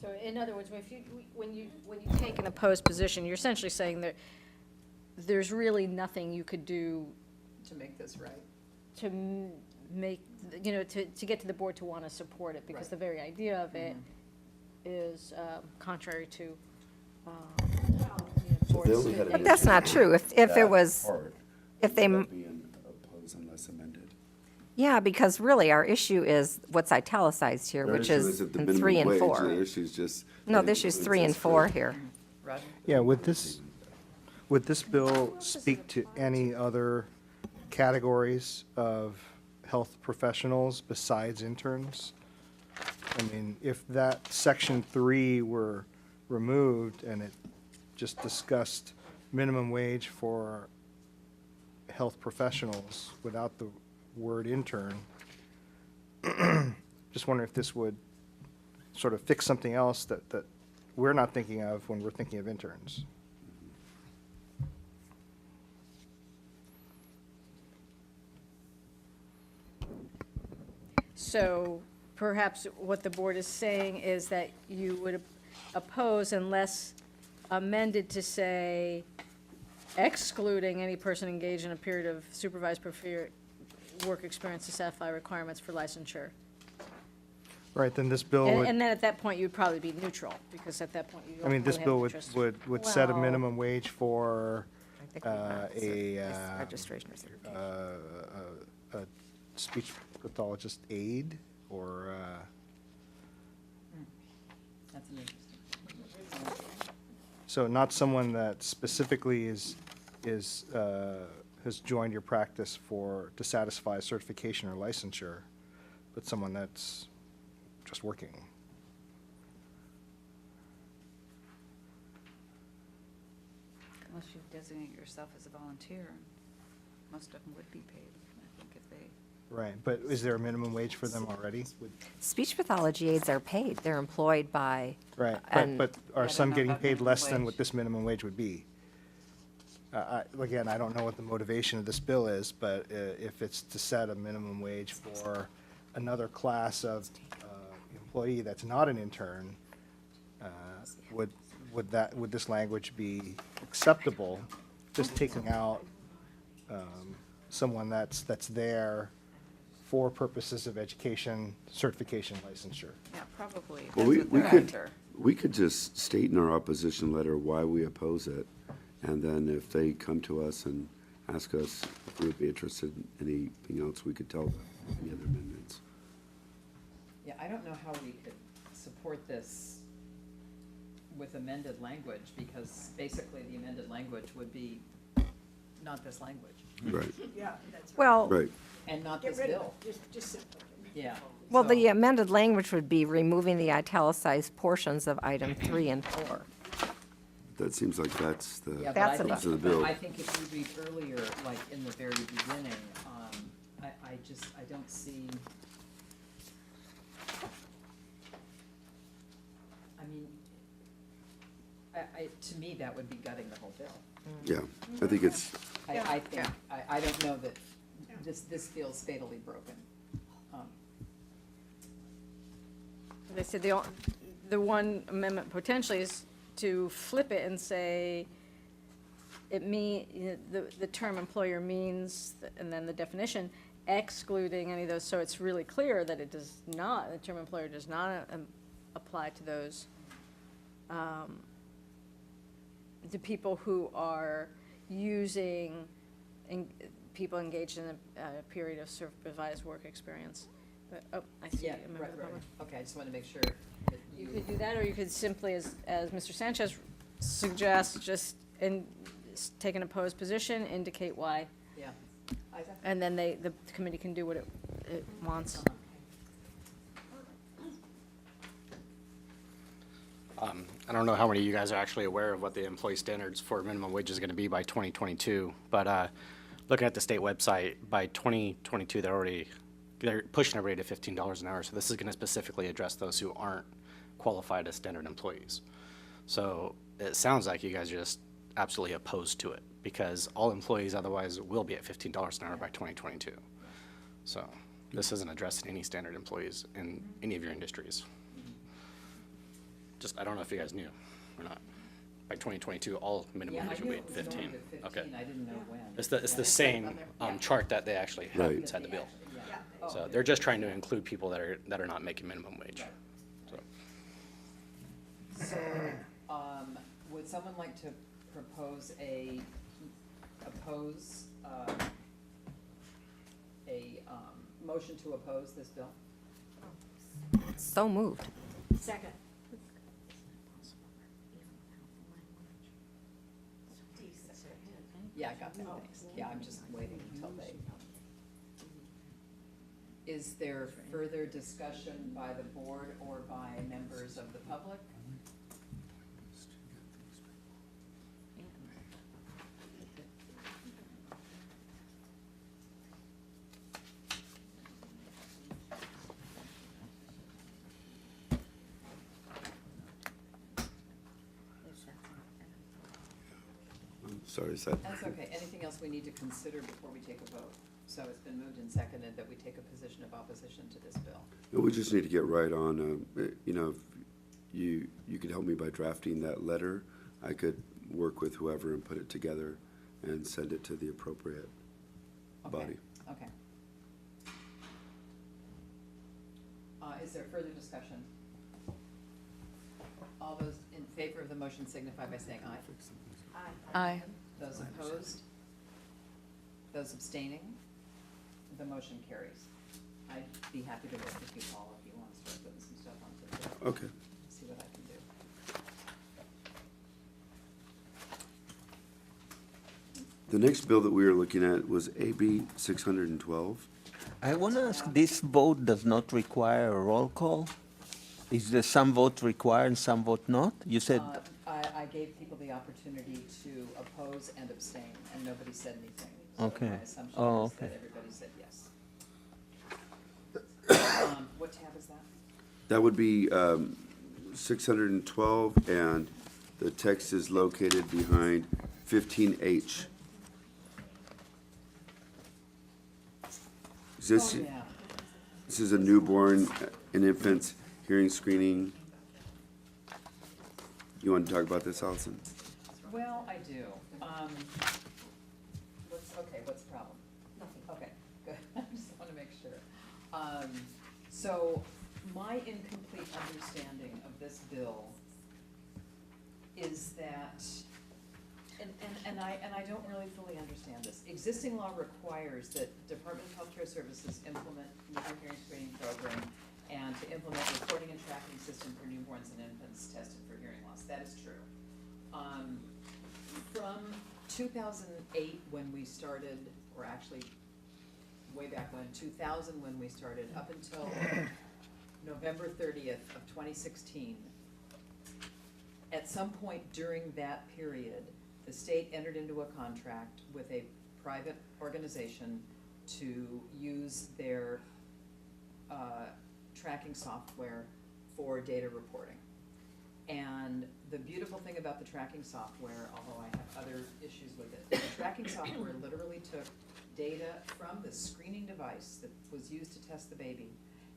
So in other words, when you take an opposed position, you're essentially saying that there's really nothing you could do To make this right. to make, to get to the board to want to support it, because Right. the very idea of it is contrary to They only had an but that's not true. If it was, if they, being opposed unless amended. yeah, because really our issue is what's italicized here, Their which issue is isn't the in minimum 3 and wage, 4. their issue is just. No, the issue is 3 and 4 here. Roger? Yeah, would this bill speak to any other categories of health professionals besides interns? I mean, if that section 3 were removed and it just discussed minimum wage for health professionals without the word intern, just wonder if this would sort of fix something else that we're not thinking of when we're thinking of interns. So perhaps what the board is saying is that you would oppose unless amended to say excluding any person engaged in a period of supervised work experience to satisfy requirements for licensure. Right, then this bill And would, then at that point, you'd probably be neutral, because at that point, you I don't mean, this really have bill an would, interest. would set a Well- minimum wage for I think we have a registration or certification. a speech pathologist aide, or, That's an interesting. so not someone that specifically has joined your practice to satisfy certification or licensure, but someone that's just working. Unless you designate yourself as a volunteer, most of them would be paid, I think, if they. Right, but is there a minimum wage for them already? Speech pathology aides are paid. They're employed by. Right, and- but I are don't some know getting about paid minimum less than wage. what this minimum wage would be? Again, I don't know what the motivation of this bill is, but if it's to set a minimum wage for another class of employee that's not an intern, would this language be acceptable, just taking out someone that's there for purposes of education, certification, licensure? Yeah, probably. Well, That's what they're after. we could just state in our opposition letter why we oppose it, and then if they come to us and ask us if we would be interested in anything else, we could tell them any other amendments. Yeah, I don't know how we could support this with amended language, because basically the amended language would be not this language, Right, Well, right. and not this bill. Yeah. well, so- the amended language would be removing the italicized portions of item 3 and 4. That seems like that's the Yeah, but That's I about- purpose of the think, bill. I think if you read earlier, like in the very beginning, I don't see. I mean, to me, that would be gutting the whole bill. Yeah, I think it's, I think, I don't know that this feels fatally broken. They said the one amendment potentially is to flip it and say, the term employer means, and then the definition, excluding any of those, so it's really clear that it does not, the term employer does not apply to those, to people who are using, people engaged in a period of supervised work experience. But, oh, I see. Yeah, a member right, of the right. public. Okay, I just want to make sure that You could do that, or you could simply, as Mr. Sanchez suggests, just take an opposed position, indicate why, Yeah. and then the committee can do what it wants. I don't know how many of you guys are actually aware of what the employee standards for minimum wage is going to be by 2022, but looking at the state website, by 2022, they're pushing everybody to $15 an hour. So this is going to specifically address those who aren't qualified as standard employees. So it sounds like you guys are just absolutely opposed to it because all employees otherwise will be at $15 an hour by 2022. So this isn't addressing any standard employees in any of your industries. Just, I don't know if you guys knew or not. By 2022, all minimum Yeah, I wage knew will be it at was going 15. to 15. Okay. I didn't know when. It's the same chart that they actually have Right. inside the bill. Oh, So they're just trying to include people that are not making minimum wage. So So, would someone like to propose a motion to oppose this bill? So moved. Second. Yeah, I got that, thanks. Yeah, I'm just waiting until they. Is there further discussion by the board or by members of the public? Sorry, is that? That's okay. Anything else we need to consider before we take a vote? So it's been moved and seconded that we take a position of opposition to this bill. No, we just need to get right on, you know, if you could help me by drafting that letter. I could work with whoever and put it together and send it to the appropriate Okay, body. Okay. Is there further discussion? All those in favor of the motion signify by saying aye. Aye. Those opposed? Those abstaining? The motion carries. I'd be happy to work with you, Paul, if you want to start putting some stuff onto the bill. Okay. See what I can do. The next bill that we were looking at was AB 612. I want to ask, this vote does not require a roll call? Is there some vote required and some vote not? You said, I gave people the opportunity to oppose and abstain, and nobody said anything. So Okay. my assumption Oh, is okay. that everybody said yes. What tab is that? That would be 612, and the text is located behind 15H. Is this, Oh, yeah. this is a newborn and infant's hearing screening. You want to talk about this, Allison? Well, I do. What's the problem? Nothing. Okay, good. I just want to make sure. So my incomplete understanding of this bill is that, and I don't really fully understand this. Existing law requires that Department of Healthcare Services implement newborn hearing screening program and to implement reporting and tracking system for newborns and infants tested for hearing loss. That is true. From 2008, when we started, or actually way back when, 2000 when we started, up until November 30th of 2016, at some point during that period, the state entered into a contract with a private organization to use their tracking software for data reporting. And the beautiful thing about the tracking software, although I have other issues with it, the tracking software literally took data from the screening device that was used to test the baby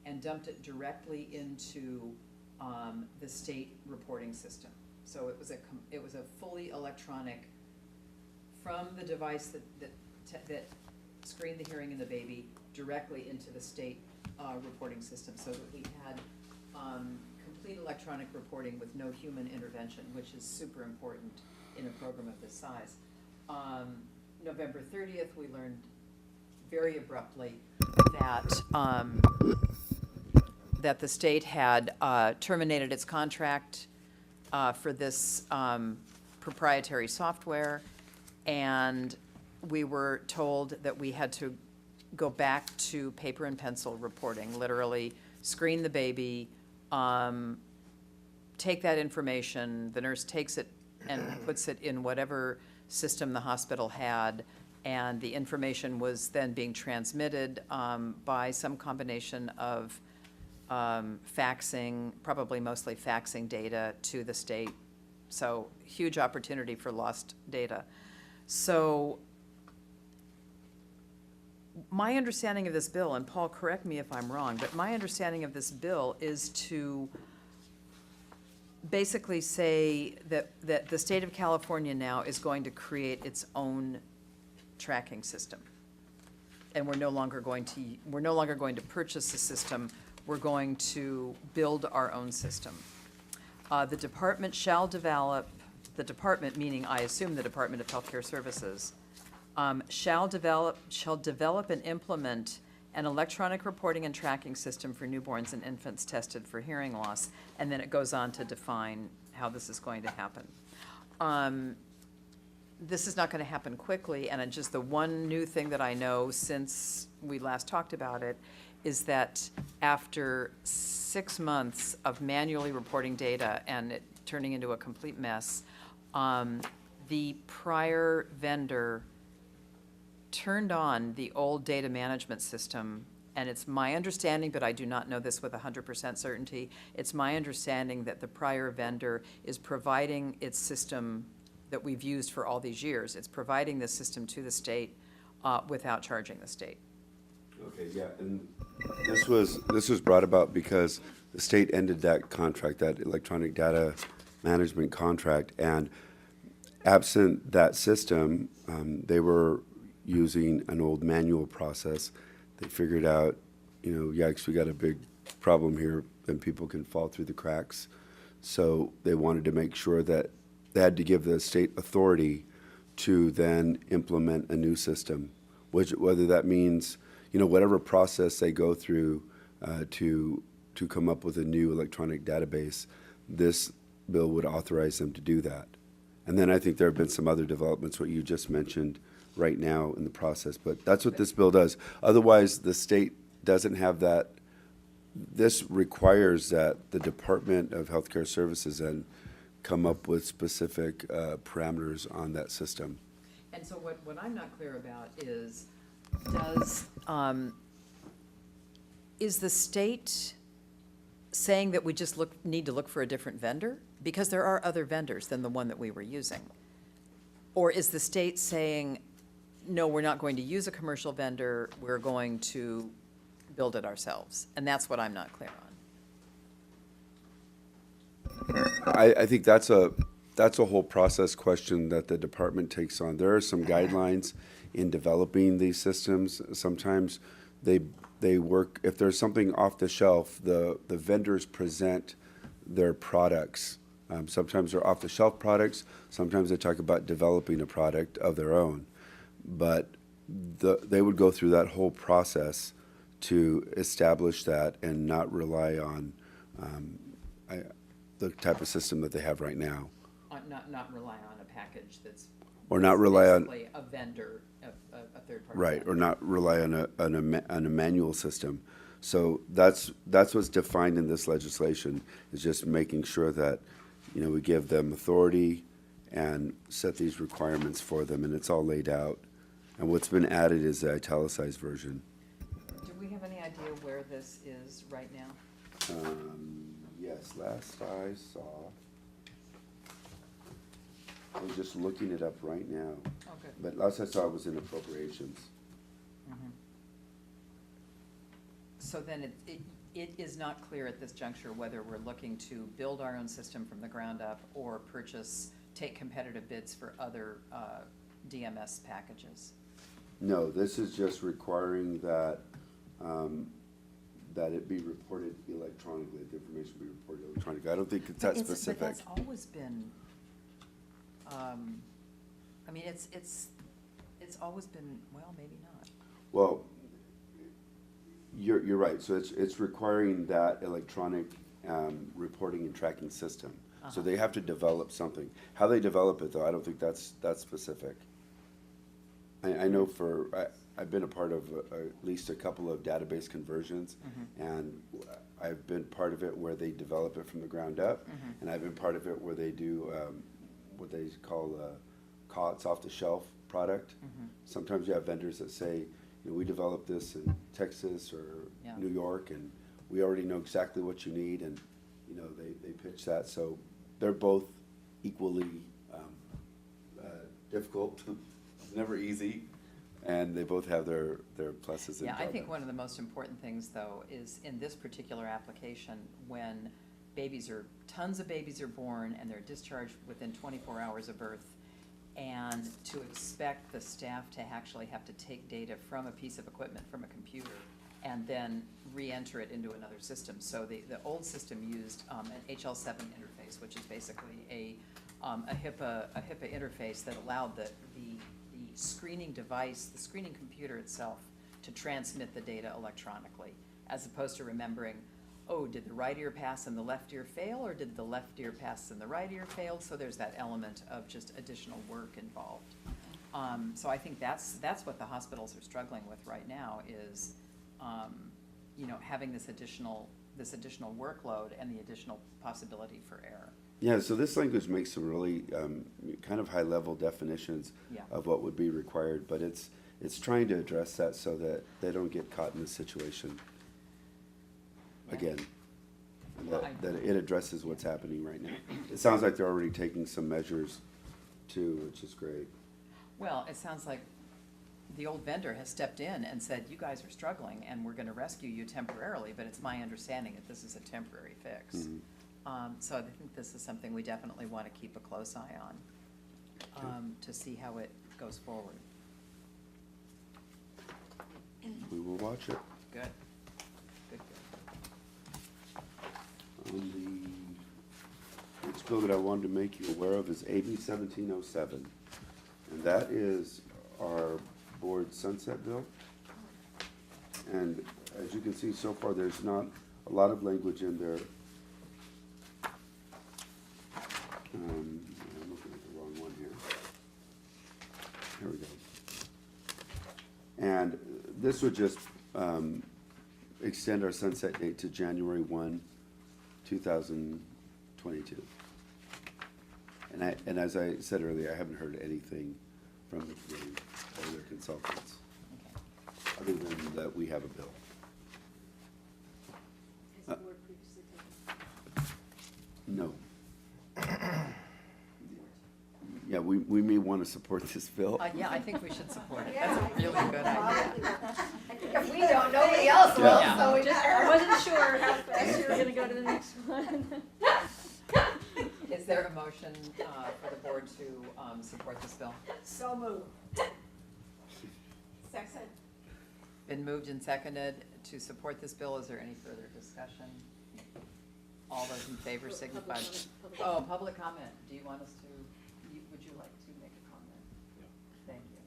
and dumped it directly into the state reporting system. So it was a fully electronic, from the device that screened the hearing in the baby directly into the state reporting system, so that we had complete electronic reporting with no human intervention, which is super important in a program of this size. November 30th, we learned very abruptly that the state had terminated its contract for this proprietary software, and we were told that we had to go back to paper and pencil reporting, literally screen the baby, take that information, the nurse takes it and puts it in whatever system the hospital had, and the information was then being transmitted by some combination of faxing, probably mostly faxing data to the state. So huge opportunity for lost data. So my understanding of this bill, and Paul, correct me if I'm wrong, but my understanding of this bill is to basically say that the state of California now is going to create its own tracking system. And we're no longer going to purchase a system, we're going to build our own system. The department shall develop, the department, meaning I assume the Department of Healthcare Services, shall develop and implement an electronic reporting and tracking system for newborns and infants tested for hearing loss, and then it goes on to define how this is going to happen. This is not going to happen quickly, and just the one new thing that I know since we last talked about it is that after 6 months of manually reporting data and it turning into a complete mess, the prior vendor turned on the old data management system, and it's my understanding, but I do not know this with 100% certainty, it's my understanding that the prior vendor is providing its system that we've used for all these years. It's providing this system to the state without charging the state. Okay, yeah, and this was brought about because the state ended that contract, that electronic data management contract, and absent that system, they were using an old manual process. They figured out, yikes, we got a big problem here, and people can fall through the cracks. So they wanted to make sure that they had to give the state authority to then implement a new system, whether that means, whatever process they go through to come up with a new electronic database, this bill would authorize them to do that. And then I think there have been some other developments, what you just mentioned right now in the process, but that's what this bill does. Otherwise, the state doesn't have that. This requires that the Department of Healthcare Services then come up with specific parameters on that system. And so what I'm not clear about is, is the state saying that we just need to look for a different vendor? Because there are other vendors than the one that we were using. Or is the state saying, no, we're not going to use a commercial vendor, we're going to build it ourselves? And that's what I'm not clear on. I think that's a whole process question that the department takes on. There are some guidelines in developing these systems. Sometimes they work, if there's something off the shelf, the vendors present their products. Sometimes they're off-the-shelf products. Sometimes they talk about developing a product of their own. But they would go through that whole process to establish that and not rely on the type of system that they have right now. Not rely on a package that's. Or not rely on. Basically a vendor, a third party. Right, vendor. or not rely on a manual system. So that's what's defined in this legislation, is just making sure that, we give them authority and set these requirements for them, and it's all laid out. And what's been added is the italicized version. Do we have any idea where this is right now? Yes, last I saw, I was just looking it up right now. Okay. But last I saw it was in appropriations. So then it is not clear at this juncture whether we're looking to build our own system from the ground up or take competitive bids for other DMS packages. No, this is just requiring that, that it be reported electronically, the information be reported electronically. I don't think it's that specific. But that's always been, it's always been, well, maybe not. Well, you're right. So it's requiring that electronic reporting and tracking system. So they have to develop something. How they develop it, though, I don't think that's specific. I know I've been a part of at least a couple of database conversions, and I've been part of it where they develop it from the ground up, and I've been part of it where they do what they call COTS, off-the-shelf product. Sometimes you have vendors that say, we developed this in Texas or Yeah. New York, and we already know exactly what you need, and they pitch that. So they're both equally difficult, never easy, and they both have their pluses and Yeah, I think drawbacks. one of the most important things, though, is in this particular application, when tons of babies are born and they're discharged within 24 hours of birth, and to expect the staff to actually have to take data from a piece of equipment, from a computer, and then re-enter it into another system. So the old system used an HL7 interface, which is basically a HIPAA interface that allowed the screening device, the screening computer itself, to transmit the data electronically, as opposed to remembering, oh, did the right ear pass and the left ear fail, or did the left ear pass and the right ear fail? So there's that element of just additional work involved. So I think that's what the hospitals are struggling with right now is, having this additional workload and the additional possibility for error. Yeah, so this language makes some really kind of high-level definitions Yeah. of what would be required, but it's trying to address that so that they don't get caught in this situation Yeah. again. And Well, that it addresses what's happening right now. It sounds like they're already taking some measures too, which is great. Well, it sounds like the old vendor has stepped in and said, you guys are struggling and we're gonna rescue you temporarily, but it's my understanding that this is a temporary fix. So I think this is something we definitely want to keep a close eye on, to see how it goes forward. We will watch it. Good. Good. The next bill that I wanted to make you aware of is AB 1707, and that is our board sunset bill. And as you can see so far, there's not a lot of language in there. I'm looking at the wrong one here. Here we go. And this would just extend our sunset date to January 1, 2022. And as I said earlier, I haven't heard anything from the committee or their consultants, other than that we have a bill. Has the board previously taken? No. Yeah, we may want to support this bill. Yeah, I think we should support it. That's a really good idea. If we don't, nobody else will, Yeah. so we I wasn't sure how fast you were gonna go to the next one. Is there a motion for the board to support this bill? So moved. Second. Been moved and seconded to support this bill. Is there any further discussion? All those in favor signify. Oh, public comment. Do you want us to, would you like to make a comment? Thank you.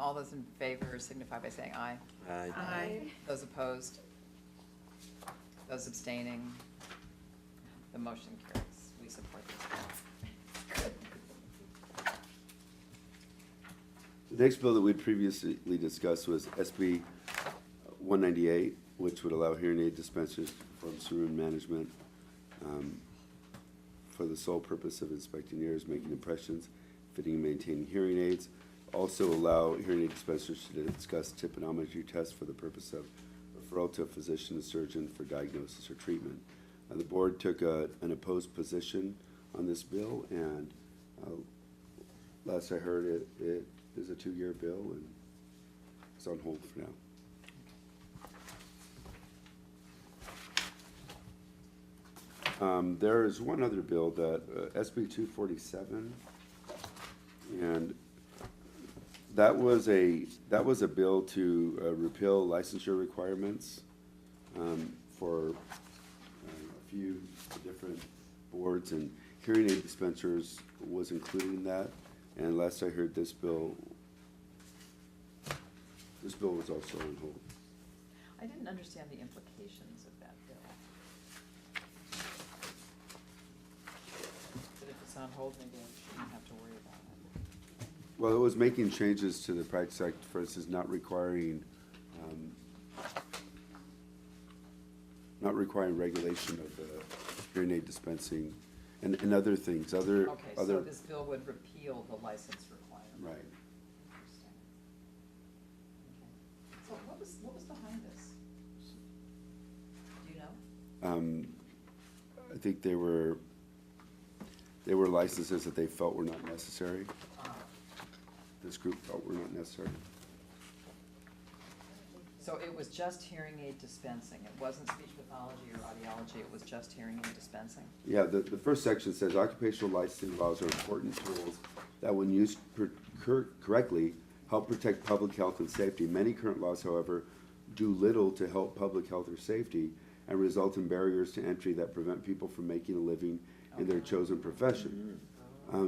All those in favor signify by saying aye. Aye. Those opposed? Those abstaining? The motion carries. We support this bill. The next bill that we'd previously discussed was SB 198, which would allow hearing aid dispensers from Saroon Management for the sole purpose of inspecting ears, making impressions, fitting and maintaining hearing aids. Also allow hearing aid dispensers to discuss tympanometry tests for the purpose of referral to a physician and surgeon for diagnosis or treatment. The board took an opposed position on this bill, and last I heard, it is a 2-year bill, and it's on hold for now. There is one other bill that, SB 247, and that was a bill to repeal licensure requirements for a few different boards, and hearing aid dispensers was included in that. And last I heard, this bill was also on hold. I didn't understand the implications of that bill. But if it's on hold, maybe I shouldn't have to worry about it. Well, it was making changes to the Practice Act, for instance, not requiring regulation of the hearing aid dispensing and other things, Okay, so this bill would repeal the license requirement. right. Interesting. Okay. So what was behind this? Do you know? I think they were licenses that they felt were not necessary. This group felt were not necessary. So it was just hearing aid dispensing. It wasn't speech pathology or audiology. It was just hearing aid dispensing. Yeah, the first section says occupational licensing laws are important tools that, when used correctly, help protect public health and safety. Many current laws, however, do little to help public health or safety and result in barriers to entry that prevent people from making a living in their chosen profession.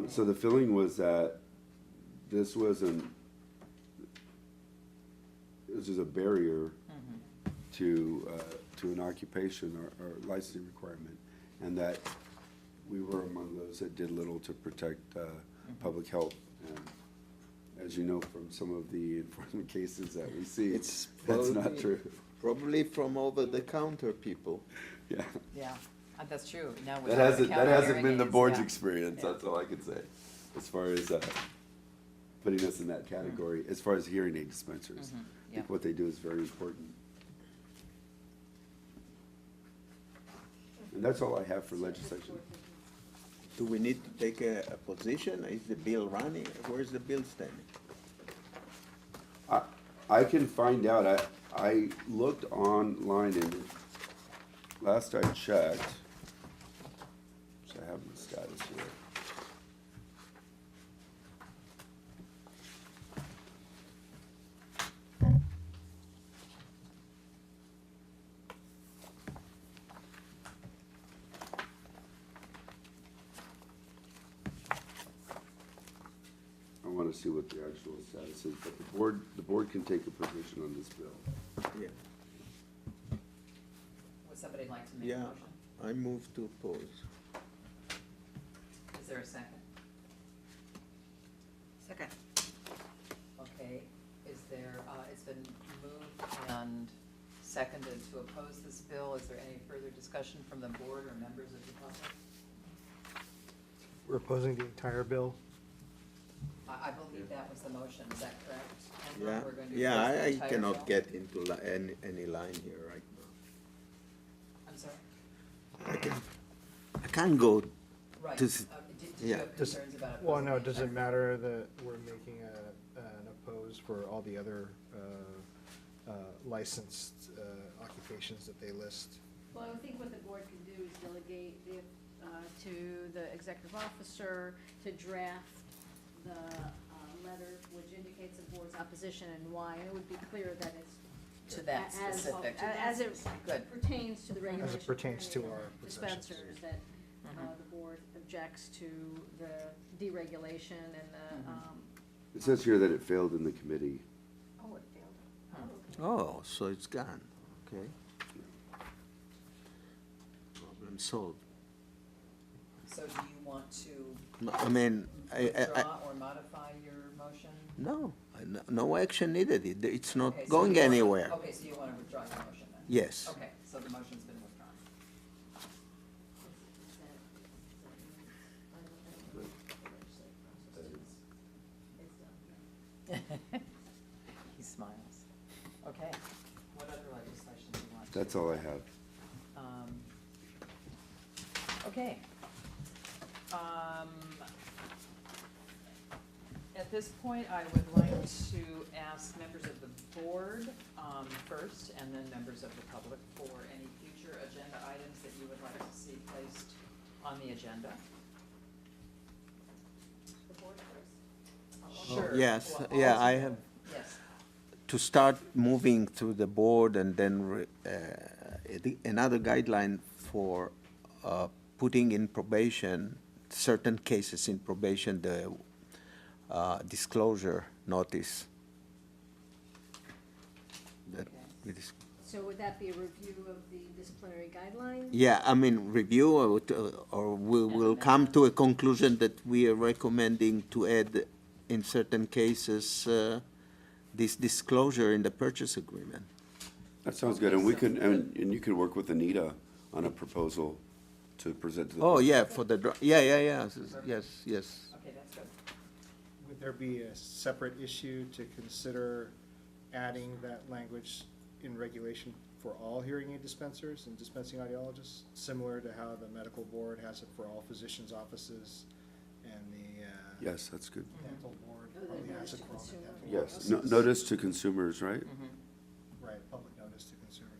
So the feeling was that this was a barrier to an occupation or licensing requirement, and that we were among those that did little to protect public health. And as you know from some of the enforcement cases that we see, It's that's not probably- true. Probably from over-the-counter people. Yeah. Yeah, that's true. Now we That have hasn't over-the-counter been hearing the aids, board's yeah. experience, Yeah. that's all I can say, as far as putting us in that category, as far as hearing aid dispensers. I yeah. think what they do is very important. And that's all I have for legislation. Do we need to take a position? Is the bill running? Where's the bill standing? I can find out, I looked online and last I checked, which I have the status here. I want to see what the actual status is, but the board can take a position on this bill. Yeah. Would somebody like to make a Yeah, motion? I move to oppose. Is there a second? Second. Okay, is there, it's been moved and seconded to oppose this bill. Is there any further discussion from the board or members of the public? We're opposing the entire bill. I believe that was the motion, is that correct? And Yeah, we're going to yeah, oppose the I entire cannot bill? get into any line here right now. I'm sorry? I can't go Right. to, Did you yeah. have concerns about Well, opposing no, the does it entire matter that we're making an oppose for all the other licensed occupations that they list? Well, I would think what the board can do is delegate to the executive officer to draft the letter which indicates the board's opposition and why, and it would be clear that it's To that as- specific. As it Good. pertains to the regulation. pertains to of our possessions. dispensers, that the board objects to the deregulation and the, It says here that it failed in the committee. oh, it failed. Oh, so it's gone, okay. Problem solved. So do you want to No, I mean, withdraw or modify your motion? no, no action needed. It's not Okay, so going you wanna- anywhere. Okay, so you want to withdraw your motion then? Yes. Okay, so the motion's been withdrawn. He smiles. Okay, what other legislation do you want? That's to- all I have. Okay. At this point, I would like to ask members of the board first, and then members of the public for any future agenda items that you would like to see placed on the agenda. The board first. Sure. Yes, Well, yeah, also- I have, Yes. to start moving through the board and then another guideline for putting in probation, certain cases in probation, the disclosure notice. That Okay. we dis- So would that be a review of the disciplinary guidelines? Yeah, I mean, review or we will come to a conclusion that we are recommending to add in certain cases, this disclosure in the purchase agreement. That sounds good, and we can, and you can work with Anita on a proposal to present to the. Oh, yeah, for the, yes, yes. Okay, that's good. Would there be a separate issue to consider adding that language in regulation for all hearing aid dispensers and dispensing audiologists, similar to how the medical board has it for all physicians' offices and the Yes, that's good. dental board probably has it for all the dental Yes, offices? notice to consumers, right? Right, public notice to consumers.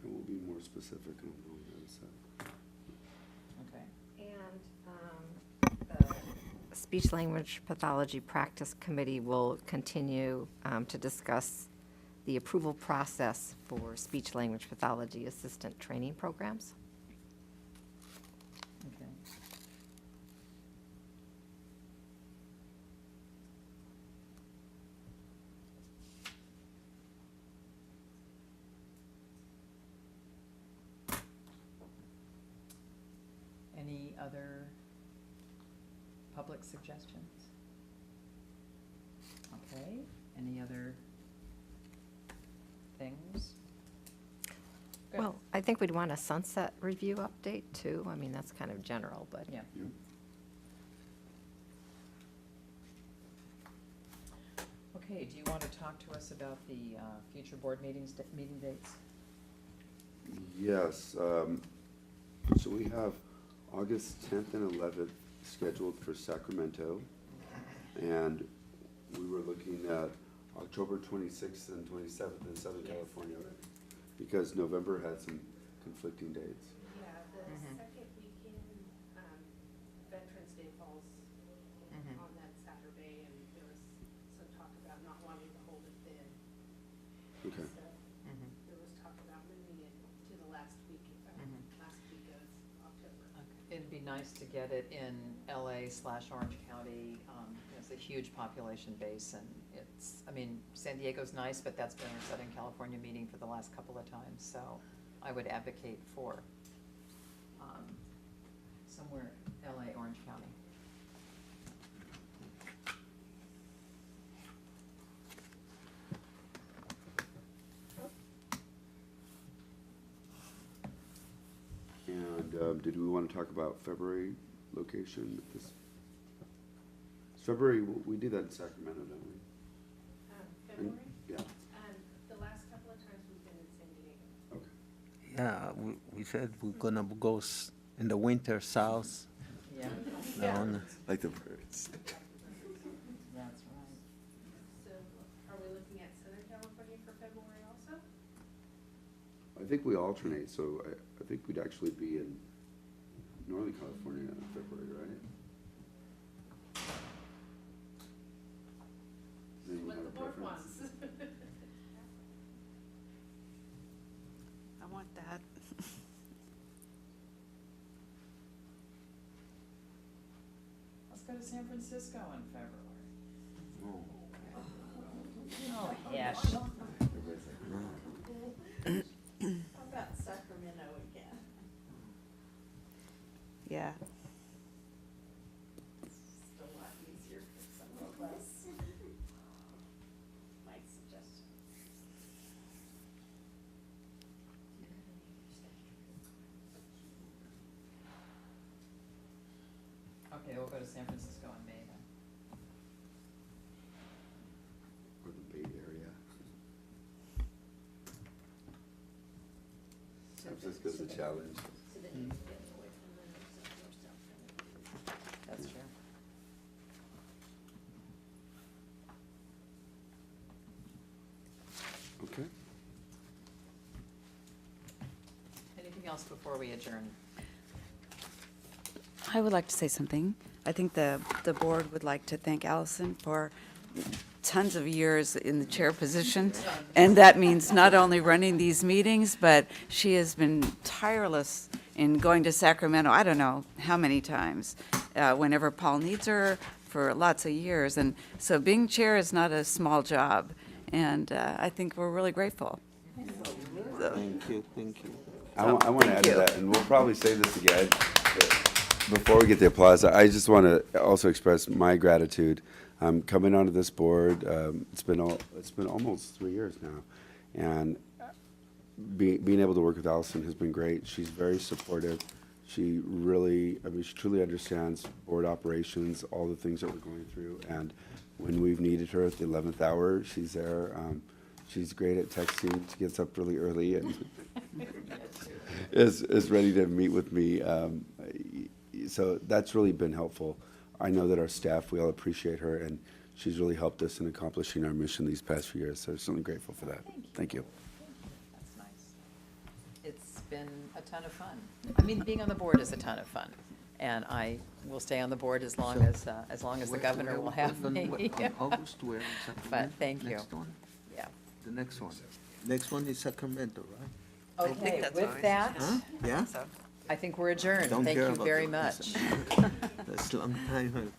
And we'll be more specific on what we're gonna say. Okay. And the Speech Language Pathology Practice Committee will continue to discuss the approval process for speech language pathology assistant training programs. Okay. Any other public suggestions? Okay, any other things? Good. Well, I think we'd want a sunset review update too. I mean, that's kind of general, but. Yeah. Okay, do you want to talk to us about the future board meetings, meeting dates? Yes, so we have August 10th and 11th scheduled for Sacramento, and we were looking at October 26th and 27th in Southern California, because November had some conflicting dates. Yeah, the second weekend, Veterans Day falls on that Saturday, and there was some talk about not wanting to hold it then. Okay. So there was talk about moving it to the last week of October. It'd be nice to get it in LA/Orange County. It's a huge population base, and it's, I mean, San Diego's nice, but that's been our Southern California meeting for the last couple of times, so I would advocate for somewhere LA, Orange County. And did we want to talk about February location? February, we did that in Sacramento, don't we? February? Yeah. The last couple of times we've been in San Diego. Okay. Yeah, we said we're gonna go in the winter south. Yeah, Down. Like the birds. that's right. So are we looking at Southern California for February also? I think we alternate, so I think we'd actually be in Northern California in February, right? Then you What have the a board preference. wants. I want that. Let's go to San Francisco in February. Oh. Oh, yes. Everybody's like, no. How about Sacramento again? Yeah. It's a lot easier for some of us. My suggestion. Okay, we'll go to San Francisco in May then. Or the Bay Area. San Francisco's a challenge. So then you're getting away from the north south kind of. That's true. Okay. Anything else before we adjourn? I would like to say something. I think the board would like to thank Allison for tons of years in the chair position. And that means not only running these meetings, but she has been tireless in going to Sacramento, I don't know how many times, whenever Paul needs her, for lots of years. And so being chair is not a small job. And I think we're really grateful. Thank you, thank you. I want to add to that, and we'll probably say this again, but Before we get the applause, I just want to also express my gratitude. Coming onto this board, it's been almost 3 years now, and being able to work with Allison has been great. She's very supportive. She really, she truly understands board operations, all the things that we're going through, and when we've needed her at the 11th hour, she's there. She's great at texting. She gets up really early and is ready to meet with me. So that's really been helpful. I know that our staff, we all appreciate her, and she's really helped us in accomplishing our mission these past few years. So I'm certainly grateful for that. Thank you. That's nice. It's been a ton of fun. I mean, being on the board is a ton of fun, and I will stay on the board as long as the governor will have me. On August, where in Sacramento? But thank you. Next one? Yeah. The next one. Next one is Sacramento, right? Okay, with that, Huh? Yeah? I think we're adjourned. Don't Thank care you about very the- much. That's a long time.